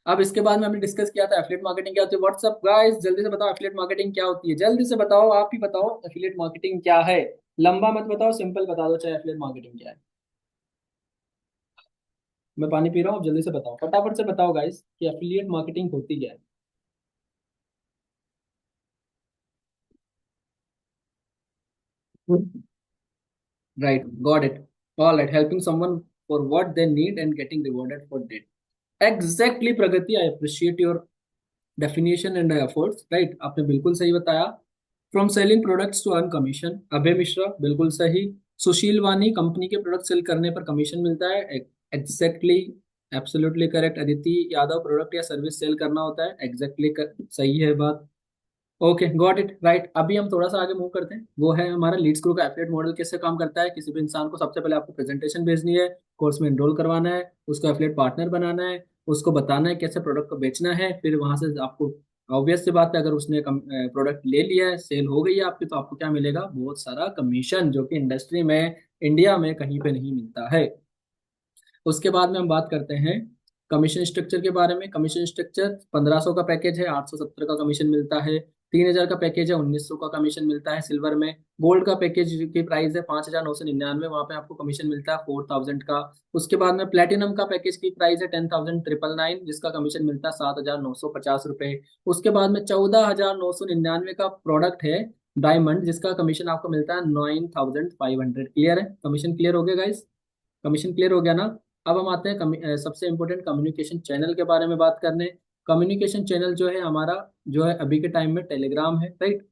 अब इसके बाद में हमने डिस्कस किया था एफिलिएट मार्केटिंग क्या होती है। व्हाट्सअप गाइस, जल्दी से बताओ एफिलिएट मार्केटिंग क्या होती है। जल्दी से बताओ, आप ही बताओ एफिलिएट मार्केटिंग क्या है। लंबा मत बताओ, सिंपल बता दो चाहे एफिलिएट मार्केटिंग क्या है। मैं पानी पी रहा हूँ, जल्दी से बताओ, फटाफट से बताओ गाइस कि एफिलिएट मार्केटिंग होती क्या है। Right, got it. All right, helping someone for what they need and getting rewarded for that. Exactly Pragati, I appreciate your definition and efforts. Right, आपने बिल्कुल सही बताया। From selling products to earn commission, Abhay Mishra बिल्कुल सही। सुशील वानी, कंपनी के product cell करने पर कमीशन मिलता है। Exactly, absolutely correct. Aditi Yadav, product या सर्विस सेल करना होता है। एग्जैक्टली सही है बात। Okay, got it, right. अभी हम थोड़ा सा आगे मूव करते हैं। वो है हमारा लीड्स ग्रुप का एफिलिएट मॉडल कैसे काम करता है। किसी भी इंसान को सबसे पहले आपको प्रेजेंटेशन भेजनी है, कोर्स में एनरोल करवाना है, उसको एफिलिएट पार्टनर बनाना है, उसको बताना है कैसे प्रोडक्ट को बेचना है। फिर वहां से आपको, ऑब्वियस सी बात है, अगर उसने प्रोडक्ट ले लिया है, सेल हो गई है आपकी, तो आपको क्या मिलेगा? बहुत सारा कमीशन, जो कि इंडस्ट्री में, इंडिया में कहीं पे नहीं मिलता है। उसके बाद में हम बात करते हैं कमीशन स्ट्रक्चर के बारे में। कमीशन स्ट्रक्चर, 1500 का पैकेज है, 870 का कमीशन मिलता है। 3,000 का पैकेज है, 1900 का कमीशन मिलता है सिल्वर में। गोल्ड का पैकेज की प्राइस है 5,999, वहां पे आपको कमीशन मिलता है 4,000 का। उसके बाद में प्लेटिनम का पैकेज की प्राइस है 10,999, जिसका कमीशन मिलता है 7,950 रुपए। उसके बाद में 14,999 का प्रोडक्ट है डायमंड, जिसका कमीशन आपको मिलता है 9,500। क्लियर है? कमीशन क्लियर हो गया गाइस? कमीशन क्लियर हो गया ना? अब हम आते हैं सबसे इंपॉर्टेंट कम्युनिकेशन चैनल के बारे में बात करने। कम्युनिकेशन चैनल जो है हमारा, जो है अभी के टाइम में टेलीग्राम है। Right,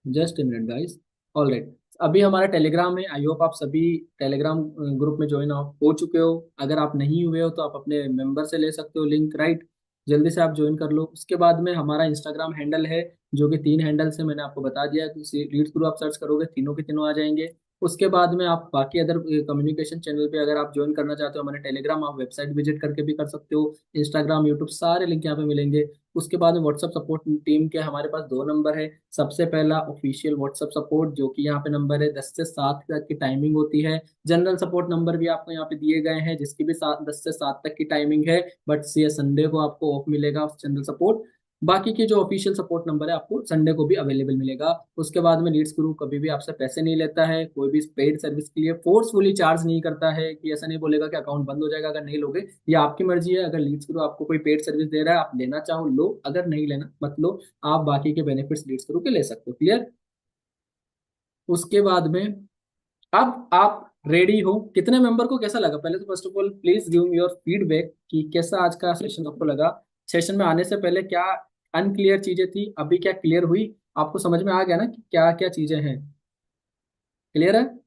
just a minute guys. All right, अभी हमारा टेलीग्राम है। आई होप आप सभी टेलीग्राम ग्रुप में ज्वाइन हो चुके हो। अगर आप नहीं हुए हो तो आप अपने मेंबर से ले सकते हो लिंक। राइट, जल्दी से आप ज्वाइन कर लो। उसके बाद में हमारा इंस्टाग्राम हैंडल है, जो कि 3 हैंडल से मैंने आपको बता दिया कि लीड्स ग्रुप आप सर्च करोगे, तीनों के तीनों आ जाएंगे। उसके बाद में आप बाकी अदर कम्युनिकेशन चैनल पे अगर आप ज्वाइन करना चाहते हो हमारे टेलीग्राम, आप वेबसाइट विजिट करके भी कर सकते हो। इंस्टाग्राम, यूट्यूब, सारे लिंक यहाँ पे मिलेंगे। उसके बाद में व्हाट्सअप सपोर्ट टीम के हमारे पास 2 नंबर है। सबसे पहला ऑफिशियल व्हाट्सअप सपोर्ट, जो कि यहाँ पे नंबर है, 10 से 7 तक की टाइमिंग होती है। जनरल सपोर्ट नंबर भी आपको यहाँ पे दिए गए हैं, जिसकी भी 10 से 7 तक की टाइमिंग है, बट संडे को आपको ऑफ मिलेगा जनरल सपोर्ट। बाकी के जो ऑफिशियल सपोर्ट नंबर है आपको संडे को भी अवेलेबल मिलेगा। उसके बाद में लीड्स ग्रुप कभी भी आपसे पैसे नहीं लेता है, कोई भी पेड सर्विस के लिए फोर्सफुली चार्ज नहीं करता है, कि ऐसा नहीं बोलेगा कि अकाउंट बंद हो जाएगा अगर नहीं लोगे। ये आपकी मर्जी है। अगर लीड्स ग्रुप आपको कोई पेड सर्विस दे रहा है, आप लेना चाहो लो, अगर नहीं लेना मत लो। आप बाकी के बेनिफिट्स लीड्स ग्रुप के ले सकते हो। क्लियर? उसके बाद में, अब आप रेडी हो? कितने मेंबर को कैसा लगा? पहले तो first of all please give me your feedback कि कैसा आज का सेशन आपको लगा। सेशन में आने से पहले क्या अनक्लियर चीजें थी, अभी क्या क्लियर हुई? आपको समझ में आ गया ना कि क्या क्या चीजें हैं? क्लियर है?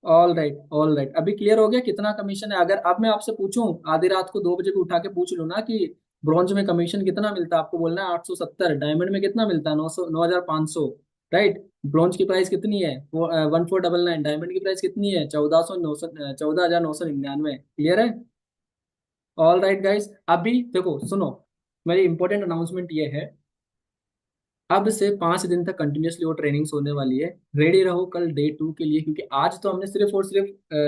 ऑल राइट, ऑल राइट, अभी क्लियर हो गया कितना कमीशन है। अगर अब मैं आपसे पूछूं, आधी रात को 2 बजे को उठा के पूछ लूं ना कि ब्रॉन्ज में कमीशन कितना मिलता है, आपको बोलना है 870। डायमंड में कितना मिलता है? 9,500। राइट, ब्रॉन्ज की प्राइस कितनी है? 1499। डायमंड की प्राइस कितनी है? 14,999। क्लियर है? ऑल राइट गाइस, अभी देखो सुनो, मेरी इंपॉर्टेंट अनाउंसमेंट ये है, अब से 5 दिन तक कंटिन्यूसली वो ट्रेनिंग्स होने वाली है। रेडी रहो कल डे 2 के लिए, क्योंकि आज तो हमने सिर्फ और सिर्फ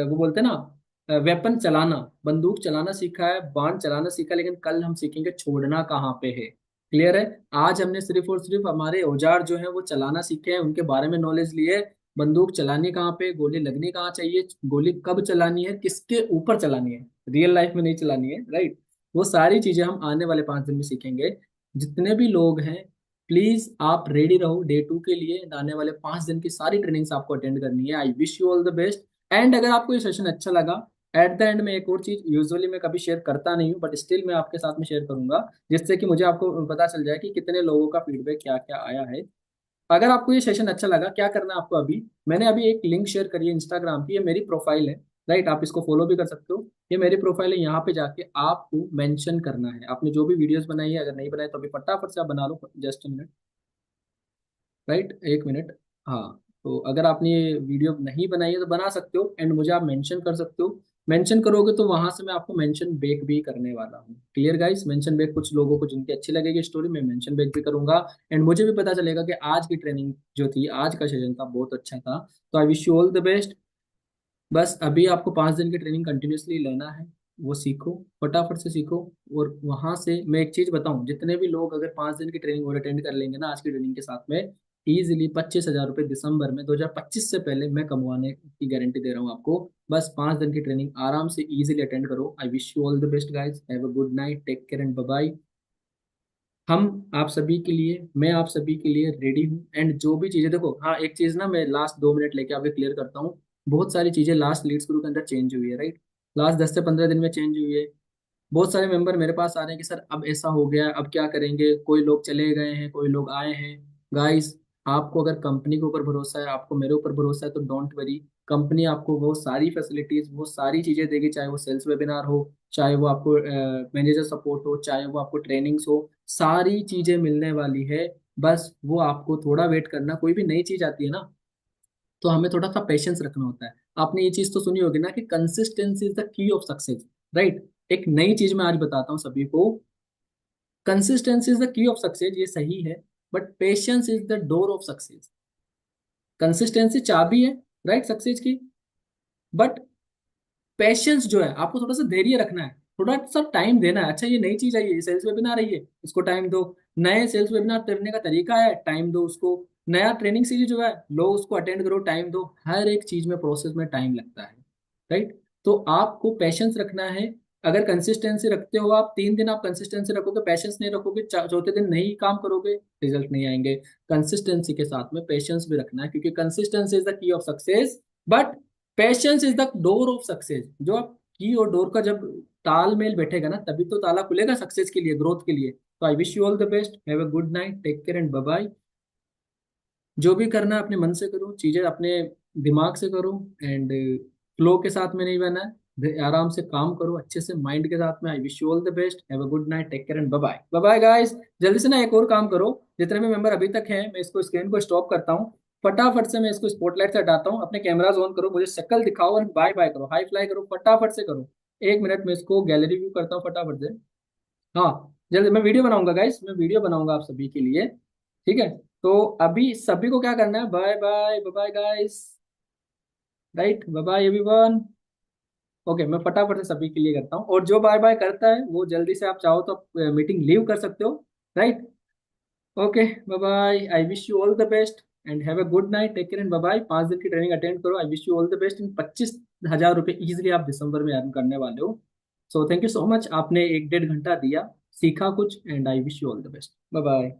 वो बोलते हैं ना, वेपन चलाना, बंदूक चलाना सीखा है, बाण चलाना सीखा है, लेकिन कल हम सीखेंगे छोड़ना कहाँ पे है। क्लियर है? आज हमने सिर्फ और सिर्फ हमारे औजार जो है वो चलाना सीखे हैं, उनके बारे में नॉलेज लिए। बंदूक चलानी कहाँ पे, गोली लगनी कहाँ चाहिए, गोली कब चलानी है, किसके ऊपर चलानी है, रियल लाइफ में नहीं चलानी है, राइट। वो सारी चीजें हम आने वाले 5 दिन में सीखेंगे। जितने भी लोग हैं, प्लीज आप रेडी रहो डे 2 के लिए। आने वाले 5 दिन की सारी ट्रेनिंग्स आपको अटेंड करनी है। आई wish you all the best. And अगर आपको ये सेशन अच्छा लगा, एट द एंड में एक और चीज यूजुअली मैं कभी शेयर करता नहीं हूँ, बट स्टिल मैं आपके साथ में शेयर करूंगा, जिससे कि मुझे आपको पता चल जाए कि कितने लोगों का फीडबैक क्या क्या आया है। अगर आपको ये सेशन अच्छा लगा, क्या करना है आपको, अभी मैंने अभी एक लिंक शेयर करी है इंस्टाग्राम की, ये मेरी प्रोफाइल है, राइट। आप इसको फॉलो भी कर सकते हो, ये मेरी प्रोफाइल है। यहाँ पे जाके आपको मेंशन करना है आपने जो भी वीडियोस बनाई है। अगर नहीं बनाई तो अभी फटाफट से आप बना लो, जस्ट मिनट, राइट, 1 मिनट। हाँ, तो अगर आपने ये वीडियो नहीं बनाई है तो बना सकते हो, एंड मुझे आप मेंशन कर सकते हो। मेंशन करोगे तो वहां से मैं आपको मेंशन बैक भी करने वाला हूँ। क्लियर गाइस, मेंशन बैक कुछ लोगों को जिनकी अच्छी लगेगी स्टोरी, मैं मेंशन बैक भी करूंगा। एंड मुझे भी पता चलेगा कि आज की ट्रेनिंग जो थी, आज का सेशन था, बहुत अच्छा था। तो I wish you all the best. बस अभी आपको 5 दिन की ट्रेनिंग कंटिन्यूअसली लेना है, वो सीखो, फटाफट से सीखो। और वहां से मैं एक चीज बताऊं, जितने भी लोग अगर 5 दिन की ट्रेनिंग और अटेंड कर लेंगे ना आज की ट्रेनिंग के साथ में, इजीली 25,000 रुपये दिसंबर में 2025 से पहले मैं कमवाने की गारंटी दे रहा हूँ आपको। बस 5 दिन की ट्रेनिंग आराम से इजीली अटेंड करो। I wish you all the best guys, have a good night, take care and bye bye. हम आप सभी के लिए, मैं आप सभी के लिए रेडी हूँ। एंड जो भी चीजें देखो, हाँ एक चीज ना मैं लास्ट 2 मिनट लेके आपको क्लियर करता हूँ। बहुत सारी चीजें लास्ट लीड्स ग्रुप के अंदर चेंज हुई है, राइट। लास्ट 10 से 15 दिन में चेंज हुई है। बहुत सारे मेंबर मेरे पास आ रहे हैं कि सर अब ऐसा हो गया है, अब क्या करेंगे, कोई लोग चले गए हैं, कोई लोग आए हैं। गाइस, आपको अगर कंपनी के ऊपर भरोसा है, आपको मेरे ऊपर भरोसा है, तो डोंट वरी। कंपनी आपको वो सारी फैसिलिटीज, वो सारी चीजें देगी, चाहे वो सेल्स वेबिनार हो, चाहे वो आपको मैनेजर सपोर्ट हो, चाहे वो आपको ट्रेनिंग्स हो, सारी चीजें मिलने वाली है। बस वो आपको थोड़ा वेट करना। कोई भी नई चीज आती है ना, तो हमें थोड़ा सा पेशेंस रखना होता है। आपने ये चीज तो सुनी होगी ना कि consistency is the key of success, right. एक नई चीज मैं आज बताता हूँ सभी को। Consistency is the key of success, ये सही है, but patience is the door of success. Consistency चाबी है, राइट, सक्सेस की, बट पेशेंस जो है, आपको थोड़ा सा धैर्य रखना है, थोड़ा सा टाइम देना है। अच्छा, ये नई चीज आई है, सेल्स वेबिनार आई है, इसको टाइम दो। नए सेल्स वेबिनार करने का तरीका है, टाइम दो उसको। नया ट्रेनिंग सीरीज जो है, लो उसको अटेंड करो, टाइम दो। हर एक चीज में, प्रोसेस में टाइम लगता है, राइट। तो आपको पेशेंस रखना है। अगर कंसिस्टेंसी रखते हो आप, 3 दिन आप कंसिस्टेंसी रखोगे, पेशेंस नहीं रखोगे, चौथे दिन नहीं काम करोगे, रिजल्ट नहीं आएंगे। कंसिस्टेंसी के साथ में पेशेंस भी रखना है, क्योंकि consistency is the key of success, but patience is the door of success. जो आप की और डोर का जब तालमेल बैठेगा ना, तभी तो ताला खुलेगा सक्सेस के लिए, ग्रोथ के लिए। तो I wish you all the best, have a good night, take care and bye bye. जो भी करना है अपने मन से करो, चीजें अपने दिमाग से करो, एंड फ्लो के साथ में नहीं बना है। आराम से काम करो, अच्छे से माइंड के साथ में। I wish you all the best, have a good night, take care and bye bye. Bye bye guys. जल्दी से ना एक और काम करो, जितने भी मेंबर अभी तक हैं, मैं इसको स्क्रीन को स्टॉप करता हूँ। फटाफट से मैं इसको स्पॉटलाइट से हटाता हूँ, अपने कैमराज ऑन करो, मुझे शक्ल दिखाओ और बाय बाय करो, हाई फ्लाई करो, फटाफट से करो। 1 मिनट में इसको गैलरी व्यू करता हूँ फटाफट से। हाँ, जल्दी, मैं वीडियो बनाऊंगा गाइस, मैं वीडियो बनाऊंगा आप सभी के लिए, ठीक है। तो अभी सभी को क्या करना है, bye bye, bye bye guys, right, bye bye everyone. Okay, मैं फटाफट से सभी के लिए करता हूँ, और जो बाय बाय करता है वो जल्दी से, आप चाहो तो मीटिंग लीव कर सकते हो, right. Okay, bye bye, I wish you all the best and have a good night, take care and bye bye. 5 दिन की ट्रेनिंग अटेंड करो। I wish you all the best. In 25,000 रुपये easily आप दिसंबर में earn करने वाले हो। So thank you so much, आपने 1 डेढ़ घंटा दिया, सीखा कुछ, and I wish you all the best. Bye bye.